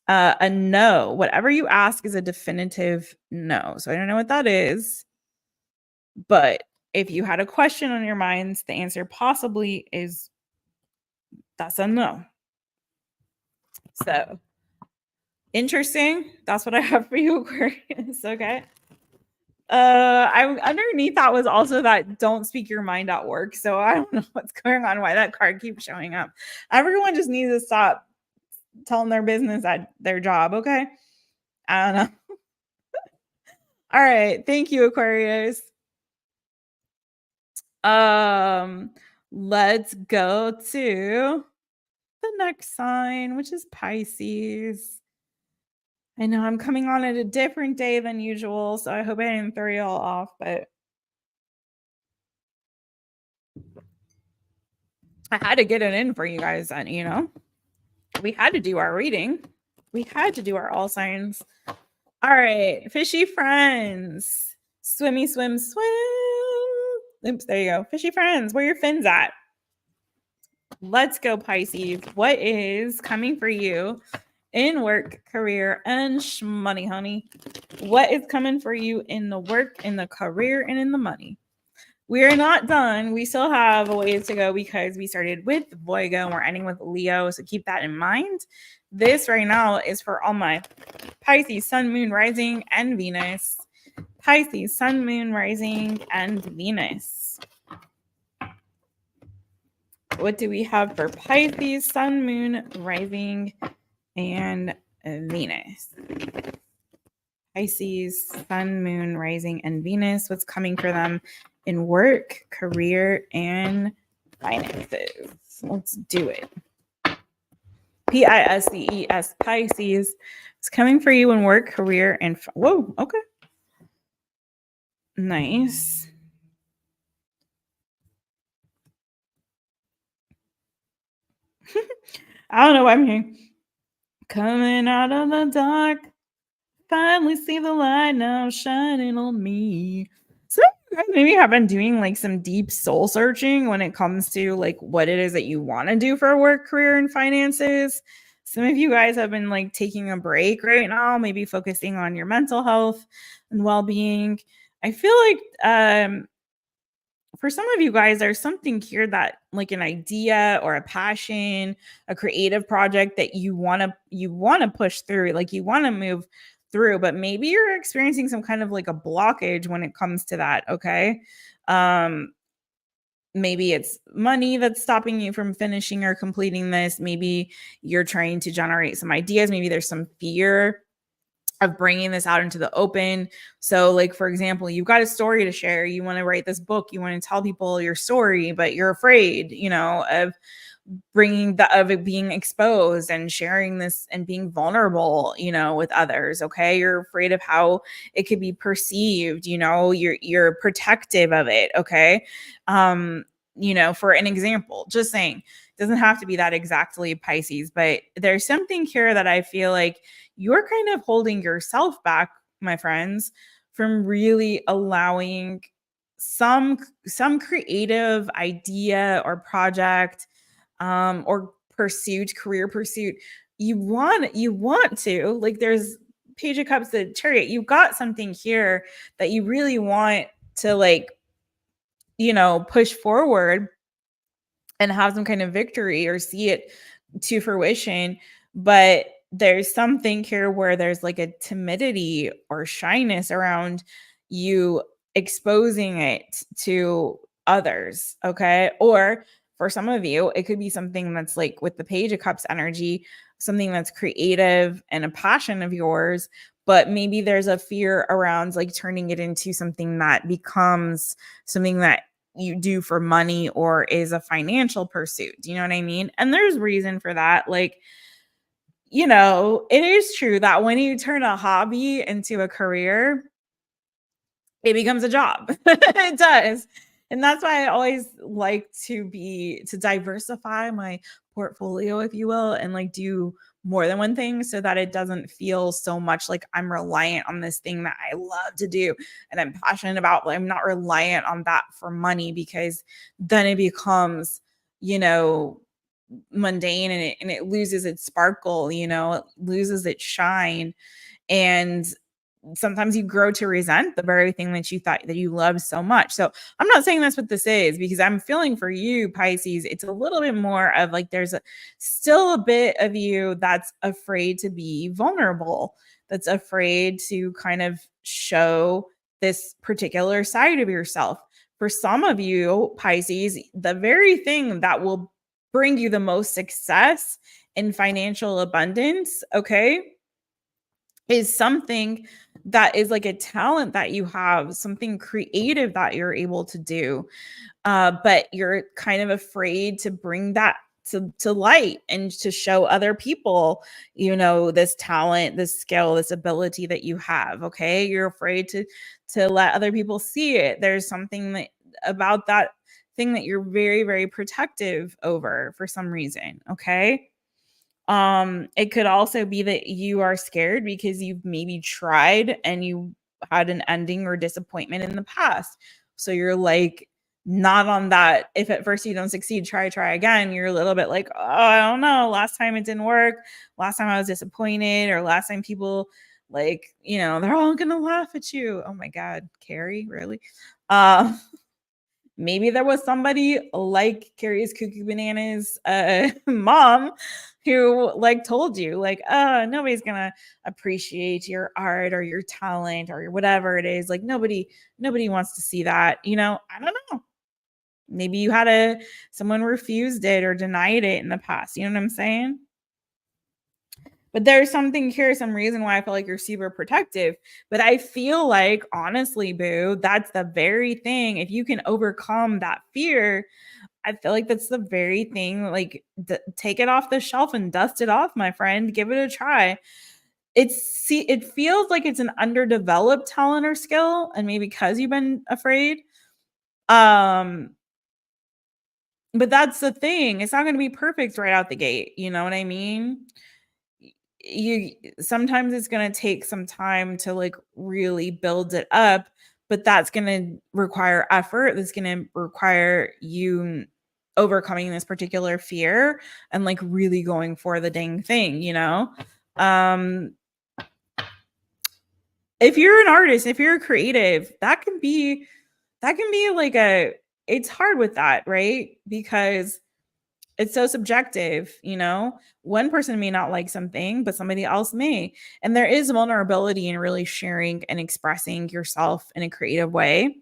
a no. Whatever you ask is a definitive no. So I don't know what that is, but if you had a question on your minds, the answer possibly is that's a no. So interesting. That's what I have for you, Aquarius. Okay. I underneath that was also that don't speak your mind at work. So I don't know what's going on, why that card keeps showing up. Everyone just needs to stop telling their business at their job, okay? I don't know. All right. Thank you, Aquarius. Let's go to the next sign, which is Pisces. I know I'm coming on at a different day than usual, so I hope I didn't throw you all off, but I had to get it in for you guys, and you know, we had to do our reading. We had to do our all signs. All right, fishy friends. Swimmy, swim, swim. Oops, there you go. Fishy friends, where your fins at? Let's go, Pisces. What is coming for you in work, career, and money, honey? What is coming for you in the work, in the career, and in the money? We are not done. We still have a ways to go because we started with Virgo and we're ending with Leo. So keep that in mind. This right now is for all my Pisces, Sun, Moon, Rising, and Venus. Pisces, Sun, Moon, Rising, and Venus. What do we have for Pisces, Sun, Moon, Rising, and Venus? Pisces, Sun, Moon, Rising, and Venus. What's coming for them in work, career, and finances? Let's do it. Pisces, Pisces. It's coming for you in work, career, and whoa, okay. Nice. I don't know why I'm here. Coming out of the dark, finally see the light now shining on me. So you guys maybe have been doing like some deep soul searching when it comes to like what it is that you want to do for work, career, and finances. Some of you guys have been like taking a break right now, maybe focusing on your mental health and well-being. I feel like for some of you guys, there's something here that like an idea or a passion, a creative project that you want to push through, like you want to move through, but maybe you're experiencing some kind of like a blockage when it comes to that, okay? Maybe it's money that's stopping you from finishing or completing this. Maybe you're trying to generate some ideas. Maybe there's some fear of bringing this out into the open. So like, for example, you've got a story to share. You want to write this book. You want to tell people your story, but you're afraid, you know, of of it being exposed and sharing this and being vulnerable, you know, with others. Okay. You're afraid of how it could be perceived, you know, you're protective of it. Okay. You know, for an example, just saying, doesn't have to be that exactly Pisces, but there's something here that I feel like you're kind of holding yourself back, my friends, from really allowing some creative idea or project or pursuit, career pursuit. You want to, like, there's Page of Cups, the Chariot. You've got something here that you really want to, like, you know, push forward and have some kind of victory or see it to fruition. But there's something here where there's like a timidity or shyness around you exposing it to others. Okay. Or for some of you, it could be something that's like with the Page of Cups energy, something that's creative and a passion of yours. But maybe there's a fear around like turning it into something that becomes something that you do for money or is a financial pursuit. Do you know what I mean? And there's reason for that. Like, you know, it is true that when you turn a hobby into a career, it becomes a job. It does. And that's why I always like to diversify my portfolio, if you will, and like do more than one thing so that it doesn't feel so much like I'm reliant on this thing that I love to do and I'm passionate about. Like, I'm not reliant on that for money, because then it becomes, you know, mundane, and it loses its sparkle, you know, it loses its shine. And sometimes you grow to resent the very thing that you thought that you loved so much. So I'm not saying that's what this is, because I'm feeling for you, Pisces, it's a little bit more of like there's still a bit of you that's afraid to be vulnerable, that's afraid to kind of show this particular side of yourself. For some of you, Pisces, the very thing that will bring you the most success and financial abundance, okay, is something that is like a talent that you have, something creative that you're able to do. But you're kind of afraid to bring that to light and to show other people, you know, this talent, this skill, this ability that you have. Okay. You're afraid to let other people see it. There's something that about that thing that you're very, very protective over for some reason. Okay. It could also be that you are scared because you've maybe tried and you had an ending or disappointment in the past. So you're like not on that. If at first you don't succeed, try again. You're a little bit like, oh, I don't know. Last time it didn't work. Last time I was disappointed, or last time people like, you know, they're all gonna laugh at you. Oh my God, Carrie, really? Uh maybe there was somebody like Carrie's Cuckoo Bananas mom who like told you like, oh, nobody's gonna appreciate your art or your talent or whatever it is. Like nobody wants to see that. You know, I don't know. Maybe you had someone refused it or denied it in the past. You know what I'm saying? But there's something here, some reason why I feel like you're super protective. But I feel like, honestly, boo, that's the very thing. If you can overcome that fear, I feel like that's the very thing. Like, take it off the shelf and dust it off, my friend. Give it a try. It feels like it's an underdeveloped talent or skill, and maybe because you've been afraid. But that's the thing. It's not going to be perfect right out the gate. You know what I mean? You sometimes it's going to take some time to like really build it up, but that's going to require effort. That's going to require you overcoming this particular fear and like really going for the dang thing, you know? If you're an artist, if you're a creative, that can be like it's hard with that, right? Because it's so subjective, you know? One person may not like something, but somebody else may. And there is vulnerability in really sharing and expressing yourself in a creative way.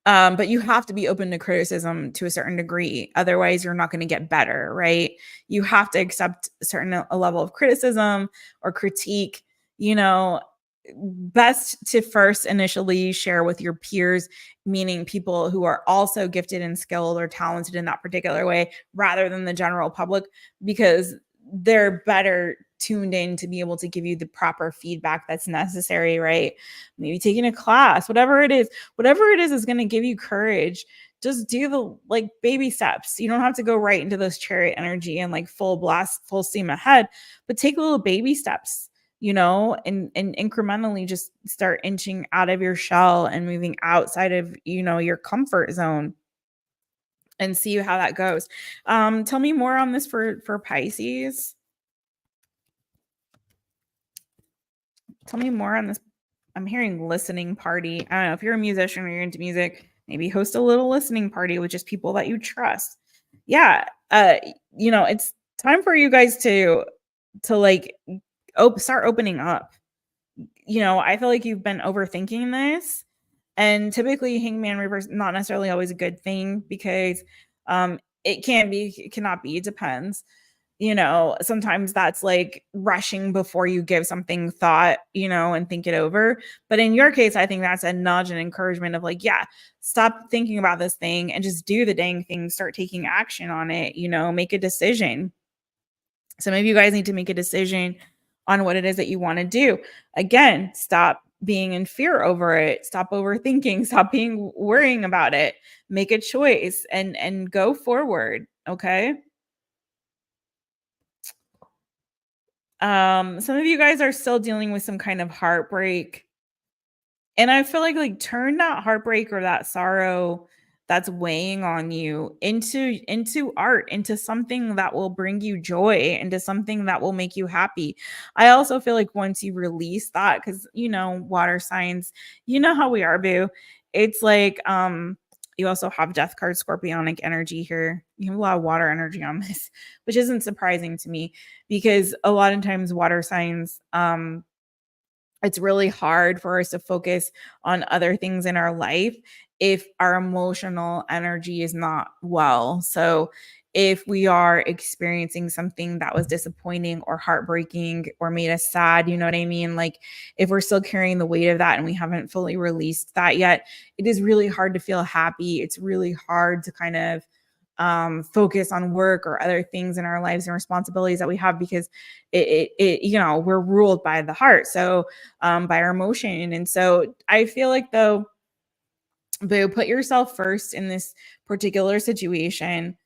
But you have to be open to criticism to a certain degree. Otherwise, you're not going to get better, right? You have to accept a level of criticism or critique, you know, best to first initially share with your peers, meaning people who are also gifted and skilled or talented in that particular way, rather than the general public, because they're better tuned in to be able to give you the proper feedback that's necessary, right? Maybe taking a class, whatever it is going to give you courage. Just do the like baby steps. You don't have to go right into this chariot energy and like full blast, full steam ahead, but take little baby steps, you know, and incrementally just start inching out of your shell and moving outside of, you know, your comfort zone and see how that goes. Tell me more on this for Pisces. Tell me more on this. I'm hearing listening party. I don't know if you're a musician or you're into music, maybe host a little listening party with just people that you trust. Yeah. You know, it's time for you guys to like start opening up. You know, I feel like you've been overthinking this, and typically hangman reverse not necessarily always a good thing because it can be, it cannot be, it depends. You know, sometimes that's like rushing before you give something thought, you know, and think it over. But in your case, I think that's a nudge and encouragement of like, yeah, stop thinking about this thing and just do the dang thing, start taking action on it, you know, make a decision. So maybe you guys need to make a decision on what it is that you want to do. Again, stop being in fear over it. Stop overthinking. Stop being worrying about it. Make a choice and go forward. Okay. Some of you guys are still dealing with some kind of heartbreak. And I feel like turn that heartbreak or that sorrow that's weighing on you into art, into something that will bring you joy, into something that will make you happy. I also feel like once you release that, because you know, water signs, you know how we are, boo. It's like you also have death card scorpionic energy here. You have a lot of water energy on this, which isn't surprising to me because a lot of times water signs it's really hard for us to focus on other things in our life if our emotional energy is not well. So if we are experiencing something that was disappointing or heartbreaking or made us sad, you know what I mean? Like if we're still carrying the weight of that and we haven't fully released that yet, it is really hard to feel happy. It's really hard to kind of focus on work or other things in our lives and responsibilities that we have, because we're ruled by the heart. So by our emotion. And so I feel like, though, Boo, put yourself first in this particular situation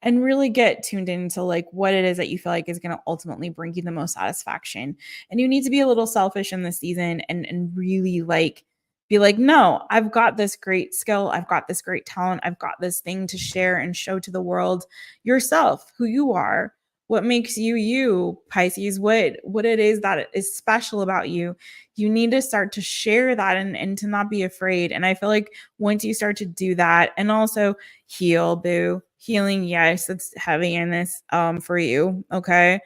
and really get tuned into like what it is that you feel like is going to ultimately bring you the most satisfaction. And you need to be a little selfish in this season and really like be like, no, I've got this great skill. I've got this great talent. I've got this thing to share and show to the world yourself, who you are, what makes you you, Pisces, what it is that is special about you. You need to start to share that and to not be afraid. And I feel like once you start to do that, and also heal, Boo, healing, yes, it's heavy in this for you. Okay.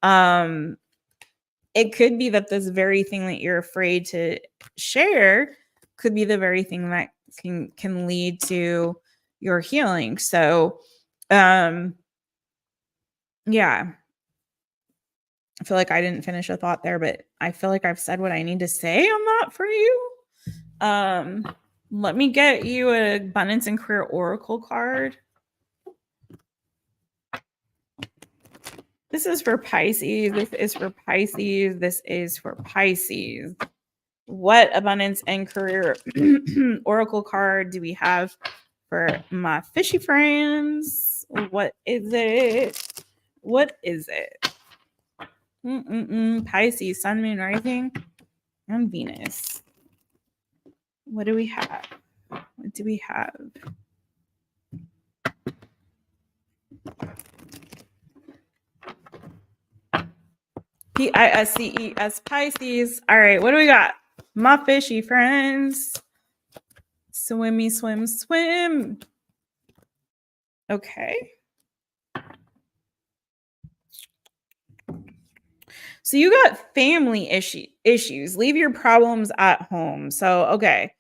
It could be that this very thing that you're afraid to share could be the very thing that can lead to your healing. So yeah, I feel like I didn't finish a thought there, but I feel like I've said what I need to say on that for you. Let me get you an abundance and career oracle card. This is for Pisces. This is for Pisces. This is for Pisces. What abundance and career oracle card do we have for my fishy friends? What is it? What is it? Pisces, Sun, Moon, Rising, and Venus. What do we have? What do we have? Pisces, Pisces. All right, what do we got? My fishy friends. Swimmy, swim, swim. Okay. So you got family issues. Leave your problems at home. So, okay.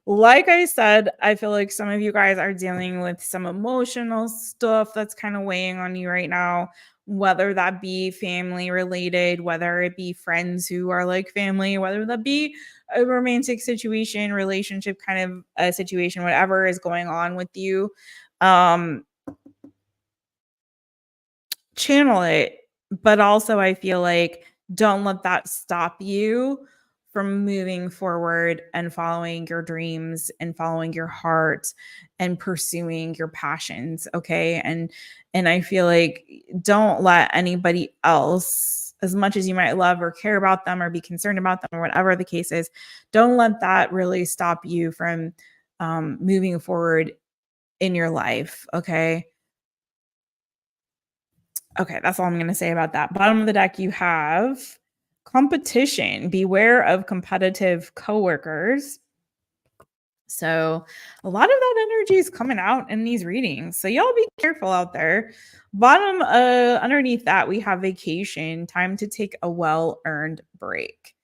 Like I said, I feel like some of you guys are dealing with some emotional stuff that's kind of weighing on you right now, whether that be family related, whether it be friends who are like family, whether that be a romantic situation, relationship kind of a situation, whatever is going on with you. Channel it, but also I feel like don't let that stop you from moving forward and following your dreams and following your heart and pursuing your passions. Okay. And I feel like don't let anybody else, as much as you might love or care about them or be concerned about them or whatever the case is, don't let that really stop you from moving forward in your life. Okay. Okay, that's all I'm going to say about that. Bottom of the deck, you have competition. Beware of competitive coworkers. So a lot of that energy is coming out in these readings. So y'all be careful out there. Bottom underneath that, we have vacation, time to take a well-earned break.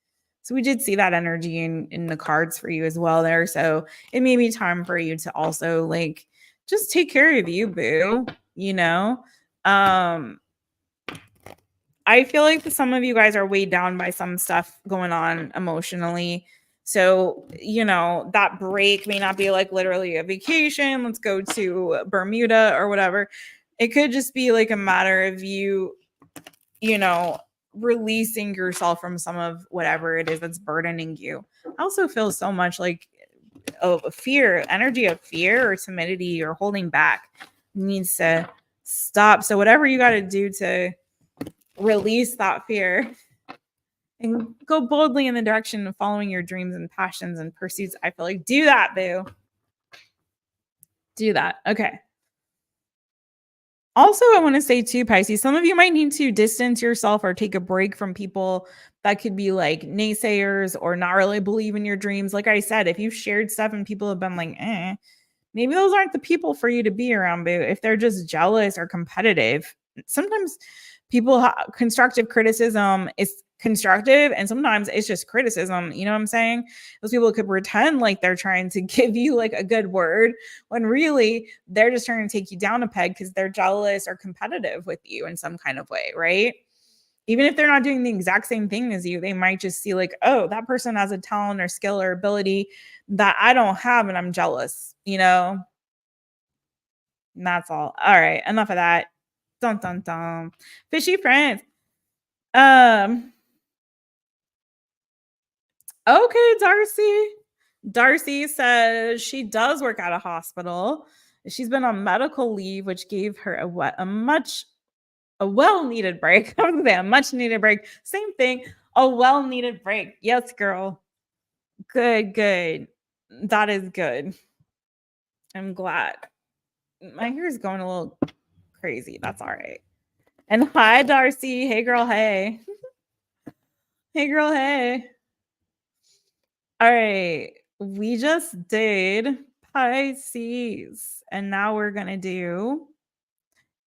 So we did see that energy in the cards for you as well there. So it may be time for you to also like just take care of you, boo, you know? I feel like some of you guys are weighed down by some stuff going on emotionally. So, you know, that break may not be like literally a vacation. Let's go to Bermuda or whatever. It could just be like a matter of you, you know, releasing yourself from some of whatever it is that's burdening you. I also feel so much like fear, energy of fear or timidity or holding back needs to stop. So whatever you got to do to release that fear and go boldly in the direction of following your dreams and passions and pursuits, I feel like do that, boo. Do that. Okay. Also, I want to say too, Pisces, some of you might need to distance yourself or take a break from people that could be like naysayers or not really believe in your dreams. Like I said, if you've shared stuff and people have been like, maybe those aren't the people for you to be around, boo. If they're just jealous or competitive, sometimes people constructive criticism is constructive, and sometimes it's just criticism. You know what I'm saying? Those people could pretend like they're trying to give you like a good word when really they're just trying to take you down a peg because they're jealous or competitive with you in some kind of way, right? Even if they're not doing the exact same thing as you, they might just see like, oh, that person has a talent or skill or ability that I don't have and I'm jealous, you know? And that's all. All right, enough of that. Dun dun dun. Fishy friends. Okay, Darcy. Darcy says she does work at a hospital. She's been on medical leave, which gave her a well-needed break. I was gonna say a much-needed break. Same thing. A well-needed break. Yes, girl. Good, good. That is good. I'm glad. My hair is going a little crazy. That's all right. And hi, Darcy. Hey, girl. Hey. Hey, girl. Hey. All right. We just did Pisces, and now we're going to do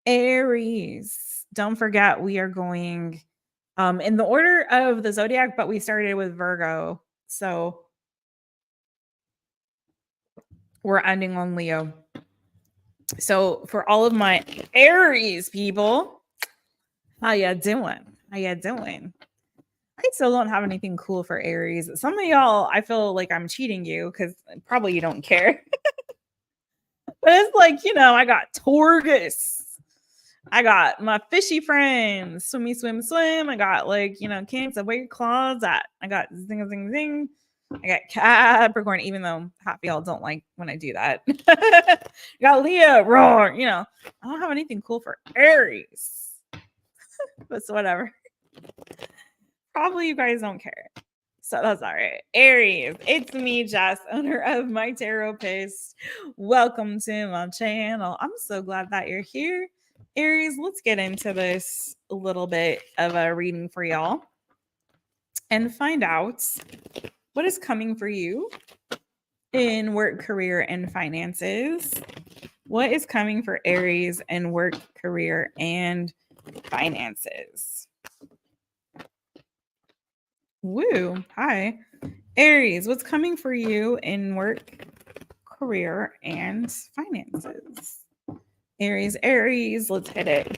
Aries. Don't forget, we are going in the order of the zodiac, but we started with Virgo. So we're ending on Leo. So for all of my Aries people, how ya doing? How ya doing? I still don't have anything cool for Aries. Some of y'all, I feel like I'm cheating you because probably you don't care. But it's like, you know, I got Torgus. I got my fishy friends, swimmy, swim, swim. I got like, you know, camps of where your claws at. I got zing, zing, zing. I got Capricorn, even though half y'all don't like when I do that. I got Leo, roar. You know, I don't have anything cool for Aries. But it's whatever. Probably you guys don't care. So that's all right. Aries, it's me, Jess, owner of mytaropist. Welcome to my channel. I'm so glad that you're here. Aries, let's get into this a little bit of a reading for y'all and find out what is coming for you in work, career, and finances. What is coming for Aries in work, career, and finances? Woo. Hi. Aries, what's coming for you in work, career, and finances? Aries, Aries, let's hit it.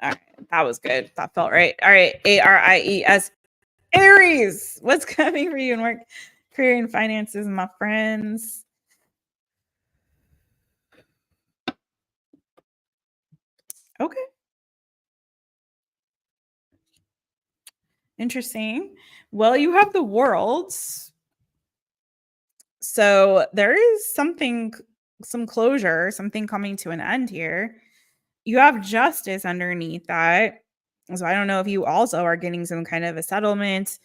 All right, that was good. That felt right. All right, ARIES. Aries, what's coming for you in work, career, and finances, my friends? Okay. Interesting. Well, you have the World. So there is something, some closure, something coming to an end here. You have Justice underneath that. So I don't know if you also are getting some kind of a settlement,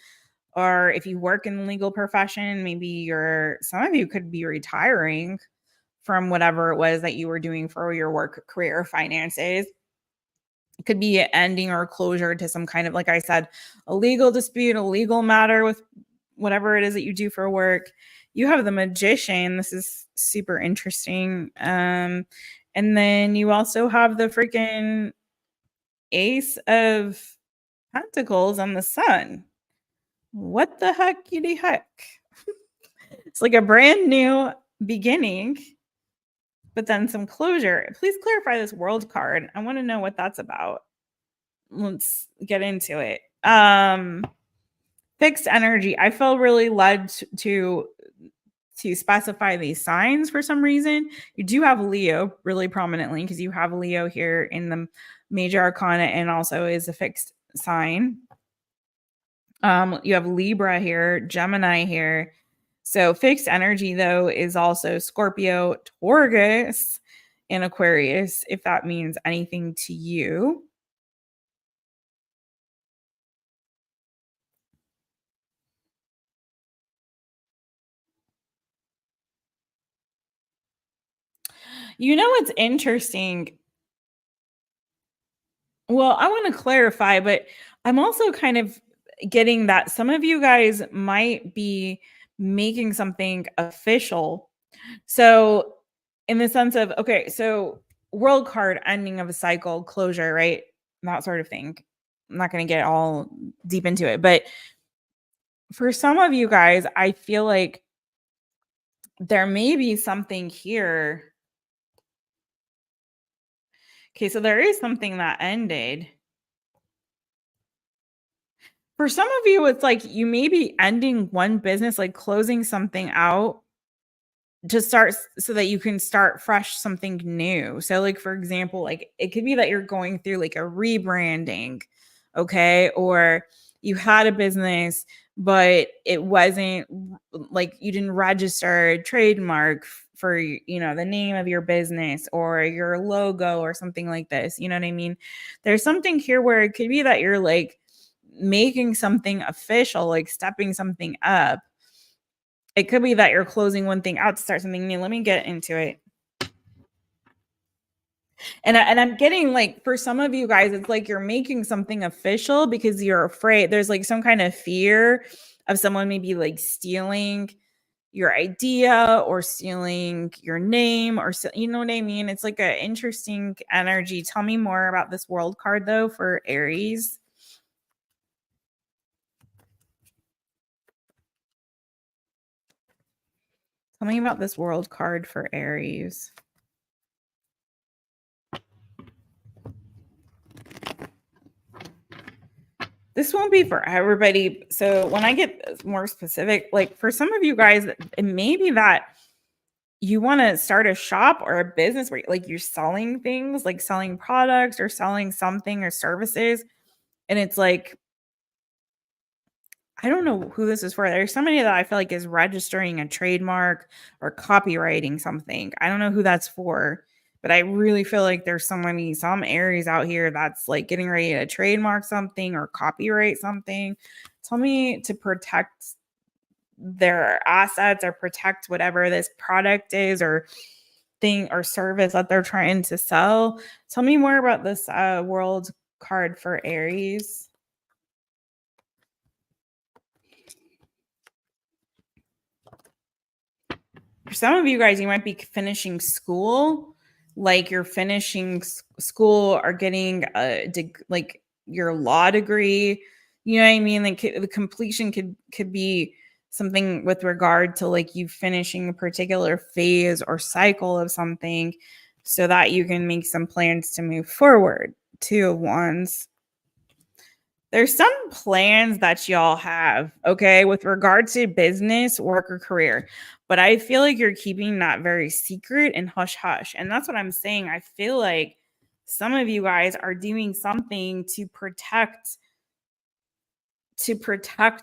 or if you work in the legal profession, maybe some of you could be retiring from whatever it was that you were doing for your work, career, finances. It could be an ending or closure to some kind of, like I said, a legal dispute, a legal matter with whatever it is that you do for work. You have the Magician. This is super interesting. And then you also have the freaking Ace of Pentacles on the Sun. What the heckity heck? It's like a brand new beginning, but then some closure. Please clarify this World card. I want to know what that's about. Let's get into it. Fixed energy. I feel really led to specify these signs for some reason. You do have Leo really prominently because you have Leo here in the major arcana and also is a fixed sign. You have Libra here, Gemini here. So fixed energy, though, is also Scorpio, Taurus, and Aquarius, if that means anything to you. You know what's interesting? Well, I want to clarify, but I'm also kind of getting that some of you guys might be making something official. So, in the sense of, okay, so world card, ending of a cycle, closure, right? That sort of thing. I'm not going to get all deep into it, but for some of you guys, I feel like there may be something here. Okay, so there is something that ended. For some of you, it's like you may be ending one business, like closing something out to start so that you can start fresh something new. So like for example, like it could be that you're going through like a rebranding, okay? Or you had a business but it wasn't like you didn't register a trademark for the name of your business or your logo or something like this. You know what I mean? There's something here where it could be that you're like making something official, like stepping something up. It could be that you're closing one thing out to start something new. Let me get into it. And I'm getting like for some of you guys, it's like you're making something official because you're afraid. There's like some kind of fear of someone maybe like stealing your idea or stealing your name or you know what I mean? It's like an interesting energy. Tell me more about this world card though for Aries. Tell me about this world card for Aries. This won't be for everybody. So when I get more specific, like for some of you guys, it may be that you want to start a shop or a business where like you're selling things, like selling products or selling something or services. And it's like, I don't know who this is for. There's somebody that I feel like is registering a trademark or copywriting something. I don't know who that's for, but I really feel like there's some Aries out here that's like getting ready to trademark something or copyright something. Tell me to protect their assets or protect whatever this product is or thing or service that they're trying to sell. Tell me more about this world card for Aries. For some of you guys, you might be finishing school, like you're finishing school or getting like your law degree. You know what I mean? Like the completion could be something with regard to like you finishing a particular phase or cycle of something so that you can make some plans to move forward. 2 of Wands. There's some plans that y'all have, okay, with regard to business, work, or career. But I feel like you're keeping that very secret and hush hush. And that's what I'm saying. I feel like some of you guys are doing something to protect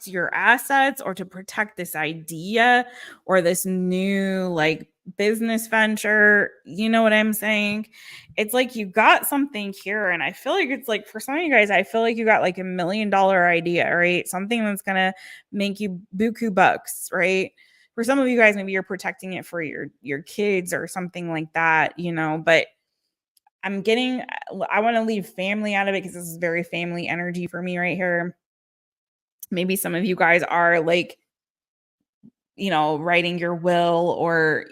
your assets or to protect this idea or this new like business venture. You know what I'm saying? It's like you got something here, and I feel like it's like for some of you guys, I feel like you got like $1 million idea, right? Something that's gonna make you buku bucks, right? For some of you guys, maybe you're protecting it for your kids or something like that, but I want to leave family out of it because this is very family energy for me right here. Maybe some of you guys are like, writing your will or,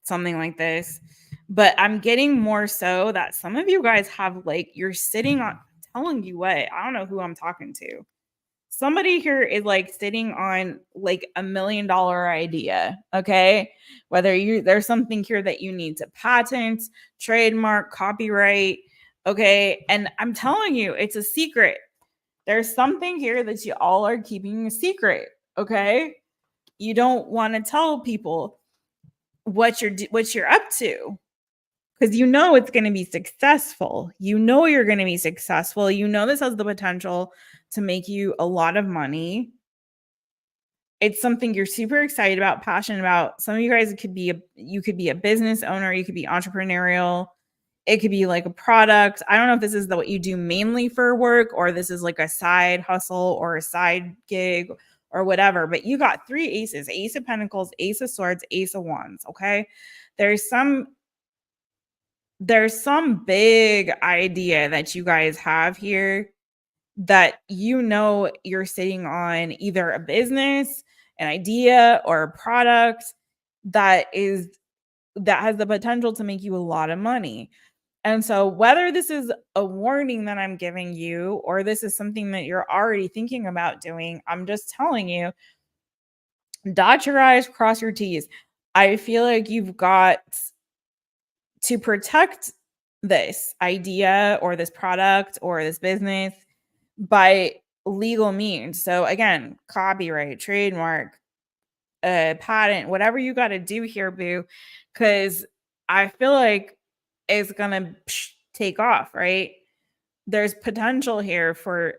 something like this. But I'm getting more so that some of you guys have like, you're sitting on, telling you what, I don't know who I'm talking to. Somebody here is like sitting on like $1 million idea. Okay. There's something here that you need to patent, trademark, copyright. Okay. And I'm telling you, it's a secret. There's something here that you all are keeping a secret, okay? You don't want to tell people what you're up to because it's going to be successful. You're going to be successful. This has the potential to make you a lot of money. It's something you're super excited about, passionate about. Some of you guys you could be a business owner, you could be entrepreneurial. It could be like a product. I don't know if this is what you do mainly for work or this is like a side hustle or a side gig or whatever, but you got 3 aces, Ace of Pentacles, Ace of Swords, Ace of Wands, okay? There's some big idea that you guys have here that you're sitting on either a business, an idea, or a product that is that has the potential to make you a lot of money. And so whether this is a warning that I'm giving you or this is something that you're already thinking about doing, I'm just telling you, dot your I's, cross your T's. I feel like you've got to protect this idea or this product or this business by legal means. So again, copyright, trademark, patent, whatever you got to do here, boo, because I feel like it's gonna take off, right? There's potential here for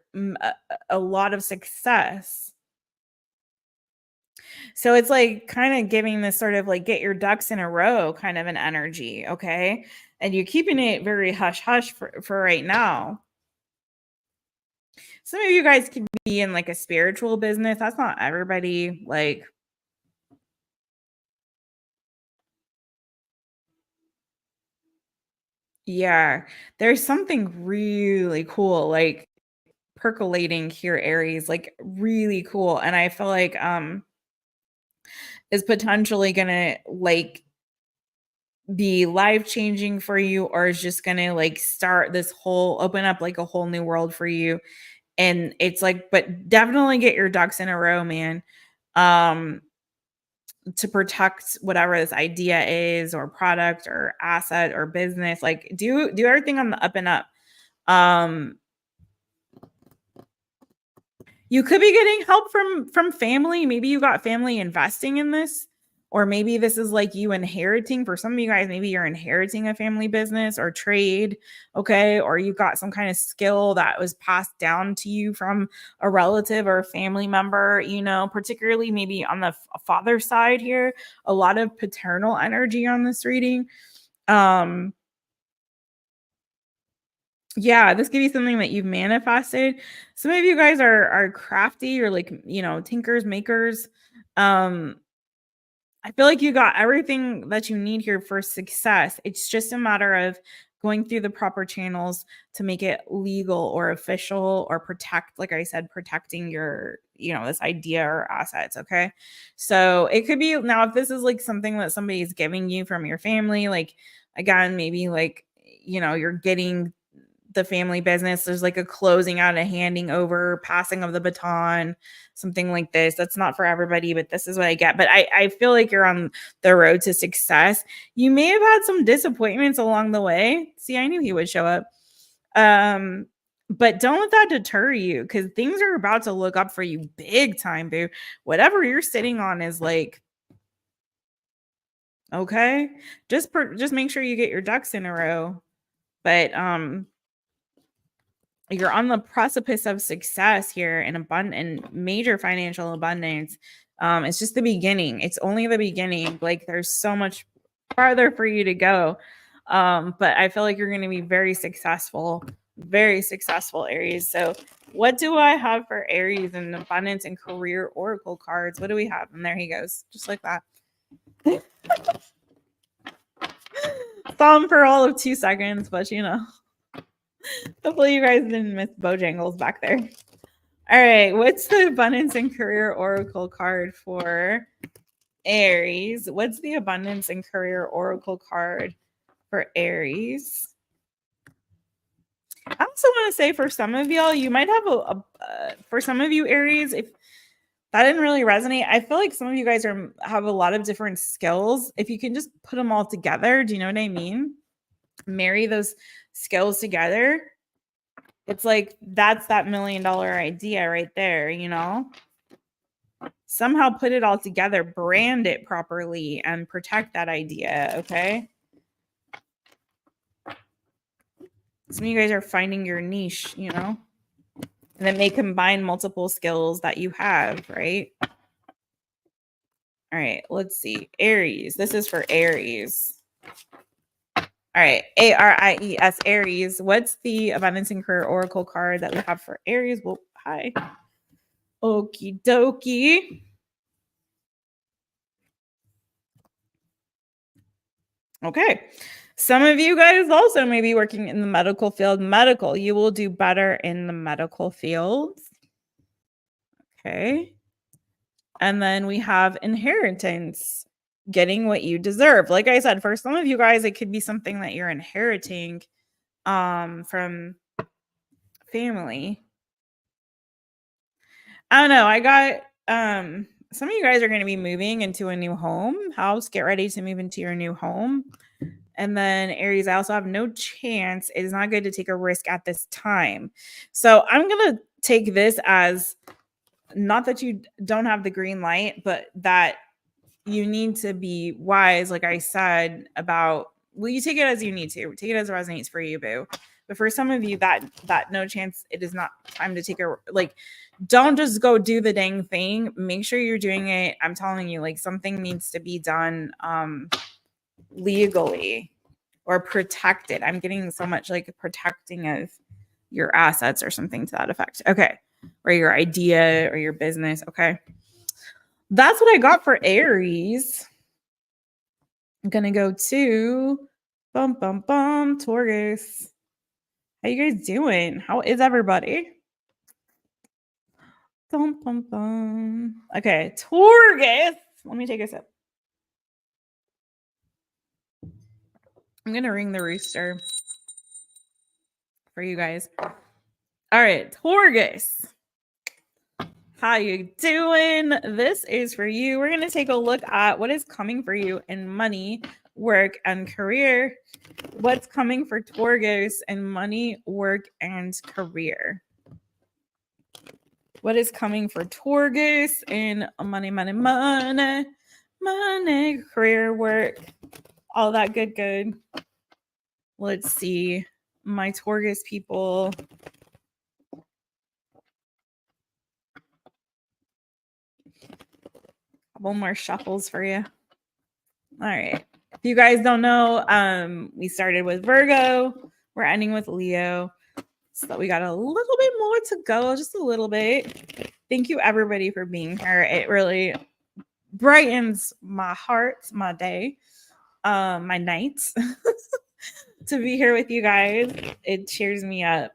a lot of success. So it's like kind of giving this sort of like get your ducks in a row kind of an energy, okay? And you're keeping it very hush hush for right now. Some of you guys could be in like a spiritual business. That's not everybody. Like, yeah, there's something really cool, like percolating here, Aries, like really cool. And I feel like is potentially gonna like be life changing for you, or is just gonna like start this whole open up like a whole new world for you. And it's like, but definitely get your ducks in a row, man. Um, to protect whatever this idea is or product or asset or business. Like do everything on the up and up. Um, you could be getting help from family. Maybe you got family investing in this, or maybe this is like you inheriting. For some of you guys, maybe you're inheriting a family business or trade, okay? Or you got some kind of skill that was passed down to you from a relative or a family member, you know, particularly maybe on the father side here, a lot of paternal energy on this reading. Yeah, this could be something that you've manifested. Some of you guys are crafty or like, you know, tinkers, makers. Um, I feel like you got everything that you need here for success. It's just a matter of going through the proper channels to make it legal or official or protect, like I said, protecting your, you know, this idea or assets. Okay. So it could be now if this is like something that somebody's giving you from your family, like again, maybe like, you know, you're getting the family business. There's like a closing out, a handing over, passing of the baton, something like this. That's not for everybody, but this is what I get. But I feel like you're on the road to success. You may have had some disappointments along the way. See, I knew he would show up. But don't let that deter you because things are about to look up for you big time, boo. Whatever you're sitting on is like, okay, just make sure you get your ducks in a row. But you're on the precipice of success here and abundant major financial abundance. It's just the beginning. It's only the beginning. Like there's so much farther for you to go. But I feel like you're going to be very successful, Aries. So what do I have for Aries in abundance and career oracle cards? What do we have? And there he goes, just like that. Saw him for all of 2 seconds, but you know. Hopefully you guys didn't miss Bojangles back there. All right, what's the abundance and career oracle card for Aries? What's the abundance and career oracle card for Aries? I also want to say for some of y'all, you might have for some of you Aries, if that didn't really resonate, I feel like some of you guys have a lot of different skills. If you can just put them all together, do you know what I mean? Marry those skills together. It's like that's that $1 million idea right there, you know? Somehow put it all together, brand it properly, and protect that idea, okay? Some of you guys are finding your niche, you know? And it may combine multiple skills that you have, right? All right, let's see. Aries. This is for Aries. All right, ARIES, Aries. What's the abundance and career oracle card that we have for Aries? Well, hi. Okie dokie. Okay. Some of you guys also may be working in the medical field. Medical, you will do better in the medical field. Okay. And then we have inheritance. getting what you deserve. Like I said, for some of you guys, it could be something that you're inheriting from family. I don't know. I got some of you guys are going to be moving into a new house. Get ready to move into your new home. And then Aries, I also have no chance. It is not good to take a risk at this time. So I'm going to take this as not that you don't have the green light, but that you need to be wise, like I said, about, well, you take it as you need to. Take it as it resonates for you, boo. But for some of you, that no chance, it is not time to take a, like, don't just go do the dang thing. Make sure you're doing it. I'm telling you, like, something needs to be done legally or protected. I'm getting so much like protecting of your assets or something to that effect. Okay. Or your idea or your business. Okay. That's what I got for Aries. I'm going to go to Taurus. How you guys doing? How is everybody? Okay, Taurus. Let me take a sip. I'm going to ring the rooster for you guys. All right, Taurus. How you doing? This is for you. We're going to take a look at what is coming for you in money, work, and career. What's coming for Taurus in money, work, and career? What is coming for Taurus in money, career, work, all that good. Let's see. My Taurus people. Couple more shuffles for you. All right. If you guys don't know, we started with Virgo. We're ending with Leo. So we got a little bit more to go, just a little bit. Thank you, everybody, for being here. It really brightens my heart, my day, my nights to be here with you guys. It cheers me up.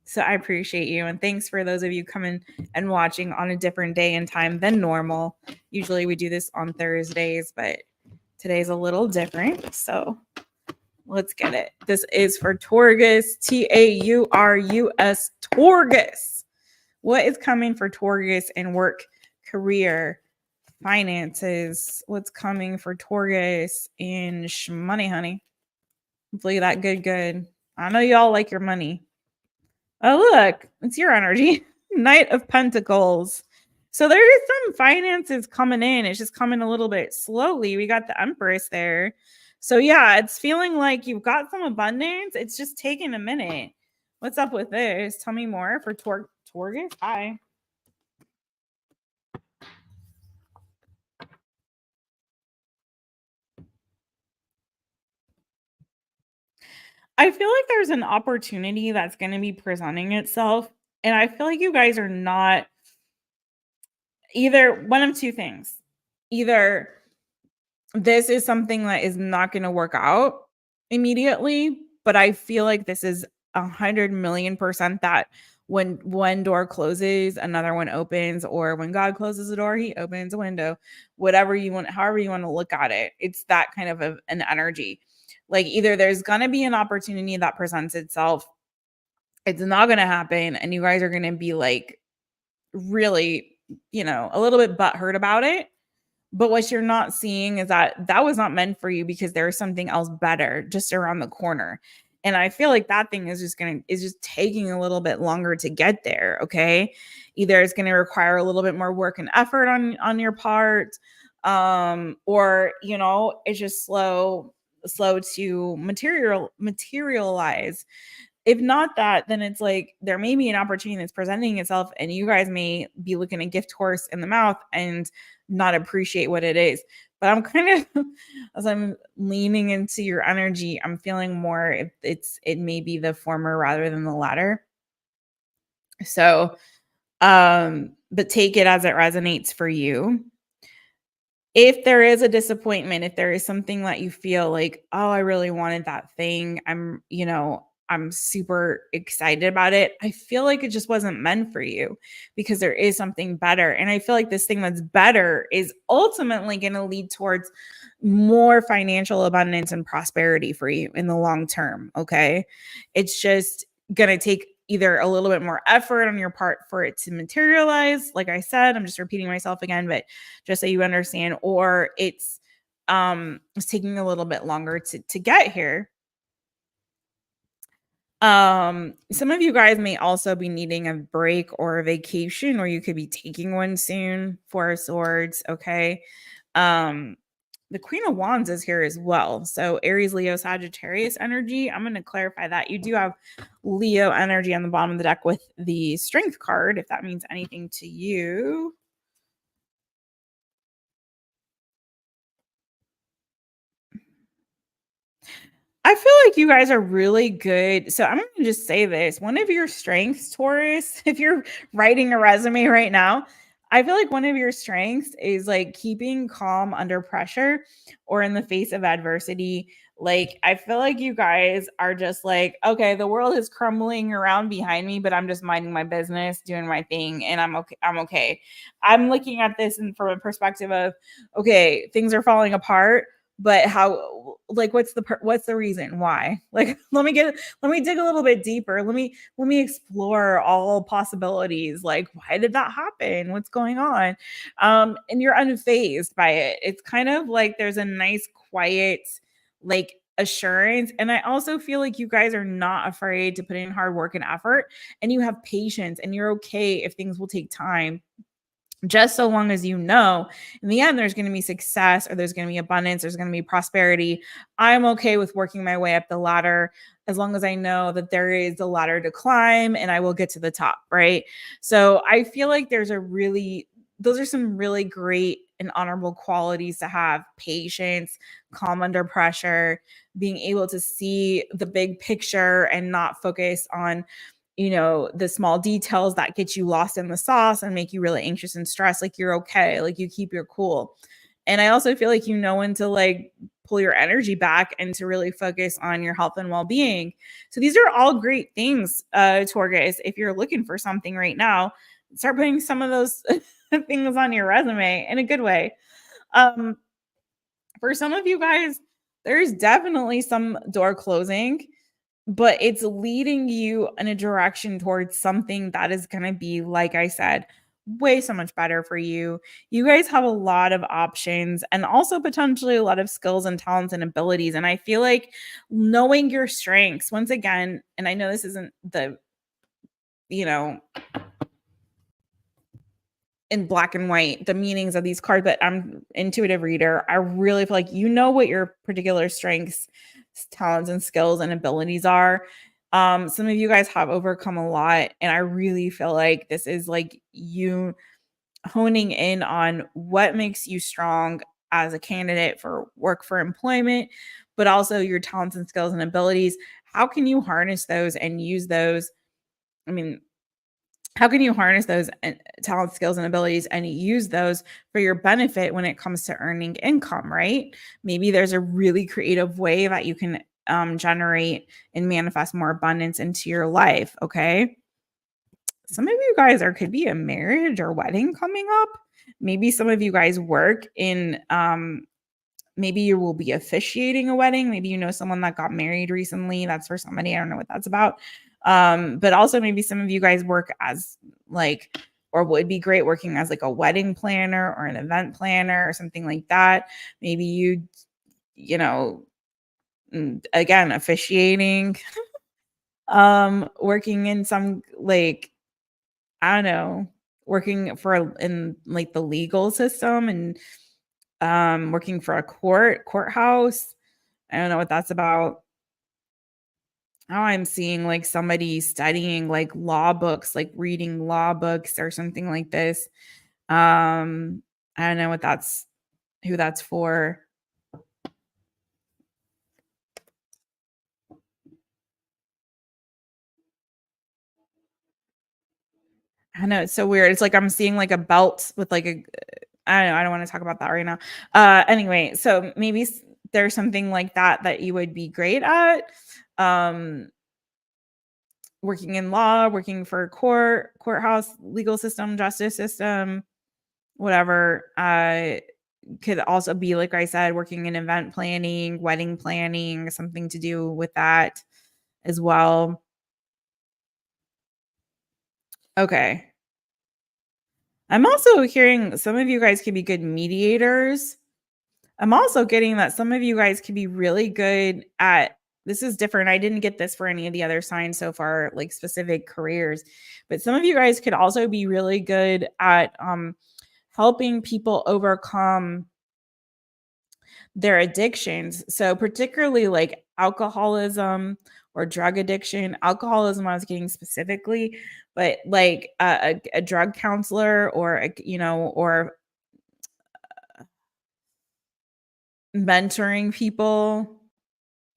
So I appreciate you. And thanks for those of you coming and watching on a different day and time than normal. Usually we do this on Thursdays, but today's a little different. So let's get it. This is for Taurus, Taurus, Taurus. What is coming for Taurus in work, career, finances? What's coming for Taurus in money, honey? Hopefully that good. I know y'all like your money. Oh, look, it's your energy. Knight of Pentacles. So there is some finances coming in. It's just coming a little bit slowly. We got the Empress there. So yeah, it's feeling like you've got some abundance. It's just taking a minute. What's up with this? Tell me more for Taurus. Hi. I feel like there's an opportunity that's going to be presenting itself. And I feel like you guys are not either one of two things. Either this is something that is not going to work out immediately, but I feel like this is 100,000,000% that when one door closes, another one opens, or when God closes a door, he opens a window. Whatever you want, however you want to look at it, it's that kind of an energy. Like either there's going to be an opportunity that presents itself, it's not going to happen, and you guys are going to be like really, a little bit butthurt about it. But what you're not seeing is that was not meant for you because there's something else better just around the corner. And I feel like that thing is just taking a little bit longer to get there. Okay. Either it's going to require a little bit more work and effort on your part. Or, it's just slow to materialize. If not that, then it's like there may be an opportunity that's presenting itself and you guys may be looking a gift horse in the mouth and not appreciate what it is. But I'm kind of, as I'm leaning into your energy, I'm feeling more it may be the former rather than the latter. So, but take it as it resonates for you. If there is a disappointment, if there is something that you feel like, oh, I really wanted that thing, I'm super excited about it. I feel like it just wasn't meant for you because there is something better. And I feel like this thing that's better is ultimately going to lead towards more financial abundance and prosperity for you in the long term. Okay. It's just going to take either a little bit more effort on your part for it to materialize. Like I said, I'm just repeating myself again, but just so you understand, or it's taking a little bit longer to get here. Some of you guys may also be needing a break or a vacation, or you could be taking one soon. Four of Swords. Okay. um the Queen of Wands is here as well. So Aries, Leo, Sagittarius energy. I'm going to clarify that you do have Leo energy on the bottom of the deck with the Strength card, if that means anything to you. I feel like you guys are really good. So I'm going to just say this. One of your strengths, Taurus, if you're writing a resume right now, I feel like one of your strengths is like keeping calm under pressure or in the face of adversity. Like, I feel like you guys are just like, okay, the world is crumbling around behind me, but I'm just minding my business, doing my thing, and I'm okay. I'm okay. I'm looking at this from a perspective of, okay, things are falling apart, but how, like, what's the reason why? Like, let me dig a little bit deeper. Let me explore all possibilities. Like, why did that happen? What's going on? And you're unfazed by it. It's kind of like there's a nice quiet, like, assurance. And I also feel like you guys are not afraid to put in hard work and effort, and you have patience, and you're okay if things will take time, just so long as you know in the end there's going to be success, or there's going to be abundance, there's going to be prosperity. I'm okay with working my way up the ladder as long as I know that there is a ladder to climb and I will get to the top, right? So I feel like those are some really great and honorable qualities to have: patience, calm under pressure, being able to see the big picture and not focus on the small details that get you lost in the sauce and make you really anxious and stressed. Like, you're okay, like, you keep your cool. And I also feel like you know when to, like, pull your energy back and to really focus on your health and well-being. So these are all great things, Taurus. If you're looking for something right now, start putting some of those things on your resume in a good way. um for some of you guys, there's definitely some door closing, but it's leading you in a direction towards something that is going to be, like I said, way so much better for you. You guys have a lot of options and also potentially a lot of skills and talents and abilities. And I feel like knowing your strengths, once again, and I know this isn't the, you know, in black and white, the meanings of these cards, but I'm intuitive reader. I really feel like you know what your particular strengths, talents, and skills and abilities are. Some of you guys have overcome a lot, and I really feel like this is like you honing in on what makes you strong as a candidate for work, for employment, but also your talents and skills and abilities. How can you harness those and use those? I mean, how can you harness those talent, skills, and abilities and use those for your benefit when it comes to earning income, right? Maybe there's a really creative way that you can generate and manifest more abundance into your life. Okay. Some of you guys could be a marriage or wedding coming up. Maybe some of you guys work in maybe you will be officiating a wedding. Maybe you know someone that got married recently. That's for somebody. I don't know what that's about. But also maybe some of you guys work as, like, or would be great working as, like, a wedding planner or an event planner or something like that. Maybe again, officiating, working in some, like, I don't know, working in, like, the legal system, and working for a courthouse. I don't know what that's about. Now I'm seeing, like, somebody studying, like, law books, like reading law books or something like this. I don't know who that's for. I know, it's so weird. It's like I'm seeing, like, a belt with, like, I don't know. I don't want to talk about that right now. Anyway, so maybe there's something like that that you would be great at. Um, working in law, working for courthouse, legal system, justice system, whatever. Could also be, like I said, working in event planning, wedding planning, something to do with that as well. Okay. I'm also hearing some of you guys could be good mediators. I'm also getting that some of you guys could be really good at, this is different. I didn't get this for any of the other signs so far, like specific careers, but some of you guys could also be really good at helping people overcome their addictions. So particularly like alcoholism or drug addiction. Alcoholism I was getting specifically, but like a drug counselor or or mentoring people,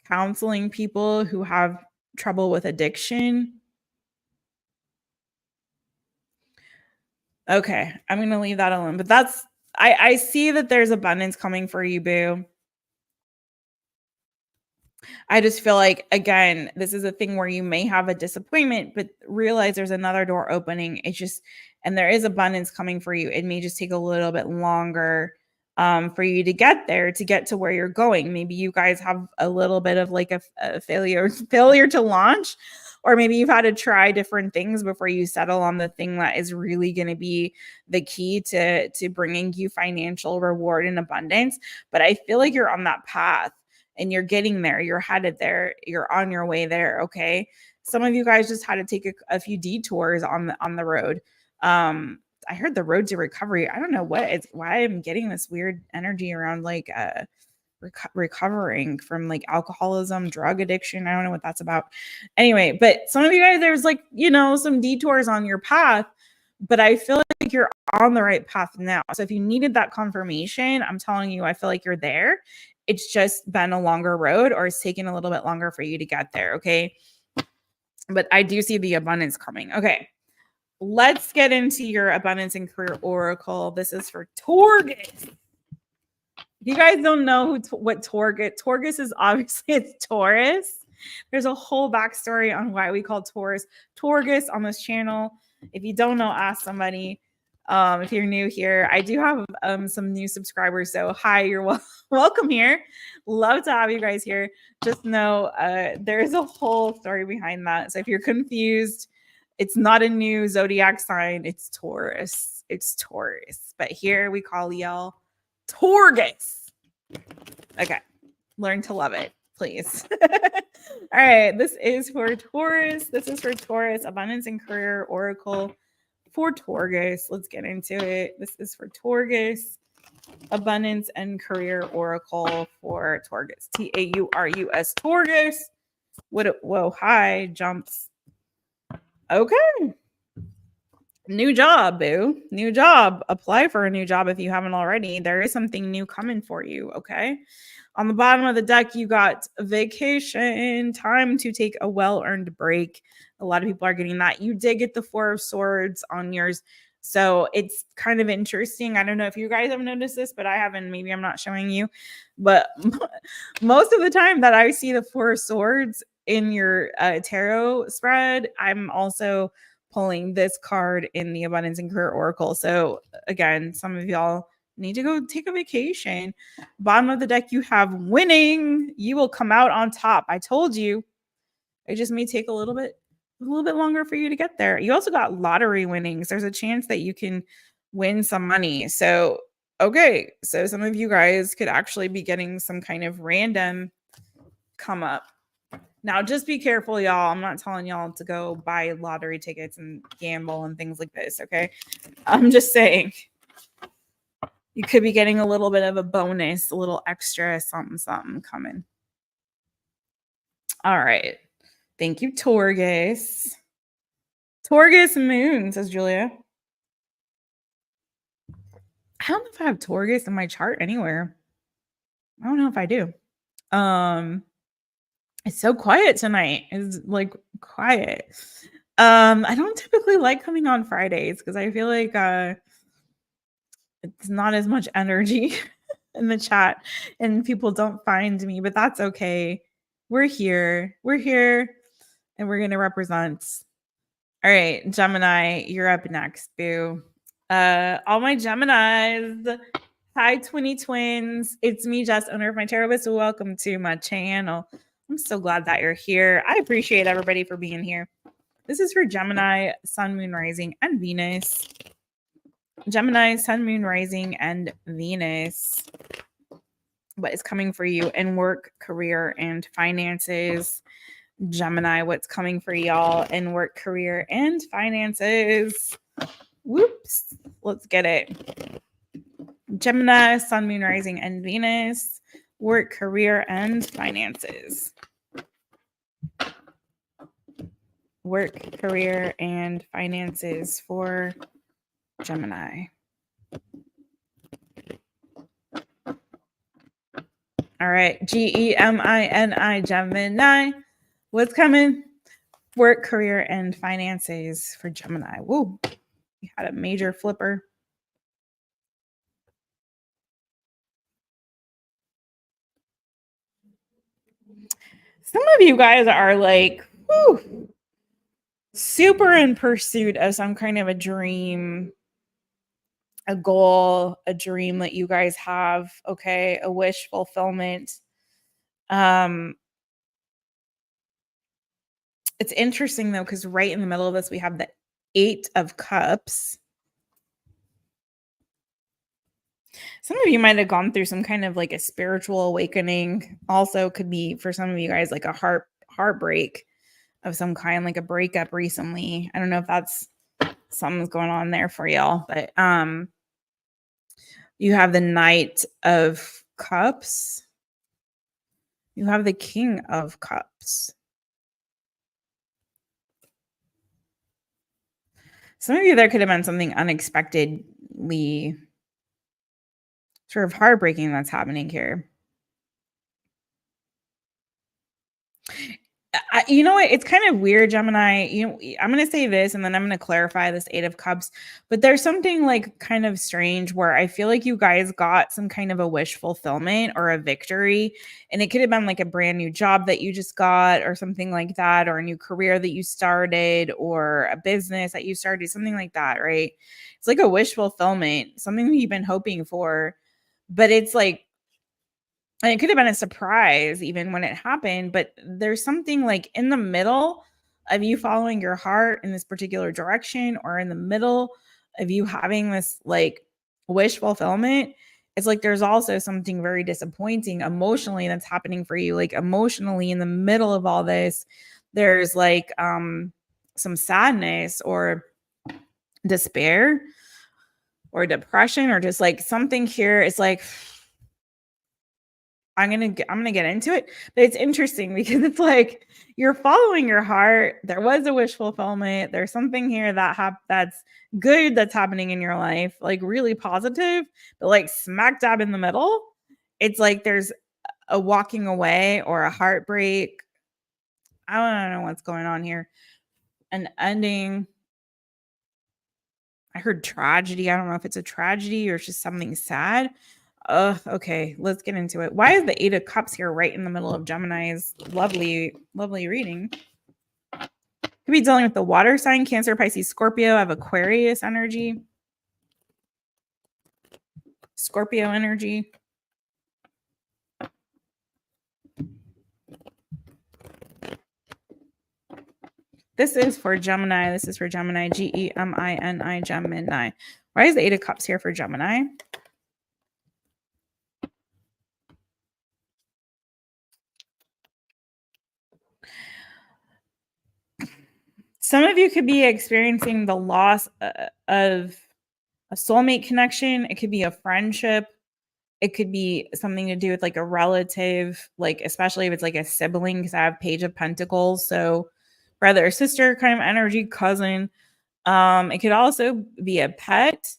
counseling people who have trouble with addiction. Okay, I'm going to leave that alone. But that's, I see that there's abundance coming for you, boo. I just feel like, again, this is a thing where you may have a disappointment, but realize there's another door opening. It's just, and there is abundance coming for you. It may just take a little bit longer for you to get there, to get to where you're going. Maybe you guys have a little bit of like a failure to launch, or maybe you've had to try different things before you settle on the thing that is really going to be the key to bringing you financial reward and abundance. But I feel like you're on that path. And you're getting there, you're headed there, you're on your way there. Okay. Some of you guys just had to take a few detours on the road. I heard the road to recovery. I don't know why I'm getting this weird energy around like recovering from like alcoholism, drug addiction. I don't know what that's about. Anyway, but some of you guys, there's like, some detours on your path, but I feel like you're on the right path now. So if you needed that confirmation, I'm telling you, I feel like you're there. It's just been a longer road, or it's taken a little bit longer for you to get there. Okay. But I do see the abundance coming. Okay. Let's get into your abundance and career oracle. This is for Torgus. If you guys don't know what Torgus is, obviously it's Taurus. There's a whole backstory on why we call Taurus Torgus on this channel. If you don't know, ask somebody. If you're new here, I do have some new subscribers. So hi, you're welcome here. Love to have you guys here. Just know there's a whole story behind that. So if you're confused, it's not a new zodiac sign. It's Taurus. It's Taurus. But here we call y'all Torgus. Okay. Learn to love it, please. All right. This is for Taurus. This is for Taurus, abundance and career oracle for Torgus. Let's get into it. This is for Torgus, abundance and career oracle for Torgus. Taurus, Torgus. Whoa, hi, jumps. Okay. New job, boo. New job. Apply for a new job if you haven't already. There is something new coming for you, okay? On the bottom of the deck, you got vacation, time to take a well-earned break. A lot of people are getting that. You did get the Four of Swords on yours. So it's kind of interesting. I don't know if you guys have noticed this, but I haven't. Maybe I'm not showing you. But most of the time that I see the Four of Swords in your tarot spread, I'm also pulling this card in the Abundance and Career Oracle. So again, some of y'all need to go take a vacation. Bottom of the deck, you have winning. You will come out on top. I told you. It just may take a little bit longer for you to get there. You also got lottery winnings. There's a chance that you can win some money. So, okay. So some of you guys could actually be getting some kind of random come up. Now, just be careful, y'all. I'm not telling y'all to go buy lottery tickets and gamble and things like this, okay? I'm just saying you could be getting a little bit of a bonus, a little extra something coming. All right. Thank you, Torgus. Torgus Moon, says Julia. I don't know if I have Torgus in my chart anywhere. I don't know if I do. It's so quiet tonight. It's like quiet. I don't typically like coming on Fridays because I feel like it's not as much energy in the chat and people don't find me, but that's okay. We're here. and we're going to represent. All right, Gemini, you're up next, boo. All my Geminis. Hi, Twinny Twins. It's me, Jess, owner of MyTaropist. Welcome to my channel. I'm so glad that you're here. I appreciate everybody for being here. This is for Gemini, Sun, Moon, Rising, and Venus. Gemini, Sun, Moon, Rising, and Venus. What is coming for you in work, career, and finances? Gemini, what's coming for y'all in work, career, and finances? Whoops. Let's get it. Gemini, Sun, Moon, Rising, and Venus. Work, career, and finances. Work, career, and finances for Gemini. All right. GEMINI, Gemini. What's coming? Work, career, and finances for Gemini. Woo. We had a major flipper. Some of you guys are like, whoo, super in pursuit of some kind of a dream, a goal, a dream that you guys have, okay, a wish fulfillment. It's interesting though, because right in the middle of this, we have the 8 of Cups. Some of you might have gone through some kind of like a spiritual awakening. Also could be for some of you guys like a heartbreak of some kind, like a breakup recently. I don't know if that's something's going on there for y'all, but you have the Knight of Cups. You have the King of Cups. Some of you, there could have been something unexpectedly sort of heartbreaking that's happening here. You know what? It's kind of weird, Gemini. I'm going to say this and then I'm going to clarify this 8 of Cups. But there's something like kind of strange where I feel like you guys got some kind of a wish fulfillment or a victory. And it could have been like a brand new job that you just got or something like that, or a new career that you started or a business that you started, something like that, right? It's like a wish fulfillment, something that you've been hoping for. But it's like, and it could have been a surprise even when it happened, but there's something like in the middle of you following your heart in this particular direction, or in the middle of you having this like wish fulfillment. It's like there's also something very disappointing emotionally that's happening for you. Like emotionally in the middle of all this, there's like some sadness or despair or depression, or just like something here. It's like, I'm gonna get into it, but it's interesting because it's like you're following your heart. There was a wish fulfillment. There's something here that's good that's happening in your life, like really positive, but like smack dab in the middle, it's like there's a walking away or a heartbreak. I don't know what's going on here. An ending. I heard tragedy. I don't know if it's a tragedy or it's just something sad. Okay, let's get into it. Why is the 8 of Cups here right in the middle of Gemini's lovely reading? Could be dealing with the water sign, Cancer, Pisces, Scorpio. I have Aquarius energy. Scorpio energy. This is for Gemini. This is for Gemini. GEMINI, Gemini. Why is the 8 of Cups here for Gemini? Some of you could be experiencing the loss of a soulmate connection. It could be a friendship. It could be something to do with like a relative, like especially if it's like a sibling, because I have Page of Pentacles. So brother or sister kind of energy, cousin. It could also be a pet.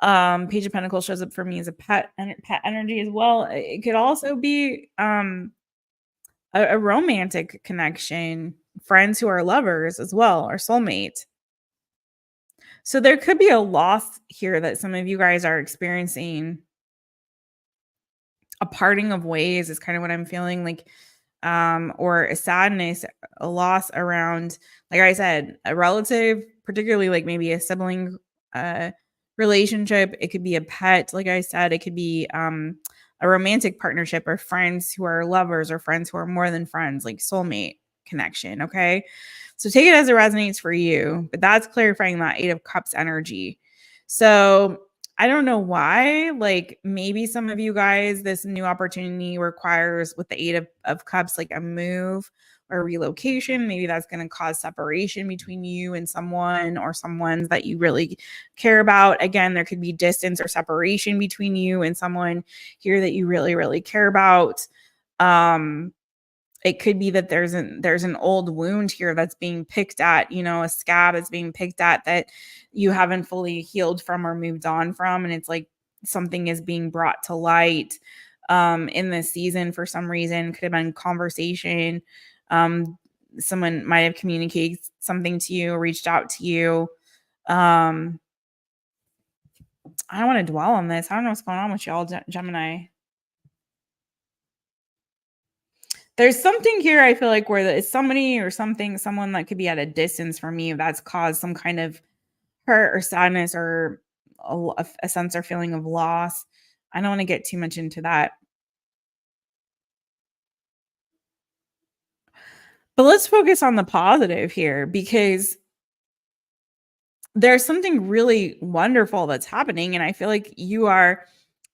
Page of Pentacles shows up for me as a pet energy as well. It could also be a romantic connection, friends who are lovers as well, or soulmate. So there could be a loss here that some of you guys are experiencing. A parting of ways is kind of what I'm feeling. Like or a sadness, a loss around, like I said, a relative, particularly like maybe a sibling relationship. It could be a pet, like I said. It could be a romantic partnership, or friends who are lovers, or friends who are more than friends, like soulmate connection. Okay. So take it as it resonates for you, but that's clarifying that Eight of Cups energy. So I don't know why, like maybe some of you guys, this new opportunity requires, with the Eight of Cups, like a move or relocation. Maybe that's going to cause separation between you and someone, or someone's that you really care about. Again, there could be distance or separation between you and someone here that you really, really care about. It could be that there's an old wound here that's being picked at, you know, a scab that's being picked at that you haven't fully healed from or moved on from. And it's like something is being brought to light in this season for some reason. Could have been conversation. Someone might have communicated something to you, reached out to you. I don't want to dwell on this. I don't know what's going on with y'all, Gemini. There's something here, I feel like, where it's somebody or something, someone that could be at a distance from you that's caused some kind of hurt or sadness, or a sense or feeling of loss. I don't want to get too much into that. But let's focus on the positive here, because there's something really wonderful that's happening. And I feel like you are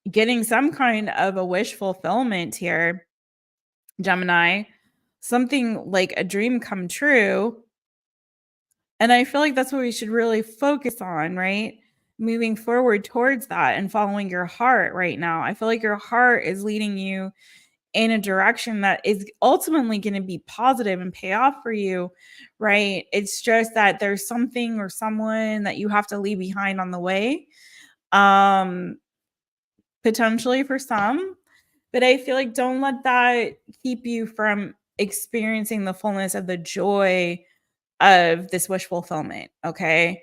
getting some kind of a wish fulfillment here, Gemini. Something like a dream come true. And I feel like that's what we should really focus on, right? Moving forward towards that and following your heart right now. I feel like your heart is leading you in a direction that is ultimately going to be positive and pay off for you, right? It's just that there's something or someone that you have to leave behind on the way, potentially for some. But I feel like don't let that keep you from experiencing the fullness of the joy of this wish fulfillment. Okay.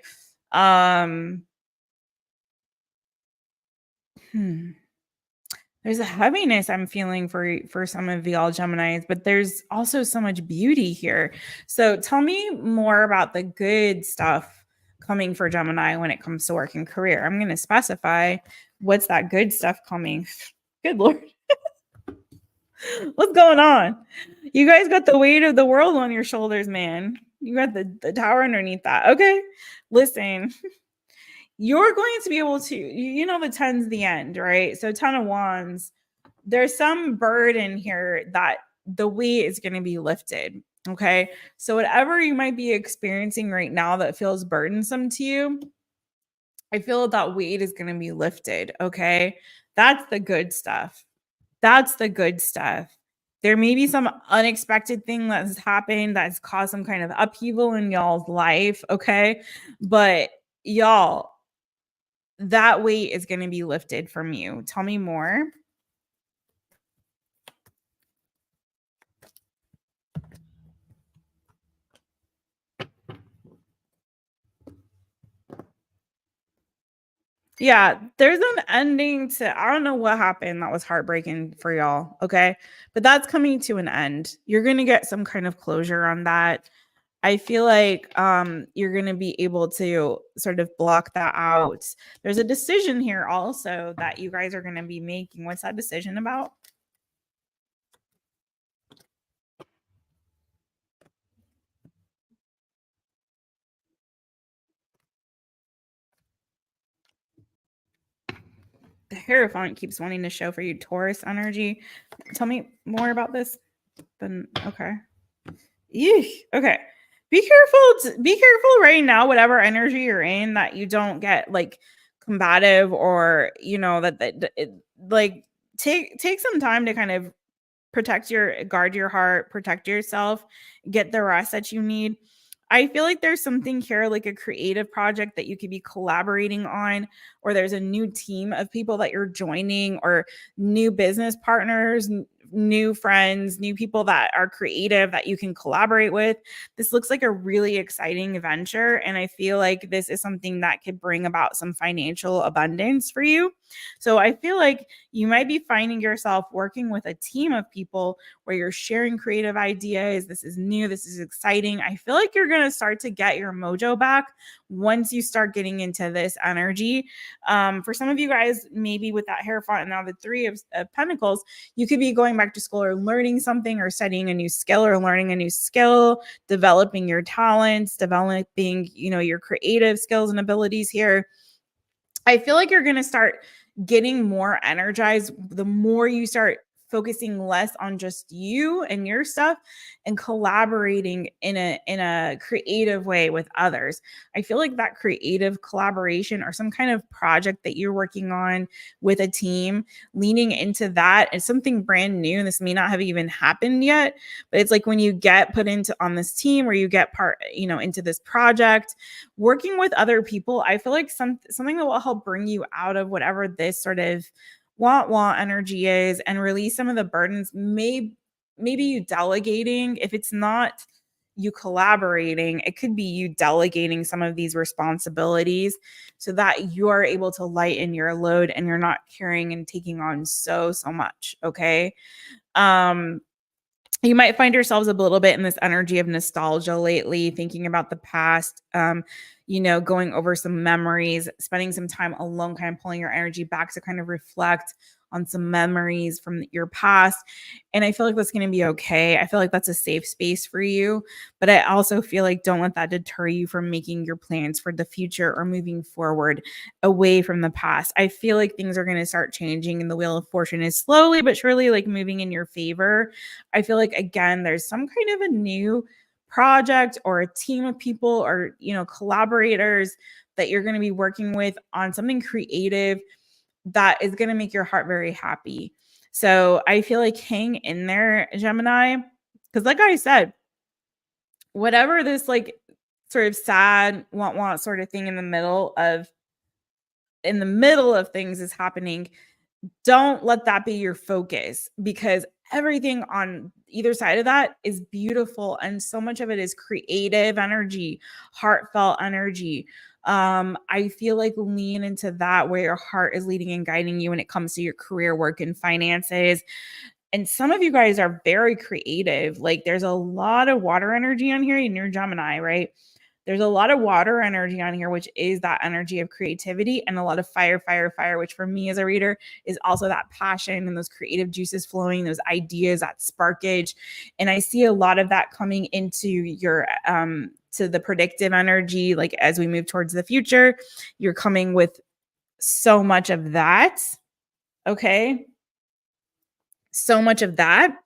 There's a heaviness I'm feeling for some of y'all Geminis, but there's also so much beauty here. So tell me more about the good stuff coming for Gemini when it comes to work and career. I'm going to specify what's that good stuff coming. Good Lord. What's going on? You guys got the weight of the world on your shoulders, man. You got the tower underneath that. Okay. Listen, you're going to be able to, you know, the 10's the end, right? So 10 of Wands, there's some burden here that the weight is going to be lifted. Okay. So whatever you might be experiencing right now that feels burdensome to you, I feel that weight is going to be lifted. Okay. That's the good stuff. That's the good stuff. There may be some unexpected thing that has happened that's caused some kind of upheaval in y'all's life. Okay. But y'all, that weight is going to be lifted from you. Tell me more. Yeah, there's an ending to, I don't know what happened that was heartbreaking for y'all, okay? But that's coming to an end. You're going to get some kind of closure on that. I feel like you're going to be able to sort of block that out. There's a decision here also that you guys are going to be making. What's that decision about? The Hierophant keeps wanting to show for you Taurus energy. Tell me more about this. Then okay. Eesh. Okay. Be careful right now, whatever energy you're in, that you don't get like combative, or you know like take some time to kind of guard your heart, protect yourself, get the rest that you need. I feel like there's something here, like a creative project that you could be collaborating on, or there's a new team of people that you're joining, or new business partners, new friends, new people that are creative that you can collaborate with. This looks like a really exciting venture. And I feel like this is something that could bring about some financial abundance for you. So I feel like you might be finding yourself working with a team of people where you're sharing creative ideas. This is new, this is exciting. I feel like you're going to start to get your mojo back once you start getting into this energy. For some of you guys, maybe with that Hierophant and now the Three of Pentacles, you could be going back to school or learning something or studying a new skill or learning a new skill, developing your talents, developing, your creative skills and abilities here. I feel like you're going to start getting more energized the more you start focusing less on just you and your stuff and collaborating in a creative way with others. I feel like that creative collaboration or some kind of project that you're working on with a team, leaning into that is something brand new. And this may not have even happened yet, but it's like when you get put into on this team or you get into this project, working with other people, I feel like something that will help bring you out of whatever this sort of want energy is and release some of the burdens. Maybe you delegating. If it's not you collaborating, it could be you delegating some of these responsibilities so that you are able to lighten your load and you're not carrying and taking on so much. Okay. You might find yourselves a little bit in this energy of nostalgia lately, thinking about the past, going over some memories, spending some time alone, kind of pulling your energy back to kind of reflect on some memories from your past. And I feel like that's going to be okay. I feel like that's a safe space for you. But I also feel like don't let that deter you from making your plans for the future or moving forward away from the past. I feel like things are going to start changing and the wheel of fortune is slowly but surely like moving in your favor. I feel like, again, there's some kind of a new project or a team of people or, collaborators that you're going to be working with on something creative that is going to make your heart very happy. So I feel like hang in there, Gemini, because like I said, whatever this like sort of sad want sort of thing in the middle of things is happening, don't let that be your focus, because everything on either side of that is beautiful and so much of it is creative energy, heartfelt energy. I feel like lean into that where your heart is leading and guiding you when it comes to your career, work, and finances. And some of you guys are very creative. Like there's a lot of water energy on here and you're Gemini, right? There's a lot of water energy on here, which is that energy of creativity, and a lot of fire, which for me as a reader is also that passion and those creative juices flowing, those ideas, that sparkage. And I see a lot of that coming into your to the predictive energy. Like as we move towards the future, you're coming with so much of that. Okay. So much of that.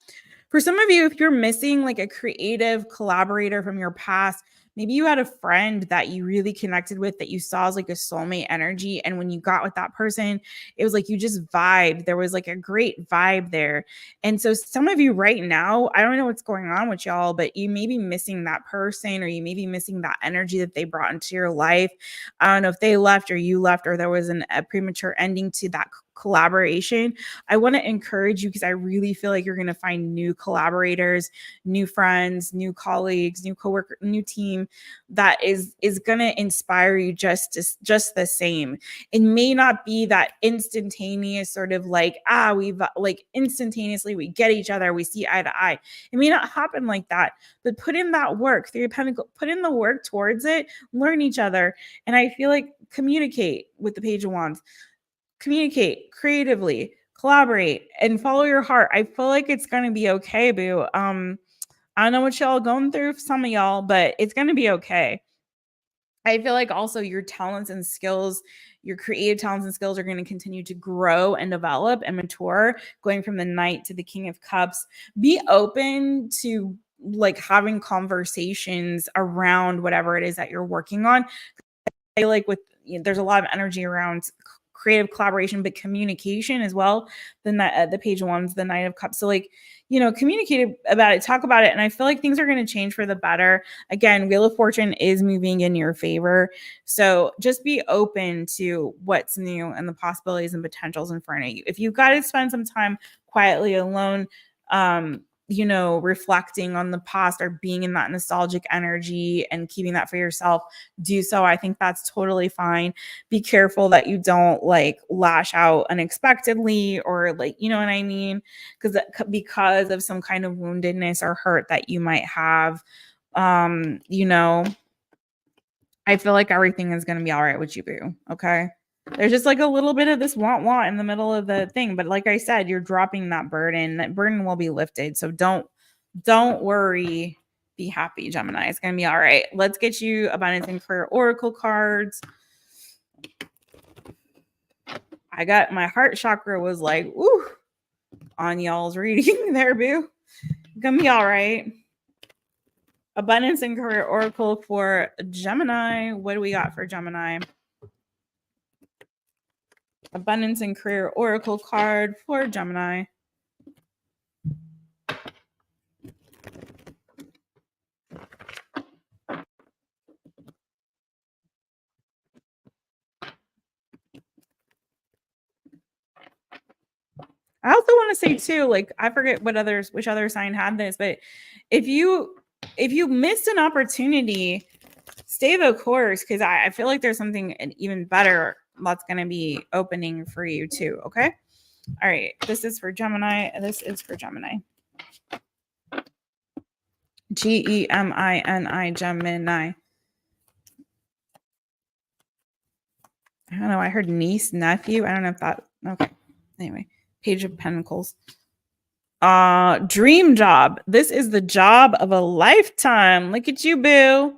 For some of you, if you're missing like a creative collaborator from your past, maybe you had a friend that you really connected with that you saw as like a soulmate energy. And when you got with that person, it was like you just vibed. There was like a great vibe there. And so some of you right now, I don't know what's going on with y'all, but you may be missing that person or you may be missing that energy that they brought into your life. I don't know if they left or you left or there was a premature ending to that collaboration. I want to encourage you because I really feel like you're going to find new collaborators, new friends, new colleagues, new coworker, new team that is going to inspire you just the same. It may not be that instantaneous sort of like, we've like instantaneously we get each other, we see eye to eye. It may not happen like that, but put in that work, put in the work towards it, learn each other. And I feel like communicate with the Page of Wands. Communicate creatively, collaborate, and follow your heart. I feel like it's going to be okay, boo. I don't know what y'all going through, some of y'all, but it's going to be okay. I feel like also your talents and skills, your creative talents and skills are going to continue to grow and develop and mature, going from the Knight to the King of Cups. Be open to like having conversations around whatever it is that you're working on. I like there's a lot of energy around creative collaboration, but communication as well. Then that the Page of Wands, the Knight of Cups. So communicate about it, talk about it. And I feel like things are going to change for the better. Again, Wheel of Fortune is moving in your favor. So just be open to what's new and the possibilities and potentials in front of you. If you've got to spend some time quietly alone, you know, reflecting on the past or being in that nostalgic energy and keeping that for yourself, do so. I think that's totally fine. Be careful that you don't like lash out unexpectedly or like, you know what I mean? Because of some kind of woundedness or hurt that you might have. You know, I feel like everything is going to be all right with you, boo. Okay. There's just like a little bit of this want in the middle of the thing. But like I said, you're dropping that burden. That burden will be lifted. So don't worry. Be happy, Gemini. It's going to be all right. Let's get you abundance and career oracle cards. I got my heart chakra was like, ooh, on y'all's reading there, boo. Gonna be all right. Abundance and career oracle for Gemini. What do we got for Gemini? Abundance and career oracle card for Gemini. I also want to say too, like I forget which other sign had this, but if you missed an opportunity, stay the course, because I feel like there's something even better that's going to be opening for you too. Okay. All right. This is for Gemini. This is for Gemini. Gemini, Gemini. I don't know. I heard niece, nephew. I don't know if that. Okay. Anyway, Page of Pentacles. Dream job. This is the job of a lifetime. Look at you, boo.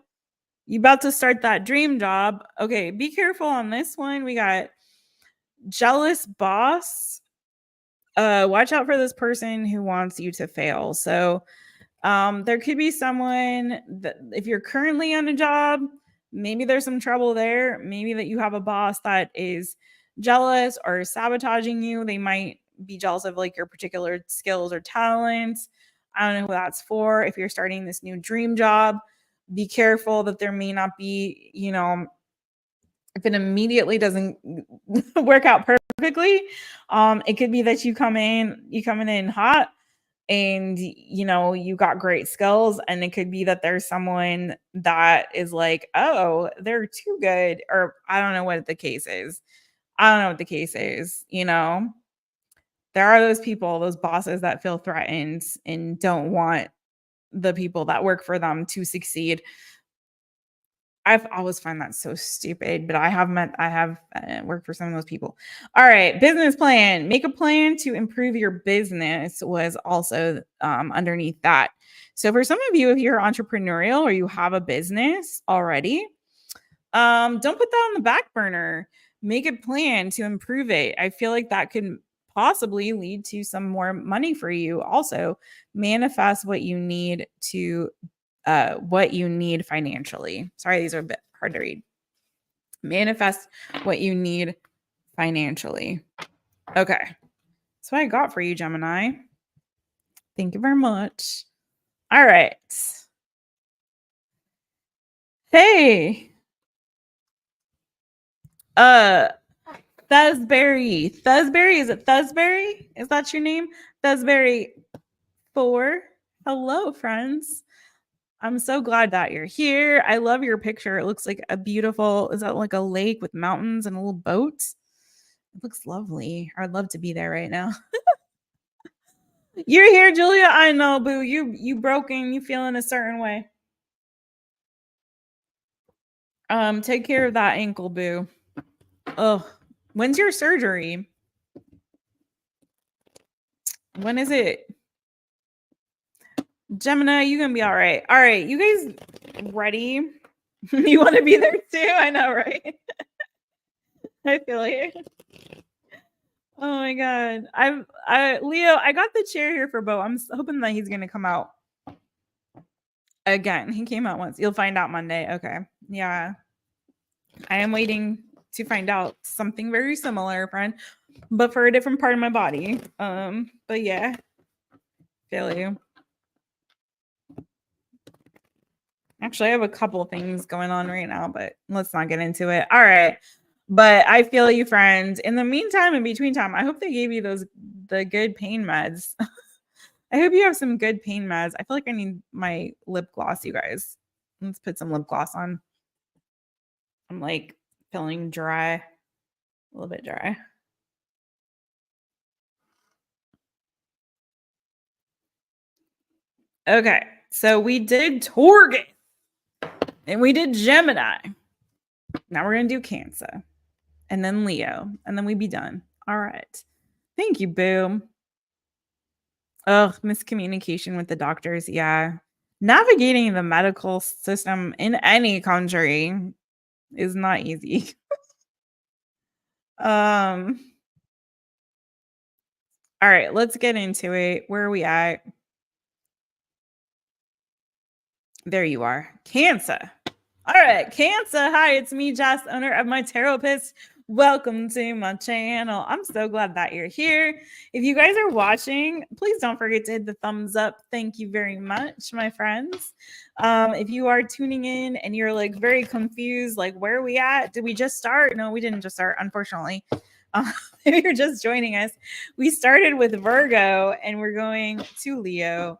You about to start that dream job. Okay, be careful on this one. We got jealous boss. Watch out for this person who wants you to fail. So there could be someone that if you're currently on a job, maybe there's some trouble there. Maybe that you have a boss that is jealous or sabotaging you. They might be jealous of like your particular skills or talents. I don't know who that's for. If you're starting this new dream job, be careful that there may not be, you know, if it immediately doesn't work out perfectly, it could be that you coming in hot and you know you got great skills, and it could be that there's someone that is like, oh, they're too good, or I don't know what the case is. You know, there are those people, those bosses that feel threatened and don't want the people that work for them to succeed. I've always found that so stupid, but I have worked for some of those people. All right, business plan. Make a plan to improve your business was also underneath that. So for some of you, if you're entrepreneurial or you have a business already, don't put that on the back burner. Make a plan to improve it. I feel like that could possibly lead to some more money for you. Also, manifest what you need financially. Sorry, these are a bit hard to read. Manifest what you need financially. Okay. That's what I got for you, Gemini. Thank you very much. All right. Hey. Thusberry. Is it Thusberry? Is that your name? Thusberry 4. Hello, friends. I'm so glad that you're here. I love your picture. It looks like a beautiful, is that like a lake with mountains and a little boat? It looks lovely. I'd love to be there right now. You're here, Julia. I know, boo. You broken. You feeling a certain way. Take care of that ankle, boo. Oh, when's your surgery? When is it? Gemini, you gonna be all right. All right, you guys ready? You want to be there too? I know, right? I feel it. Oh my god. Leo, I got the chair here for Bo. I'm hoping that he's gonna come out again. He came out once. You'll find out Monday. Okay. Yeah. I am waiting to find out something very similar, friend, but for a different part of my body. But yeah. Feel you. Actually, I have a couple things going on right now, but let's not get into it. All right. But I feel you, friends. In the meantime, in between time, I hope they gave you the good pain meds. I hope you have some good pain meds. I feel like I need my lip gloss, you guys. Let's put some lip gloss on. I'm like feeling dry, a little bit dry. Okay, so we did Torgus and we did Gemini. Now we're going to do Cancer and then Leo, and then we'd be done. All right. Thank you, Boo. Oh, miscommunication with the doctors. Yeah. Navigating the medical system in any country is not easy. All right, let's get into it. Where are we at? There you are. Cancer. All right, Cancer. Hi, it's me, Jess, owner of Taropist. Welcome to my channel. I'm so glad that you're here. If you guys are watching, please don't forget to hit the thumbs up. Thank you very much, my friends. If you are tuning in and you're like very confused, like where are we at? Did we just start? No, we didn't just start, unfortunately. If you're just joining us, we started with Virgo and we're going to Leo.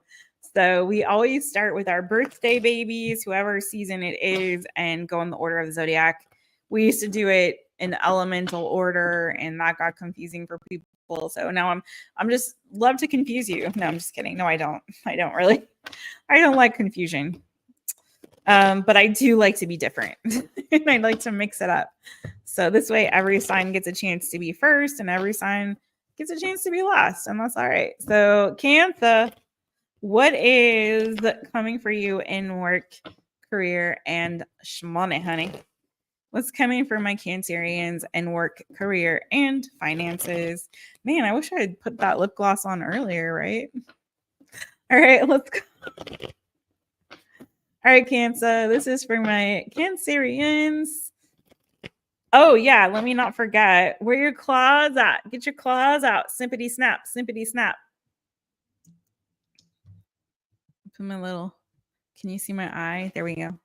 So we always start with our birthday babies, whoever season it is, and go in the order of the zodiac. We used to do it in elemental order, and that got confusing for people. So now I'm just love to confuse you. No, I'm just kidding. No, I don't. I don't really. I don't like confusion. But I do like to be different, and I like to mix it up. So this way, every sign gets a chance to be first, and every sign gets a chance to be last, and that's all right. So Cancer. What is coming for you in work, career, and money, honey? What's coming for my Cancerians in work, career, and finances? Man, I wish I had put that lip gloss on earlier, right? All right, let's go. All right, Cancer. This is for my Cancerians. Oh, yeah. Let me not forget. Where your claws at? Get your claws out. Simpity snap. Simpity snap. Put my little, can you see my eye? There we go.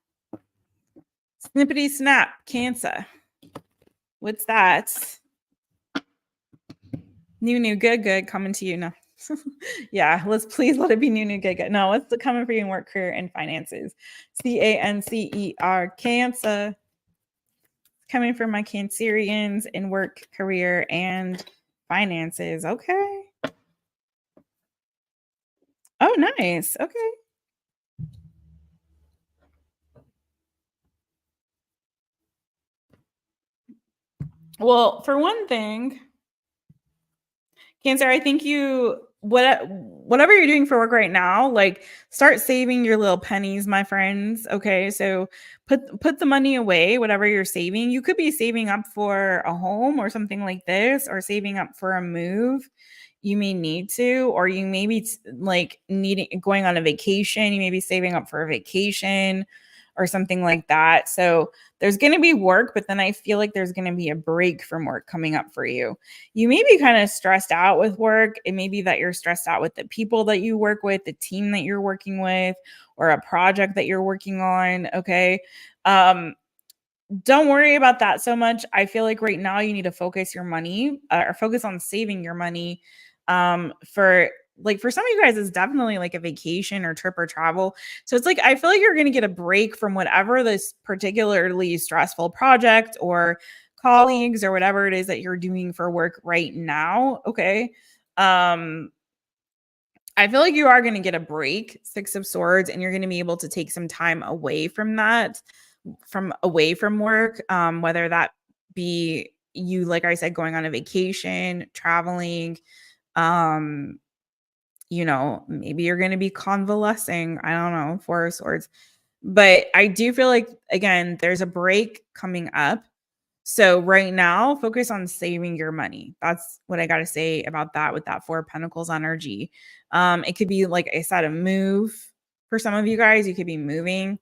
Snippity snap, Cancer. What's that? New, good, coming to you. No. Yeah, let's please let it be new, good. No, what's coming for you in work, career, and finances? Cancer, Cancer. Coming from my Cancerians in work, career, and finances. Okay. Oh, nice. Okay. Well, for one thing, Cancer, I think you whatever you're doing for work right now, like start saving your little pennies, my friends. Okay. So put the money away, whatever you're saving. You could be saving up for a home or something like this, or saving up for a move. You may need to, or you may be like needing going on a vacation. You may be saving up for a vacation or something like that. So there's going to be work, but then I feel like there's going to be a break from work coming up for you. You may be kind of stressed out with work. It may be that you're stressed out with the people that you work with, the team that you're working with, or a project that you're working on. Okay. Don't worry about that so much. I feel like right now you need to focus your money or focus on saving your money for some of you guys, it's definitely like a vacation or trip or travel. So it's like, I feel like you're going to get a break from whatever this particularly stressful project or colleagues or whatever it is that you're doing for work right now. Okay. I feel like you are going to get a break, Six of Swords, and you're going to be able to take some time away from that, away from work, whether that be you, like I said, going on a vacation, traveling, maybe you're going to be convalescing. I don't know, Four of Swords. But I do feel like, again, there's a break coming up. So right now, focus on saving your money. That's what I got to say about that with that Four of Pentacles energy. It could be, like I said, a move for some of you guys. You could be moving.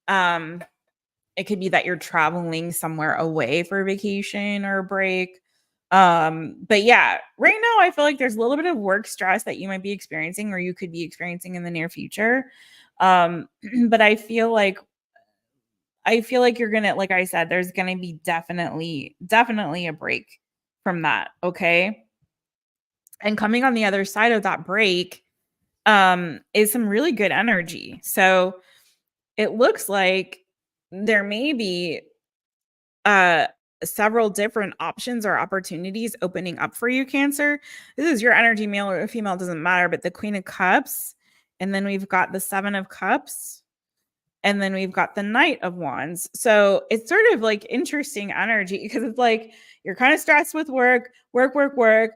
It could be that you're traveling somewhere away for a vacation or a break. But yeah, right now I feel like there's a little bit of work stress that you might be experiencing or you could be experiencing in the near future. But I feel like you're gonna, like I said, there's gonna be definitely a break from that. Okay. And coming on the other side of that break, is some really good energy. So it looks like there may be several different options or opportunities opening up for you, Cancer. This is your energy, male or female, doesn't matter, but the Queen of Cups, and then we've got the Seven of Cups, and then we've got the Knight of Wands. So it's sort of like interesting energy because it's like you're kind of stressed with work. Okay,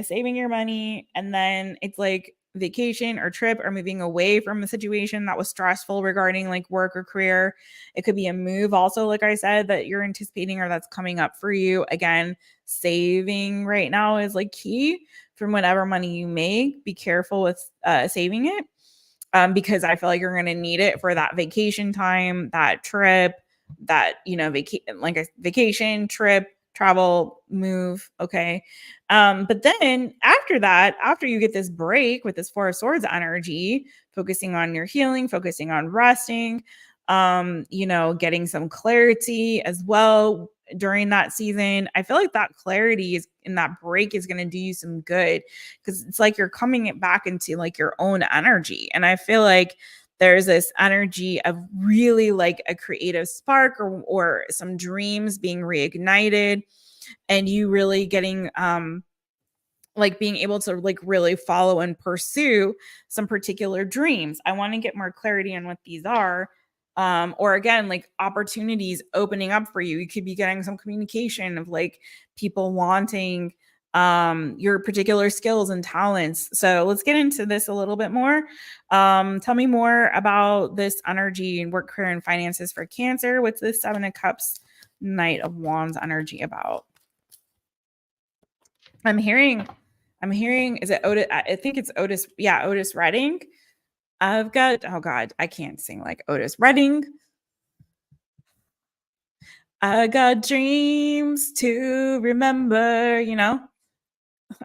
saving your money. And then it's like vacation or trip or moving away from a situation that was stressful regarding like work or career. It could be a move also, like I said, that you're anticipating or that's coming up for you. Again, saving right now is like key from whatever money you make. Be careful with saving it. Because I feel like you're going to need it for that vacation time, that trip, that, you know, like a vacation, trip, travel, move. Okay. But then after that, after you get this break with this Four of Swords energy, focusing on your healing, focusing on resting, you know, getting some clarity as well during that season. I feel like that clarity is in that break is going to do you some good because it's like you're coming back into like your own energy. And I feel like there's this energy of really like a creative spark or some dreams being reignited and you really getting like being able to like really follow and pursue some particular dreams. I want to get more clarity on what these are. Or again, like opportunities opening up for you. You could be getting some communication of like people wanting your particular skills and talents. So let's get into this a little bit more. Tell me more about this energy and work, career, and finances for Cancer. What's this Seven of Cups, Knight of Wands energy about? I'm hearing, is it Otis? I think it's Otis. Yeah, Otis Redding. I've got, oh God, I can't sing like Otis Redding. I got dreams to remember, you know.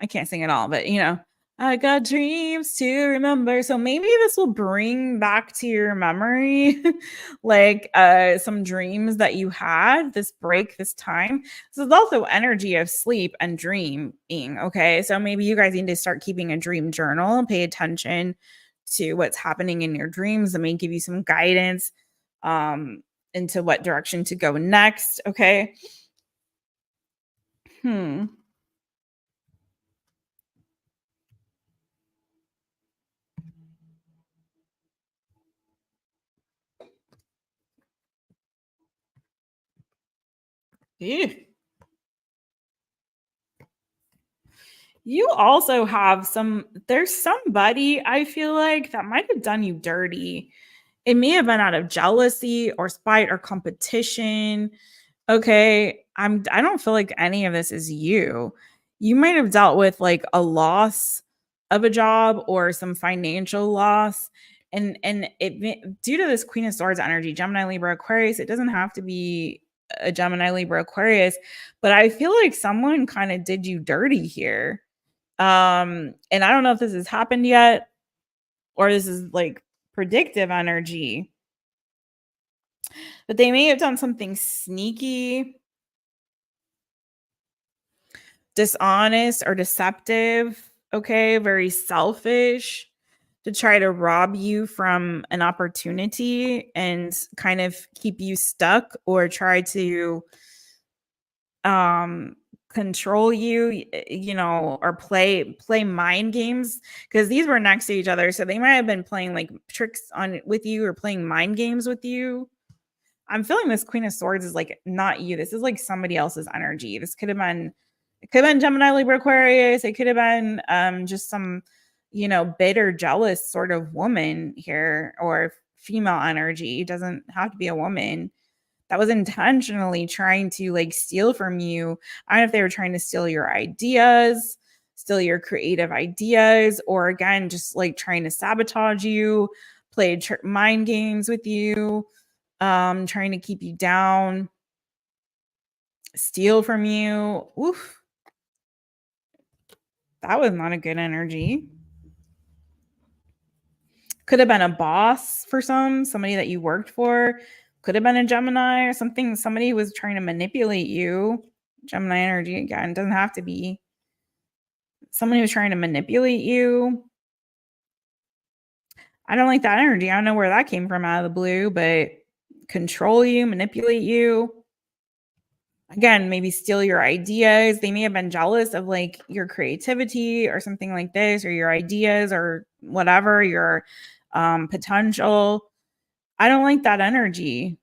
I can't sing it all, but you know, I got dreams to remember. So maybe this will bring back to your memory like some dreams that you had this break, this time. So it's also energy of sleep and dreaming. Okay. So maybe you guys need to start keeping a dream journal and pay attention to what's happening in your dreams. That may give you some guidance into what direction to go next. Okay. Yeah. You also have there's somebody I feel like that might have done you dirty. It may have been out of jealousy or spite or competition. Okay, I don't feel like any of this is you. You might have dealt with like a loss of a job or some financial loss and due to this Queen of Swords energy, Gemini, Libra, Aquarius, it doesn't have to be a Gemini, Libra, Aquarius, but I feel like someone kind of did you dirty here. And I don't know if this has happened yet or this is like predictive energy, but they may have done something sneaky, dishonest, or deceptive. Okay, very selfish to try to rob you from an opportunity and kind of keep you stuck or try to control you, you know, or play mind games because these were next to each other, so they might have been playing like tricks on with you or playing mind games with you. I'm feeling this Queen of Swords is like not you. This is like somebody else's energy. This could have been, it could have been Gemini, Libra, Aquarius. It could have been just some, you know, bitter, jealous sort of woman here or female energy. It doesn't have to be a woman that was intentionally trying to like steal from you. I don't know if they were trying to steal your ideas, steal your creative ideas, or again, just like trying to sabotage you, play mind games with you, trying to keep you down, steal from you. Oof. That was not a good energy. Could have been a boss for somebody that you worked for. Could have been a Gemini or something. Somebody was trying to manipulate you. Gemini energy again. Doesn't have to be. Somebody was trying to manipulate you. I don't like that energy. I don't know where that came from out of the blue, but control you, manipulate you. Again, maybe steal your ideas. They may have been jealous of like your creativity or something like this, or your ideas or whatever, your potential. I don't like that energy.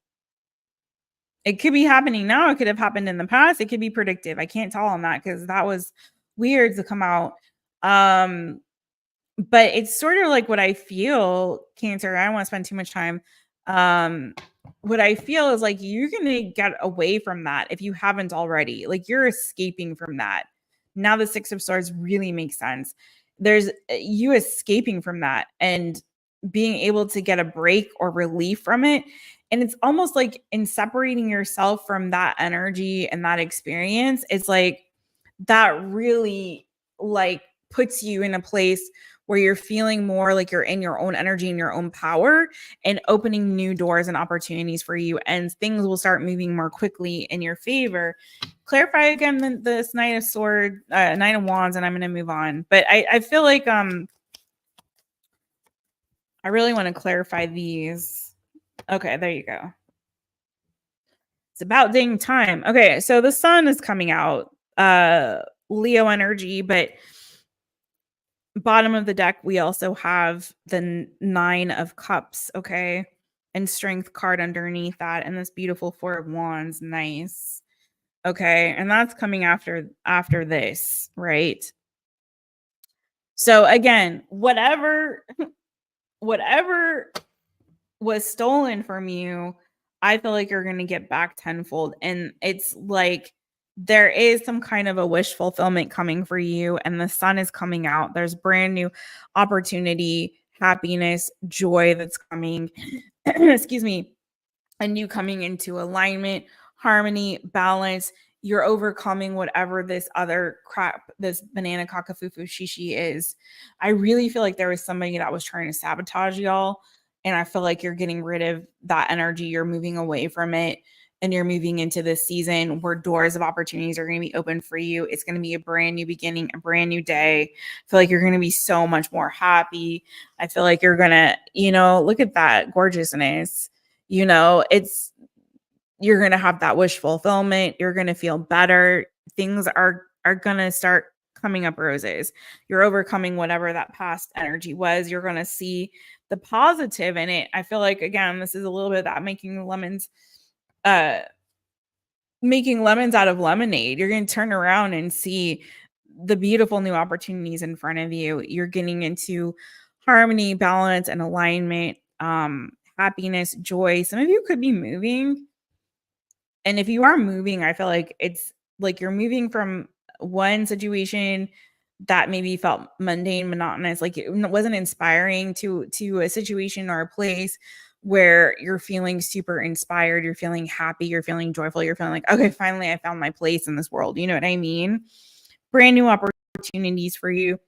It could be happening now. It could have happened in the past. It could be predictive. I can't tell on that because that was weird to come out. But it's sort of like what I feel, Cancer. I don't want to spend too much time. What I feel is like you're going to get away from that if you haven't already. Like you're escaping from that. Now the Six of Swords really makes sense. There's you escaping from that and being able to get a break or relief from it. And it's almost like in separating yourself from that energy and that experience, it's like that really like puts you in a place where you're feeling more like you're in your own energy and your own power and opening new doors and opportunities for you, and things will start moving more quickly in your favor. Clarify again this Knight of Wands, and I'm going to move on. But I feel like I really want to clarify these. Okay, there you go. It's about dang time. Okay, so the sun is coming out, Leo energy, but bottom of the deck, we also have the Nine of Cups, okay? And Strength card underneath that, and this beautiful Four of Wands. Nice. Okay, and that's coming after this, right? So again, whatever was stolen from you, I feel like you're going to get back tenfold. And it's like there is some kind of a wish fulfillment coming for you, and the sun is coming out. There's brand new opportunity, happiness, joy that's coming. Excuse me. And you coming into alignment, harmony, balance. You're overcoming whatever this other crap, this banana kakafufu shishi is. I really feel like there was somebody that was trying to sabotage y'all. And I feel like you're getting rid of that energy. You're moving away from it. And you're moving into this season where doors of opportunities are going to be open for you. It's going to be a brand new beginning, a brand new day. I feel like you're going to be so much more happy. I feel like you're going to, look at that gorgeousness. You're going to have that wish fulfillment. You're going to feel better. Things are going to start coming up roses. You're overcoming whatever that past energy was. You're going to see the positive in it. I feel like, again, this is a little bit of that making lemons out of lemonade. You're going to turn around and see the beautiful new opportunities in front of you. You're getting into harmony, balance, and alignment, happiness, joy. Some of you could be moving. And if you are moving, I feel like it's like you're moving from one situation that maybe felt mundane, monotonous, like it wasn't inspiring, to a situation or a place where you're feeling super inspired, you're feeling happy, you're feeling joyful, you're feeling like, okay, finally I found my place in this world. You know what I mean? Brand new opportunities for you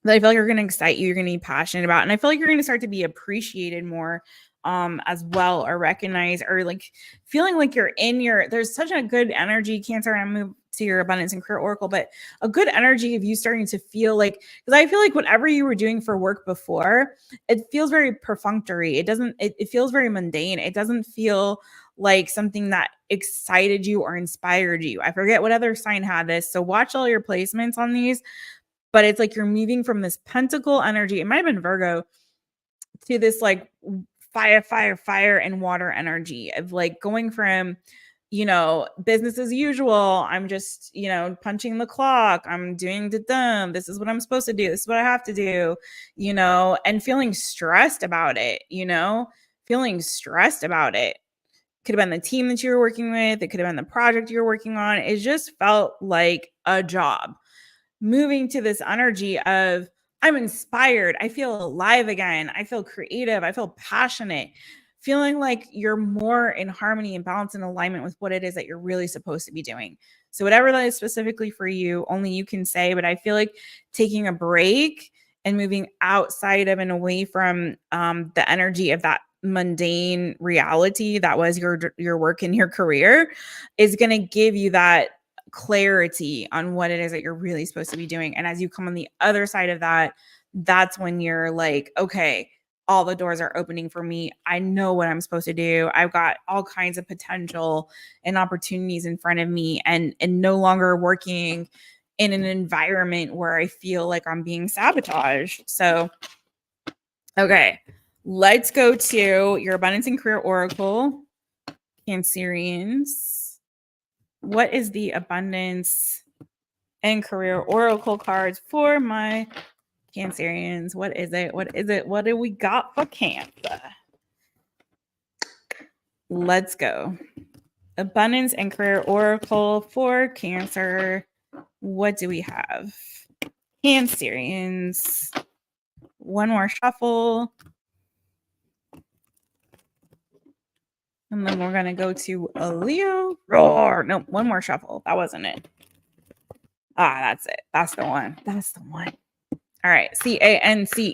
that I feel like are going to excite you, you're going to be passionate about. And I feel like you're going to start to be appreciated more as well, or recognized, or like feeling like you're in there's such a good energy, Cancer, and I move to your abundance and career oracle, but a good energy of you starting to feel like, because I feel like whatever you were doing for work before, it feels very perfunctory. It feels very mundane. It doesn't feel like something that excited you or inspired you. I forget what other sign had this. So watch all your placements on these, but it's like you're moving from this pentacle energy. It might've been Virgo, to this like fire and water energy of like going from, business as usual. I'm just, punching the clock. I'm doing this is what I'm supposed to do. This is what I have to do, and feeling stressed about it, feeling stressed about it. Could have been the team that you were working with. It could have been the project you were working on. It just felt like a job. Moving to this energy of, I'm inspired. I feel alive again. I feel creative. I feel passionate. Feeling like you're more in harmony and balance and alignment with what it is that you're really supposed to be doing. So whatever that is specifically for you, only you can say, but I feel like taking a break and moving outside of and away from the energy of that mundane reality that was your work and your career is going to give you that clarity on what it is that you're really supposed to be doing. And as you come on the other side of that, that's when you're like, okay, all the doors are opening for me. I know what I'm supposed to do. I've got all kinds of potential and opportunities in front of me, and no longer working in an environment where I feel like I'm being sabotaged. So, okay, let's go to your abundance and career oracle, Cancerians. What is the abundance and career oracle cards for my Cancerians? What is it? What is it? What do we got for Cancer? Let's go. Abundance and career oracle for Cancer. What do we have? Cancerians. One more shuffle. And then we're going to go to a Leo. Roar. No, one more shuffle. That wasn't it. Ah, that's it. That's the one. That's the one. All right. Cancer.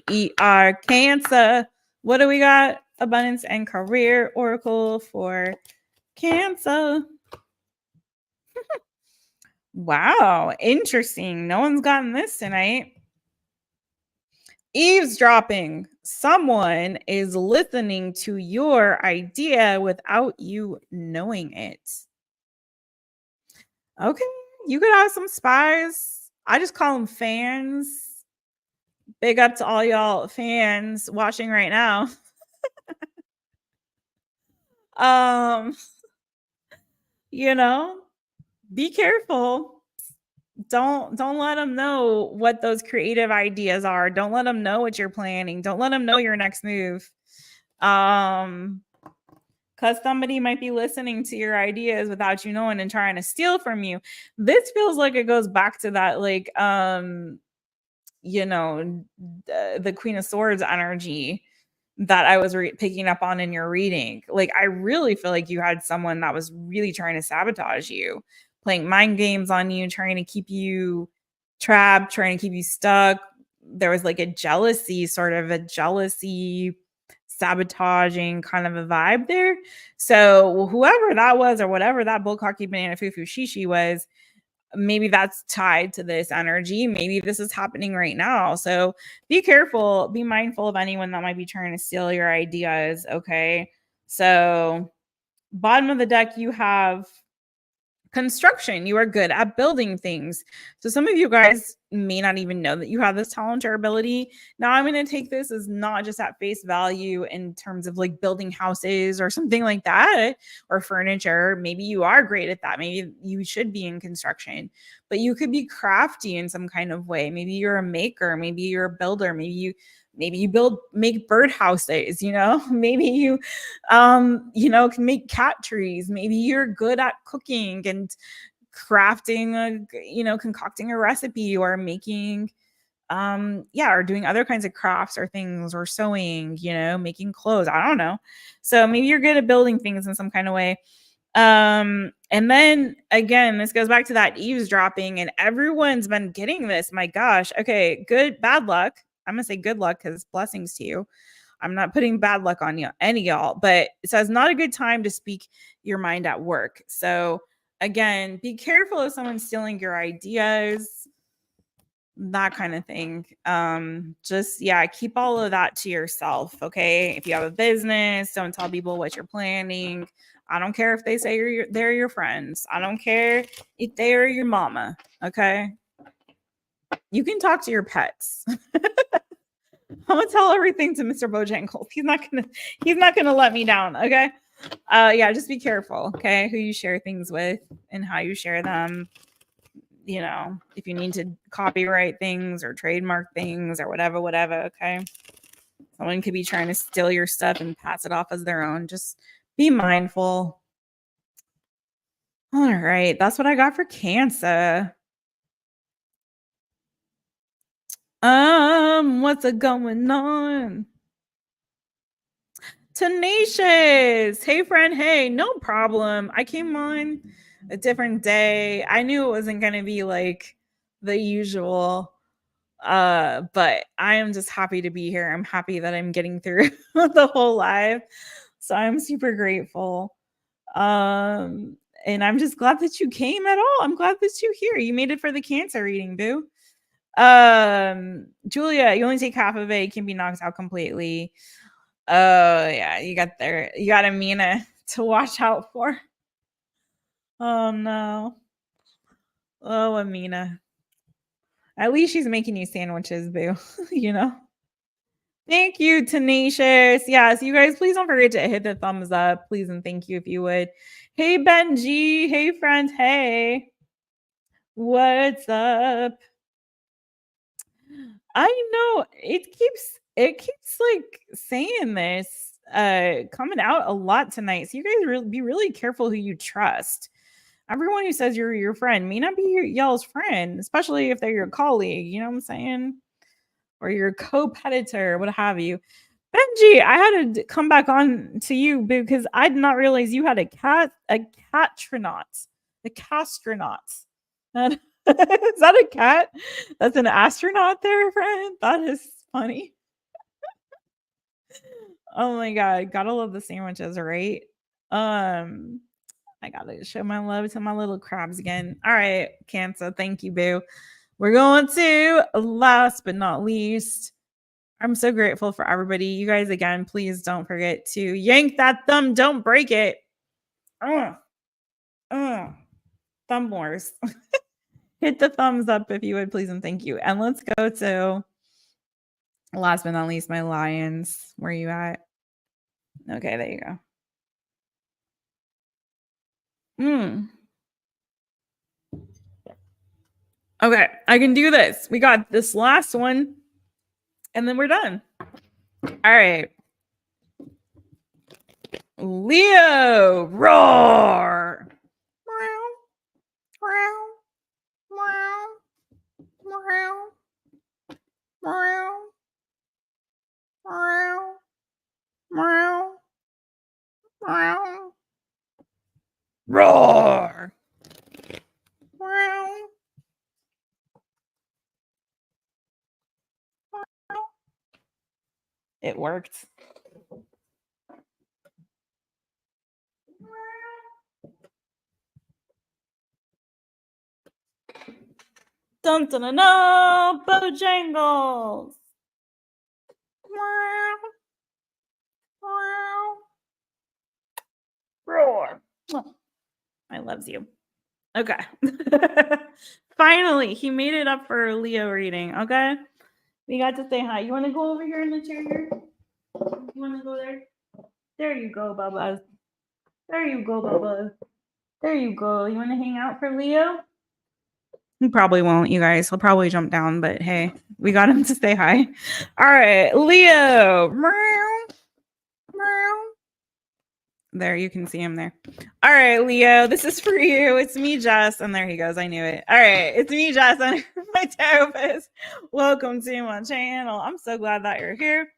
Cancer. What do we got? Abundance and career oracle for Cancer. Wow. Interesting. No one's gotten this tonight. Eavesdropping. Someone is listening to your idea without you knowing it. Okay. You could have some spies. I just call them fans. Big up to all y'all fans watching right now. You know, be careful. Don't let them know what those creative ideas are. Don't let them know what you're planning. Don't let them know your next move. Because somebody might be listening to your ideas without you knowing and trying to steal from you. This feels like it goes back to that, like, you know, the Queen of Swords energy that I was picking up on in your reading. Like, I really feel like you had someone that was really trying to sabotage you, playing mind games on you, trying to keep you trapped, trying to keep you stuck. There was like a jealousy, sabotaging kind of a vibe there. So whoever that was, or whatever that bullcocky banana foo-foo shishi was, maybe that's tied to this energy. Maybe this is happening right now. So be careful, be mindful of anyone that might be trying to steal your ideas. Okay. So bottom of the deck, you have construction. You are good at building things. So some of you guys may not even know that you have this talent or ability. Now I'm going to take this as not just at face value in terms of like building houses or something like that, or furniture. Maybe you are great at that. Maybe you should be in construction, but you could be crafty in some kind of way. Maybe you're a maker. Maybe you're a builder. Maybe you make birdhouses, you know, maybe you, you know, can make cat trees. Maybe you're good at cooking and crafting, you know, concocting a recipe, or making, or doing other kinds of crafts or things, or sewing, you know, making clothes. I don't know. So maybe you're good at building things in some kind of way. And then again, this goes back to that eavesdropping, and everyone's been getting this. My gosh. Okay. Bad luck. I'm going to say good luck because blessings to you. I'm not putting bad luck on you, any y'all, but it says not a good time to speak your mind at work. So again, be careful if someone's stealing your ideas, that kind of thing. Just, keep all of that to yourself. Okay. If you have a business, don't tell people what you're planning. I don't care if they say they're your friends. I don't care if they are your mama. Okay. You can talk to your pets. I'm gonna tell everything to Mr. Bojangles. He's not gonna let me down. Okay. Just be careful, okay, who you share things with and how you share them. You know, if you need to copyright things or trademark things or whatever, okay. Someone could be trying to steal your stuff and pass it off as their own. Just be mindful. All right, that's what I got for Cancer. What's going on? Tenacious. Hey, friend. Hey, no problem. I came on a different day. I knew it wasn't going to be like the usual. But I am just happy to be here. I'm happy that I'm getting through the whole live. So I'm super grateful. And I'm just glad that you came at all. I'm glad that you're here. You made it for the Cancer reading, boo. Julia, you only take half of it. It can be knocked out completely. Oh yeah, you got Amina to watch out for. Oh no. Oh, Amina. At least she's making you sandwiches, boo. You know? Thank you, Tenacious. Yes, you guys, please don't forget to hit the thumbs up. Please and thank you if you would. Hey, Benji. Hey, friends. Hey. What's up? I know it keeps like saying this coming out a lot tonight. So you guys be really careful who you trust. Everyone who says you're your friend may not be y'all's friend, especially if they're your colleague, you know what I'm saying? Or your co-competitor, what have you. Benji, I had to come back on to you because I did not realize you had a catronaut. A castronaut. Is that a cat? That's an astronaut there, friend. That is funny. Oh my god, gotta love the sandwiches, right? I gotta show my love to my little crabs again. All right, Cancer, thank you, boo. We're going to last but not least. I'm so grateful for everybody. You guys, again, please don't forget to yank that thumb. Don't break it. Thumb wars. Hit the thumbs up if you would, please, and thank you. And let's go to last but not least, my lions. Where are you at? Okay, there you go. Okay, I can do this. We got this last one, and then we're done. All right. Leo, roar. Roar. It worked. Dun dun dun dun, Bojangles. Roar. I loves you. Okay. Finally, he made it up for a Leo reading. Okay. We got to say hi. You want to go over here in the chair here? You want to go there? There you go, Bubba. There you go, Bubba. There you go. You want to hang out for Leo? He probably won't, you guys. He'll probably jump down, but hey, we got him to say hi. All right, Leo. There, you can see him there. All right, Leo, this is for you. It's me, Jess. And there he goes. I knew it. All right, it's me, Jess. I'm my Taropist. Welcome to my channel. I'm so glad that you're here.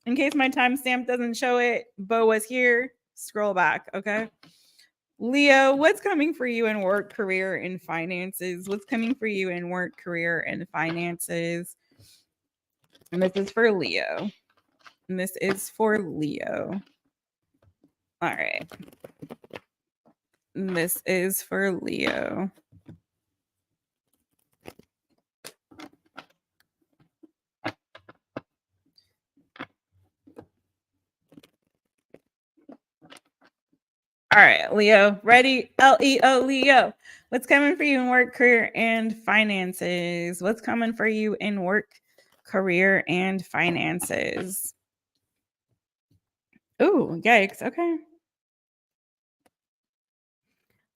In case my timestamp doesn't show it, Bo was here. Scroll back, okay? Leo, what's coming for you in work, career, and finances? What's coming for you in work, career, and finances? And this is for Leo. And this is for Leo. All right. And this is for Leo. All right, Leo, ready? Leo, Leo. What's coming for you in work, career, and finances? What's coming for you in work, career, and finances? Ooh, yikes. Okay.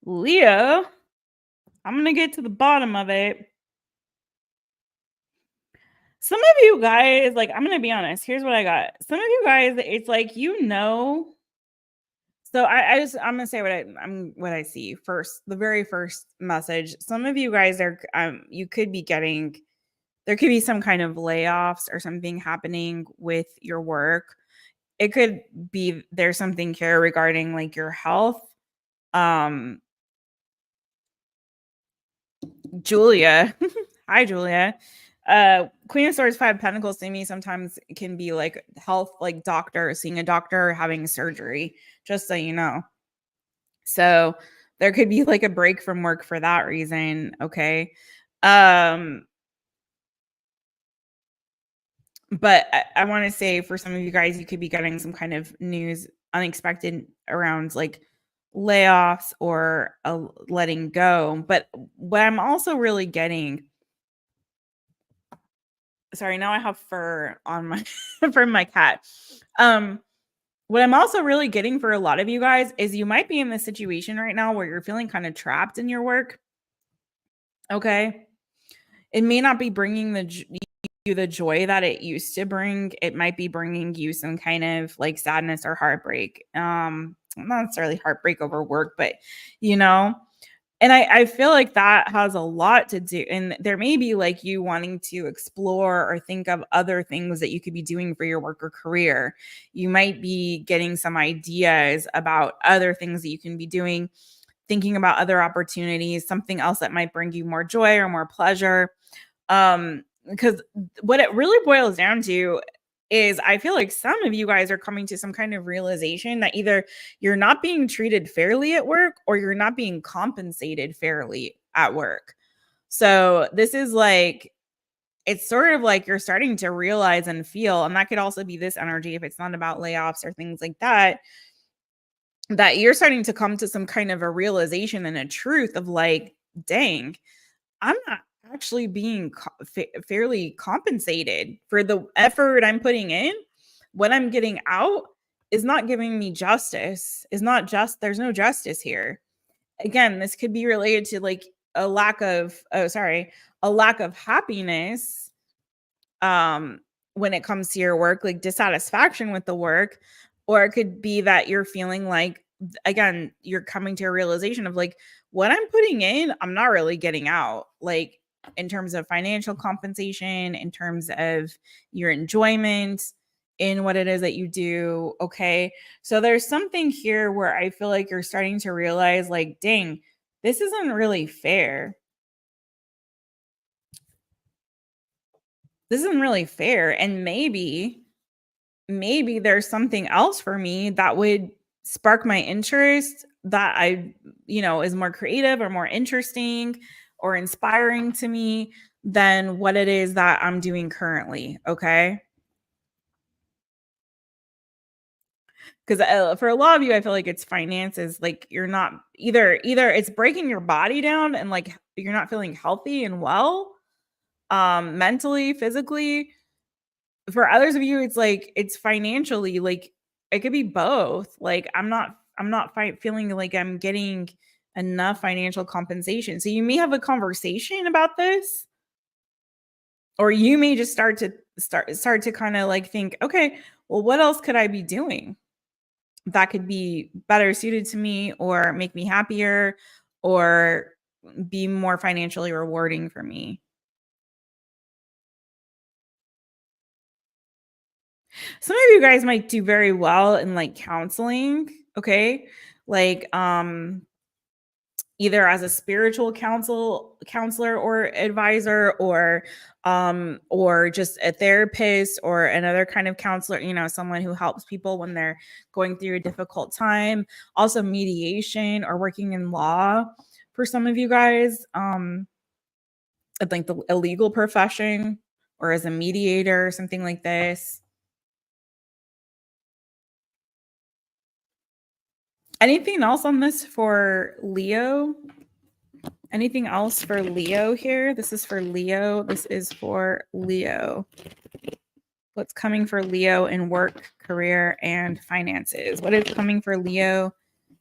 Leo, I'm going to get to the bottom of it. Some of you guys, like, I'm going to be honest. Here's what I got. Some of you guys, it's like, you know. So I'm going to say what I see first. The very first message. Some of you guys are, you could be getting, there could be some kind of layoffs or something happening with your work. It could be there's something here regarding like your health. Julia. Hi, Julia. Queen of Swords, 5 Pentacles to me sometimes can be like health, like doctor, seeing a doctor, having surgery, just so you know. So there could be like a break from work for that reason. Okay. But I want to say for some of you guys, you could be getting some kind of news unexpected around like layoffs or letting go. But what I'm also really getting, sorry, now I have fur on my from my cat. What I'm also really getting for a lot of you guys is you might be in this situation right now where you're feeling kind of trapped in your work. Okay. It may not be bringing you the joy that it used to bring. It might be bringing you some kind of like sadness or heartbreak. Not necessarily heartbreak over work, but you know, and I feel like that has a lot to do. And there may be like you wanting to explore or think of other things that you could be doing for your work or career. You might be getting some ideas about other things that you can be doing, thinking about other opportunities, something else that might bring you more joy or more pleasure. Because what it really boils down to is I feel like some of you guys are coming to some kind of realization that either you're not being treated fairly at work or you're not being compensated fairly at work. So this is like, it's sort of like you're starting to realize and feel, and that could also be this energy if it's not about layoffs or things like that, that you're starting to come to some kind of a realization and a truth of like, dang, I'm not actually being fairly compensated for the effort I'm putting in. What I'm getting out is not giving me justice. Is not just, there's no justice here. Again, this could be related to like a lack of, a lack of happiness when it comes to your work, like dissatisfaction with the work, or it could be that you're feeling like, again, you're coming to a realization of like, what I'm putting in, I'm not really getting out, like in terms of financial compensation, in terms of your enjoyment in what it is that you do. Okay, so there's something here where I feel like you're starting to realize like, dang, this isn't really fair. This isn't really fair. And maybe there's something else for me that would spark my interest that is more creative or more interesting or inspiring to me than what it is that I'm doing currently. Okay. Because for a lot of you, I feel like it's finances. Like you're not either it's breaking your body down and like you're not feeling healthy and well, mentally, physically. For others of you, it's like it's financially, like it could be both. Like I'm not feeling like I'm getting enough financial compensation. So you may have a conversation about this, or you may just start to kind of like think, okay, well, what else could I be doing that could be better suited to me or make me happier or be more financially rewarding for me. Some of you guys might do very well in like counseling, okay? Like either as a spiritual counselor or advisor or just a therapist or another kind of counselor, someone who helps people when they're going through a difficult time. Also mediation or working in law for some of you guys. I think a legal profession or as a mediator or something like this. Anything else on this for Leo? Anything else for Leo here? This is for Leo. This is for Leo. What's coming for Leo in work, career, and finances? What is coming for Leo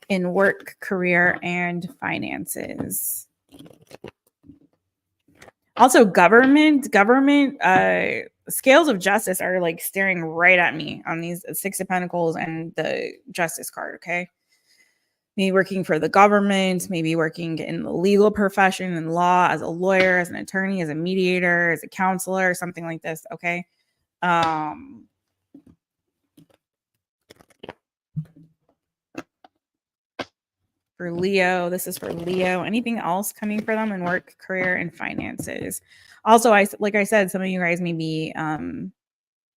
in work, career, and finances? Also, government, scales of justice are like staring right at me on these Six of Pentacles and the Justice card, okay? Maybe working for the government, maybe working in the legal profession, in law, as a lawyer, as an attorney, as a mediator, as a counselor, something like this, okay? For Leo, this is for Leo. Anything else coming for them in work, career, and finances? Also, like I said, some of you guys may be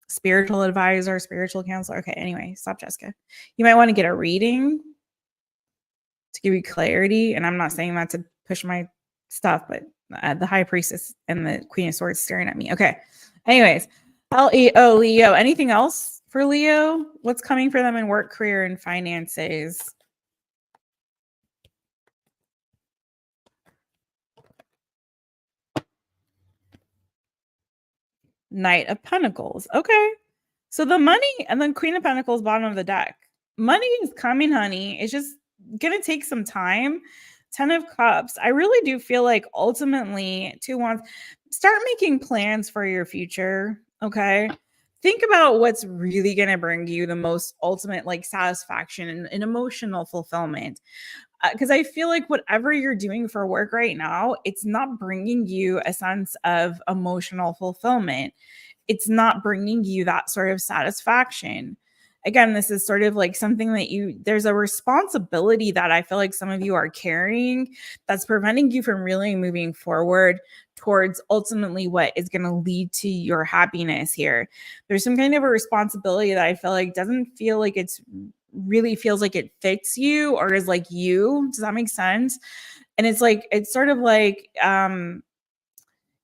spiritual advisor, spiritual counselor. Okay, anyway, stop, Jessica. You might want to get a reading to give you clarity. And I'm not saying that to push my stuff, but the High Priestess and the Queen of Swords staring at me. Okay. Anyways, Leo. Anything else for Leo? What's coming for them in work, career, and finances? Knight of Pentacles. Okay. So the money and then Queen of Pentacles, bottom of the deck. Money is coming, honey. It's just going to take some time. 10 of Cups. I really do feel like ultimately 2 Wands, start making plans for your future. Okay. Think about what's really going to bring you the most ultimate like satisfaction and emotional fulfillment. Because I feel like whatever you're doing for work right now, it's not bringing you a sense of emotional fulfillment. It's not bringing you that sort of satisfaction. Again, this is sort of like something that there's a responsibility that I feel like some of you are carrying that's preventing you from really moving forward towards ultimately what is going to lead to your happiness here. There's some kind of a responsibility that I feel like doesn't feel like it's really feels like it fits you or is like you. Does that make sense? And it's sort of like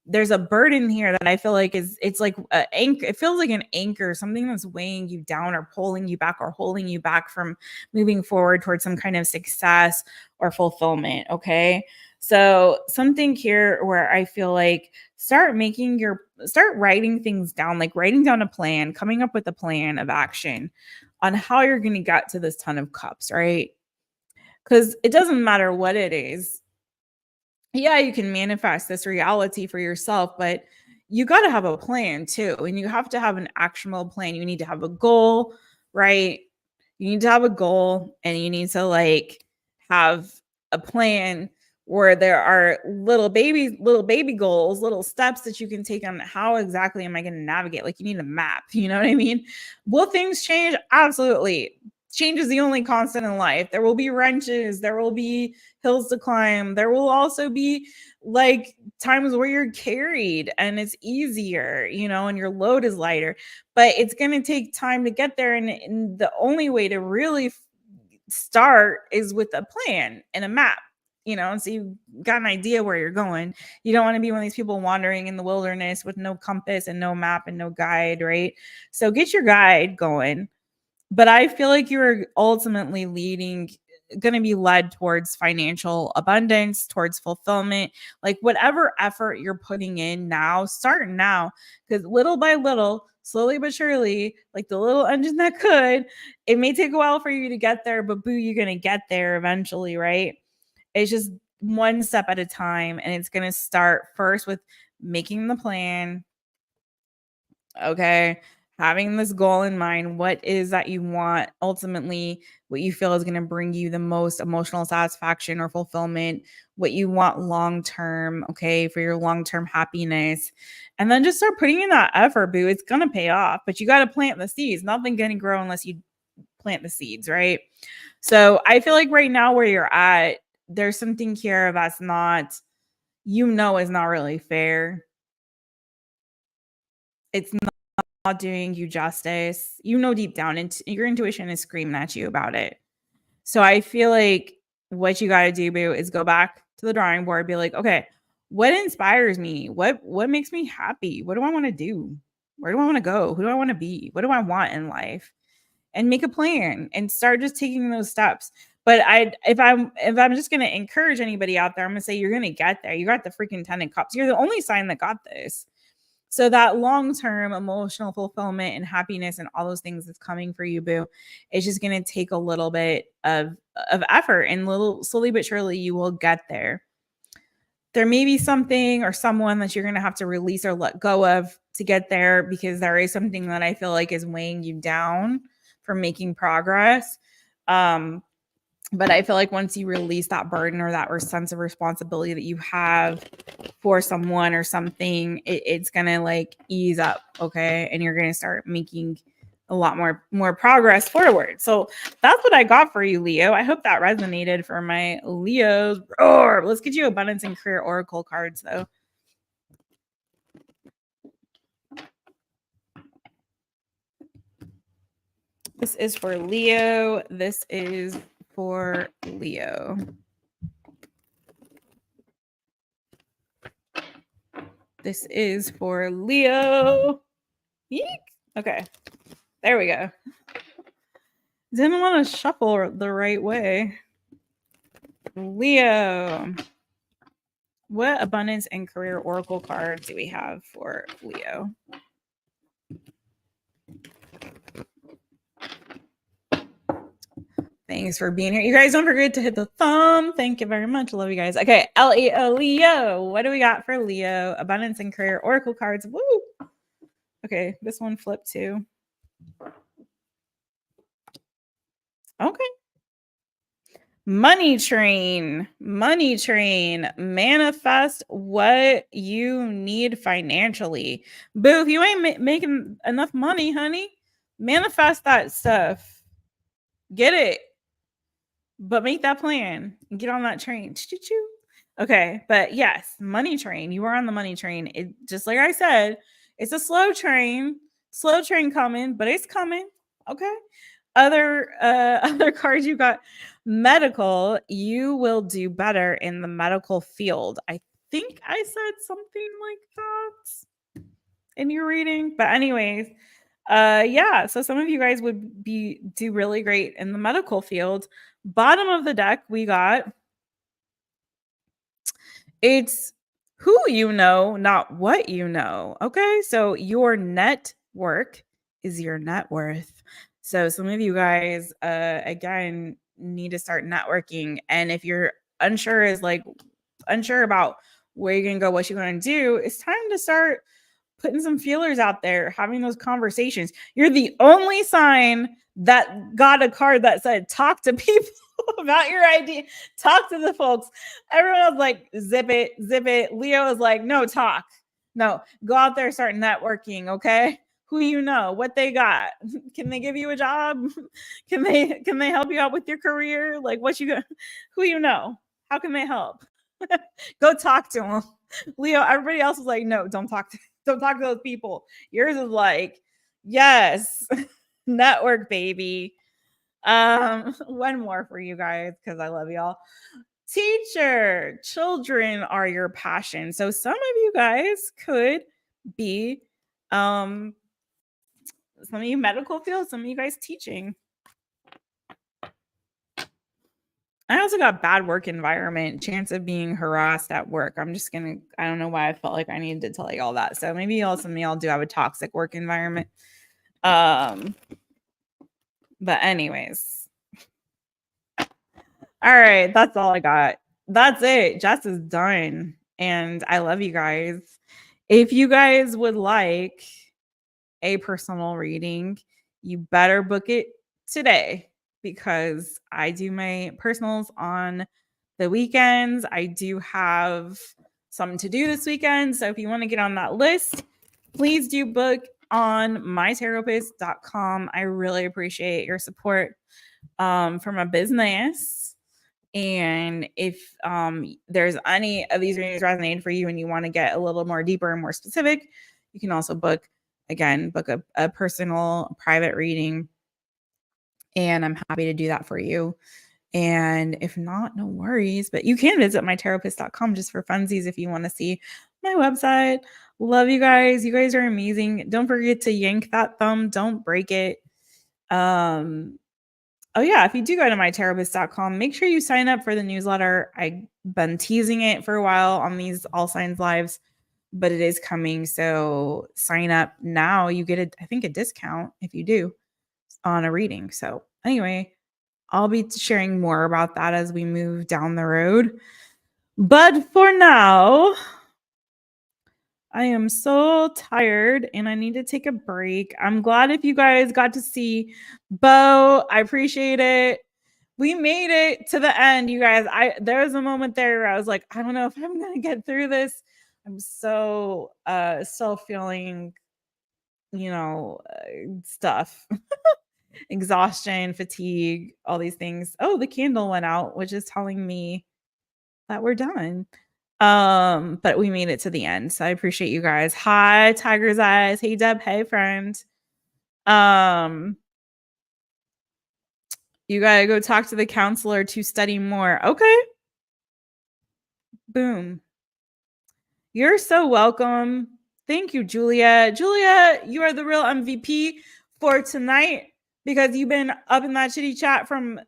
there's a burden here that I feel like it's like an anchor. It feels like an anchor, something that's weighing you down or pulling you back or holding you back from moving forward towards some kind of success or fulfillment. Okay. So something here where I feel like start writing things down, like writing down a plan, coming up with a plan of action on how you're going to get to this 10 of Cups, right? Because it doesn't matter what it is. Yeah, you can manifest this reality for yourself, but you got to have a plan too. And you have to have an actionable plan. You need to have a goal, right? You need to have a goal and you need to like have a plan where there are little baby goals, little steps that you can take on how exactly am I going to navigate? Like you need a map, you know what I mean? Will things change? Absolutely. Change is the only constant in life. There will be wrenches, there will be hills to climb. There will also be like times where you're carried and it's easier, you know, and your load is lighter, but it's going to take time to get there. And the only way to really start is with a plan and a map, you know, and so you got an idea where you're going. You don't want to be one of these people wandering in the wilderness with no compass and no map and no guide, right? So get your guide going. But I feel like you're ultimately going to be led towards financial abundance, towards fulfillment, like whatever effort you're putting in now, start now, because little by little, slowly but surely, like the little engine that could, it may take a while for you to get there, but boo, you're going to get there eventually, right? It's just one step at a time. And it's going to start first with making the plan. Okay. Having this goal in mind, what is that you want ultimately, what you feel is going to bring you the most emotional satisfaction or fulfillment, what you want long term, okay, for your long term happiness. And then just start putting in that effort, boo. It's going to pay off, but you got to plant the seeds. Nothing going to grow unless you plant the seeds, right? So I feel like right now where you're at, there's something here that's not, you know, is not really fair. It's not doing you justice. You know, deep down, your intuition is screaming at you about it. So I feel like what you got to do, boo, is go back to the drawing board, be like, okay, what inspires me? What makes me happy? What do I want to do? Where do I want to go? Who do I want to be? What do I want in life? And make a plan and start just taking those steps. But if I'm just gonna encourage anybody out there, I'm gonna say you're gonna get there. You got the freaking 10 of Cups. You're the only sign that got this. So that long-term emotional fulfillment and happiness and all those things that's coming for you, boo, it's just going to take a little bit of effort, and little slowly but surely you will get there. There may be something or someone that you're going to have to release or let go of to get there, because there is something that I feel like is weighing you down from making progress. But I feel like once you release that burden or that sense of responsibility that you have for someone or something, it's gonna like ease up, okay? And you're gonna start making a lot more progress forward. So that's what I got for you, Leo. I hope that resonated for my Leos. Roar. Let's get you abundance and career oracle cards, though. This is for Leo. This is for Leo. This is for Leo. Yeek. Okay. There we go. Didn't want to shuffle the right way. Leo. What abundance and career oracle card do we have for Leo? Thanks for being here. You guys don't forget to hit the thumb. Thank you very much. Love you guys. Okay, Leo, Leo. What do we got for Leo? Abundance and career oracle cards. Woo! Okay, this one flipped too. Okay. Money train. Money train. Manifest what you need financially. Boo, if you ain't making enough money, honey, manifest that stuff. Get it. But make that plan and get on that train. Choo-choo. Okay, but yes, money train. You are on the money train. It just like I said, it's a slow train coming, but it's coming. Okay. Other cards you got. Medical, you will do better in the medical field. I think I said something like that in your reading, but anyways, yeah, so some of you guys would do really great in the medical field. Bottom of the deck, we got it's who you know, not what you know. Okay, so your network is your net worth. So some of you guys, again, need to start networking. And if you're unsure about where you're gonna go, what you're gonna do, it's time to start putting some feelers out there, having those conversations. You're the only sign that got a card that said talk to people about your idea, talk to the folks. Everyone was like, zip it. Leo was like, no, talk. No, go out there, start networking. Okay. Who you know, what they got. Can they give you a job? Can they help you out with your career? Like what you got, who you know, how can they help? Go talk to them. Leo, everybody else was like, no, don't talk to those people. Yours is like, yes, network, baby. One more for you guys because I love y'all. Teacher, children are your passion. So some of you guys could be some of you medical field, some of you guys teaching. I also got bad work environment, chance of being harassed at work. I don't know why I felt like I needed to tell you all that. So maybe some of y'all do have a toxic work environment. But anyways. All right, that's all I got. That's it. Jess is done. And I love you guys. If you guys would like a personal reading, you better book it today because I do my personals on the weekends. I do have something to do this weekend. So if you want to get on that list, please do book on mytaropist.com. I really appreciate your support from a business. And if there's any of these readings resonated for you and you want to get a little more deeper and more specific, you can also book a personal private reading. And I'm happy to do that for you. And if not, no worries. But you can visit mytaropist.com just for funsies if you want to see my website. Love you guys. You guys are amazing. Don't forget to yank that thumb. Don't break it. Oh yeah, if you do go to mytaropist.com, make sure you sign up for the newsletter. I've been teasing it for a while on these All Signs Lives, but it is coming. So sign up now. You get I think a discount if you do on a reading. So anyway, I'll be sharing more about that as we move down the road. But for now, I am so tired and I need to take a break. I'm glad if you guys got to see Bo. I appreciate it. We made it to the end, you guys. There was a moment there where I was like, I don't know if I'm gonna get through this. I'm so still feeling, stuff. Exhaustion, fatigue, all these things. Oh, the candle went out, which is telling me that we're done. But we made it to the end. So I appreciate you guys. Hi, Tiger's Eyes. Hey, Deb. Hey, friend. You gotta go talk to the counselor to study more. Okay. Boom. You're so welcome. Thank you, Julia. Julia, you are the real MVP for tonight because you've been up in that chitty chat from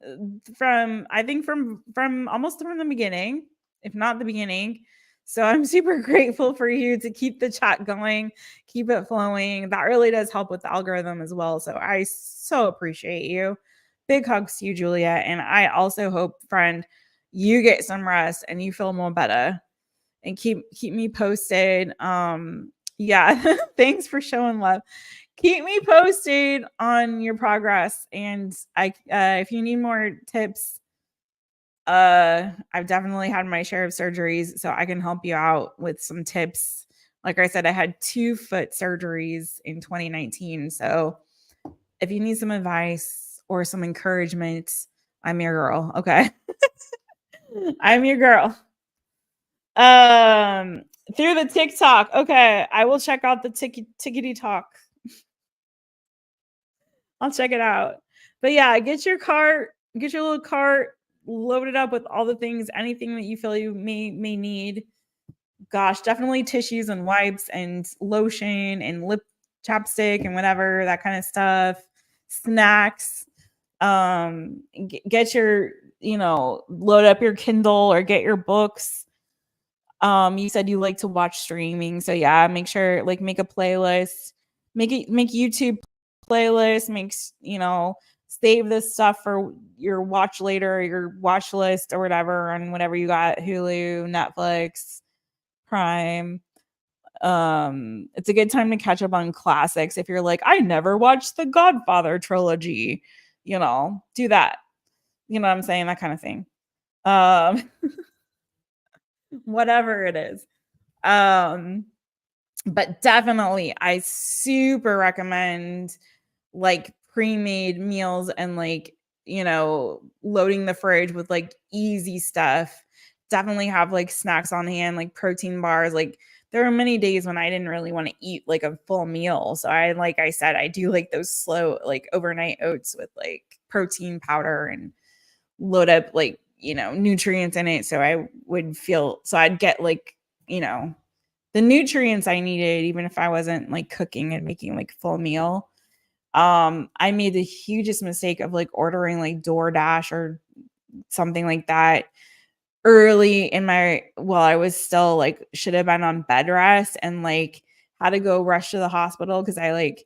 I think from almost from the beginning, if not the beginning. So I'm super grateful for you to keep the chat going, keep it flowing. That really does help with the algorithm as well. So I so appreciate you. Big hugs to you, Julia. And I also hope, friend, you get some rest and you feel more better. And keep me posted. Yeah, thanks for showing love. Keep me posted on your progress. And if you need more tips, I've definitely had my share of surgeries, so I can help you out with some tips. Like I said, I had 2 foot surgeries in 2019. So if you need some advice or some encouragement, I'm your girl. Okay. I'm your girl. Through the TikTok. Okay, I will check out the tickety talk. I'll check it out. But yeah, get your little cart loaded up with all the things, anything that you feel you may need. Gosh, definitely tissues and wipes and lotion and lip chapstick and whatever, that kind of stuff. Snacks. Get your, load up your Kindle or get your books. You said you like to watch streaming, so yeah, make sure make a playlist, make YouTube playlist, save this stuff for your watch later, your watch list or whatever, and whatever you got, Hulu, Netflix, Prime. It's a good time to catch up on classics if you're like, I never watched the Godfather trilogy, do that. You know what I'm saying? That kind of thing. Whatever it is. But definitely I super recommend pre-made meals and loading the fridge with easy stuff. Definitely have snacks on hand, protein bars. There are many days when I didn't really want to eat a full meal. So I said, I do those slow overnight oats with protein powder and load up nutrients in it. So I'd get the nutrients I needed, even if I wasn't cooking and making full meal. I made the hugest mistake of ordering DoorDash or something like that early in while I was still should have been on bed rest and had to go rush to the hospital because I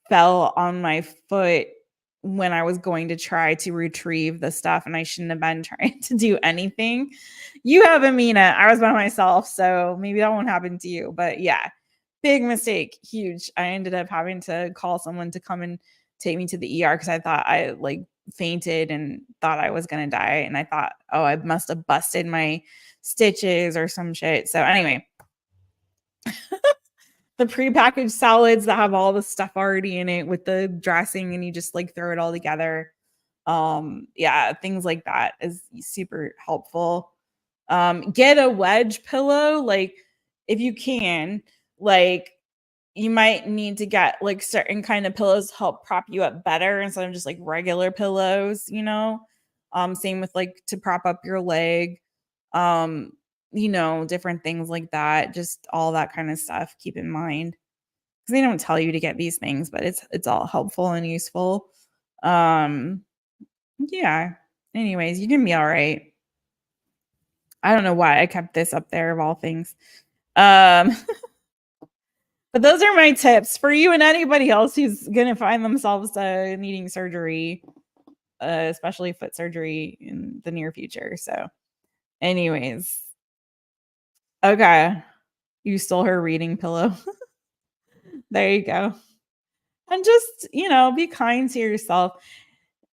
fell on my foot when I was going to try to retrieve the stuff and I shouldn't have been trying to do anything. You have Amina. I was by myself, so maybe that won't happen to you. But yeah, big mistake, huge. I ended up having to call someone to come and take me to the ER because I thought I fainted and thought I was gonna die. And I thought, oh, I must have busted my stitches or some shit. So anyway, the prepackaged salads that have all the stuff already in it with the dressing and you just throw it all together. Yeah, things like that is super helpful. Get a wedge pillow, if you can, you might need to get certain kind of pillows to help prop you up better instead of just regular pillows, same with to prop up your leg, different things like that, just all that kind of stuff. Keep in mind because they don't tell you to get these things, but it's all helpful and useful. Yeah. Anyways, you can be all right. I don't know why I kept this up there of all things. But those are my tips for you and anybody else who's gonna find themselves needing surgery, especially foot surgery in the near future. So, anyways, okay, you stole her reading pillow. There you go. And just be kind to yourself.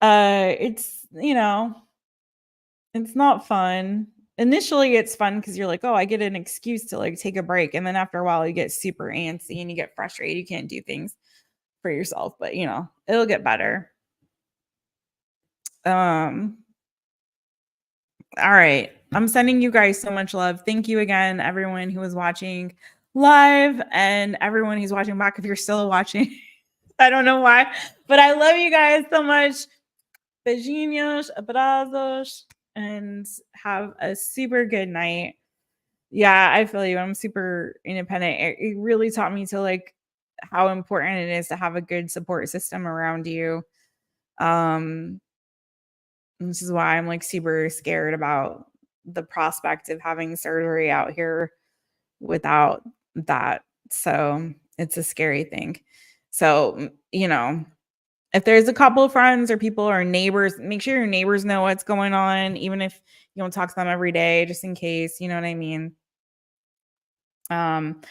It's it's not fun. Initially, it's fun because you're like, oh, I get an excuse to take a break. And then after a while, you get super antsy and you get frustrated. You can't do things for yourself, but it'll get better. All right. I'm sending you guys so much love. Thank you again, everyone who was watching live and everyone who's watching back if you're still watching. I don't know why, but I love you guys so much. Beijinhos, abrazos, and have a super good night. Yeah, I feel you. I'm super independent. It really taught me to like how important it is to have a good support system around you. Um, this is why I'm like super scared about the prospect of having surgery out here without that. So it's a scary thing. So, you know, if there's a couple of friends or people or neighbors, make sure your neighbors know what's going on, even if you don't talk to them every day, just in case, you know what I mean? Um,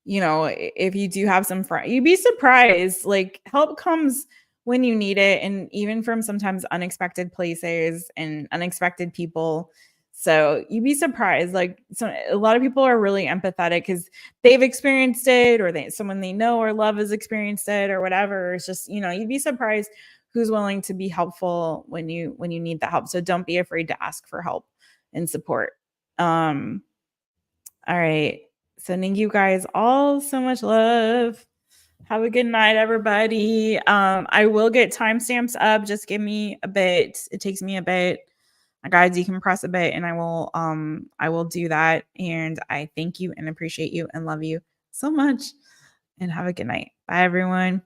you know, if you do have some friends, you'd be surprised. Like help comes when you need it, and even from sometimes unexpected places and unexpected people. So you'd be surprised. Like a lot of people are really empathetic because they've experienced it, or someone they know or love has experienced it, or whatever. It's just, you know, you'd be surprised who's willing to be helpful when you need the help. So don't be afraid to ask for help and support. Um, all right. Sending you guys all so much love. Have a good night, everybody. I will get timestamps up. Just give me a bit. It takes me a bit. I gotta decompress a bit, and I will do that. And I thank you and appreciate you and love you so much. And have a good night. Bye, everyone.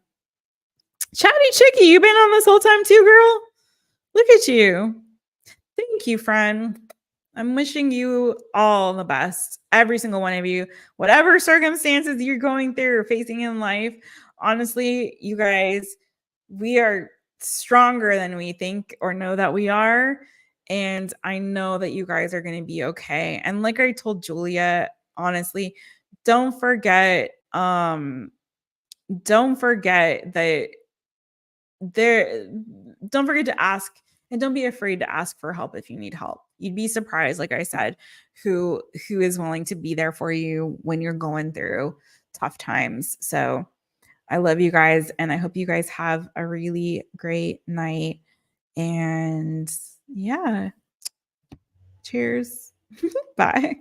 Chatty Chicky, you been on this whole time too, girl? Look at you. Thank you, friend. I'm wishing you all the best, every single one of you, whatever circumstances you're going through or facing in life. Honestly, you guys, we are stronger than we think or know that we are. And I know that you guys are going to be okay. And like I told Julia, honestly, don't forget, that there don't forget to ask, and don't be afraid to ask for help if you need help. You'd be surprised, like I said, who is willing to be there for you when you're going through tough times. So I love you guys, and I hope you guys have a really great night. And yeah, cheers. Bye.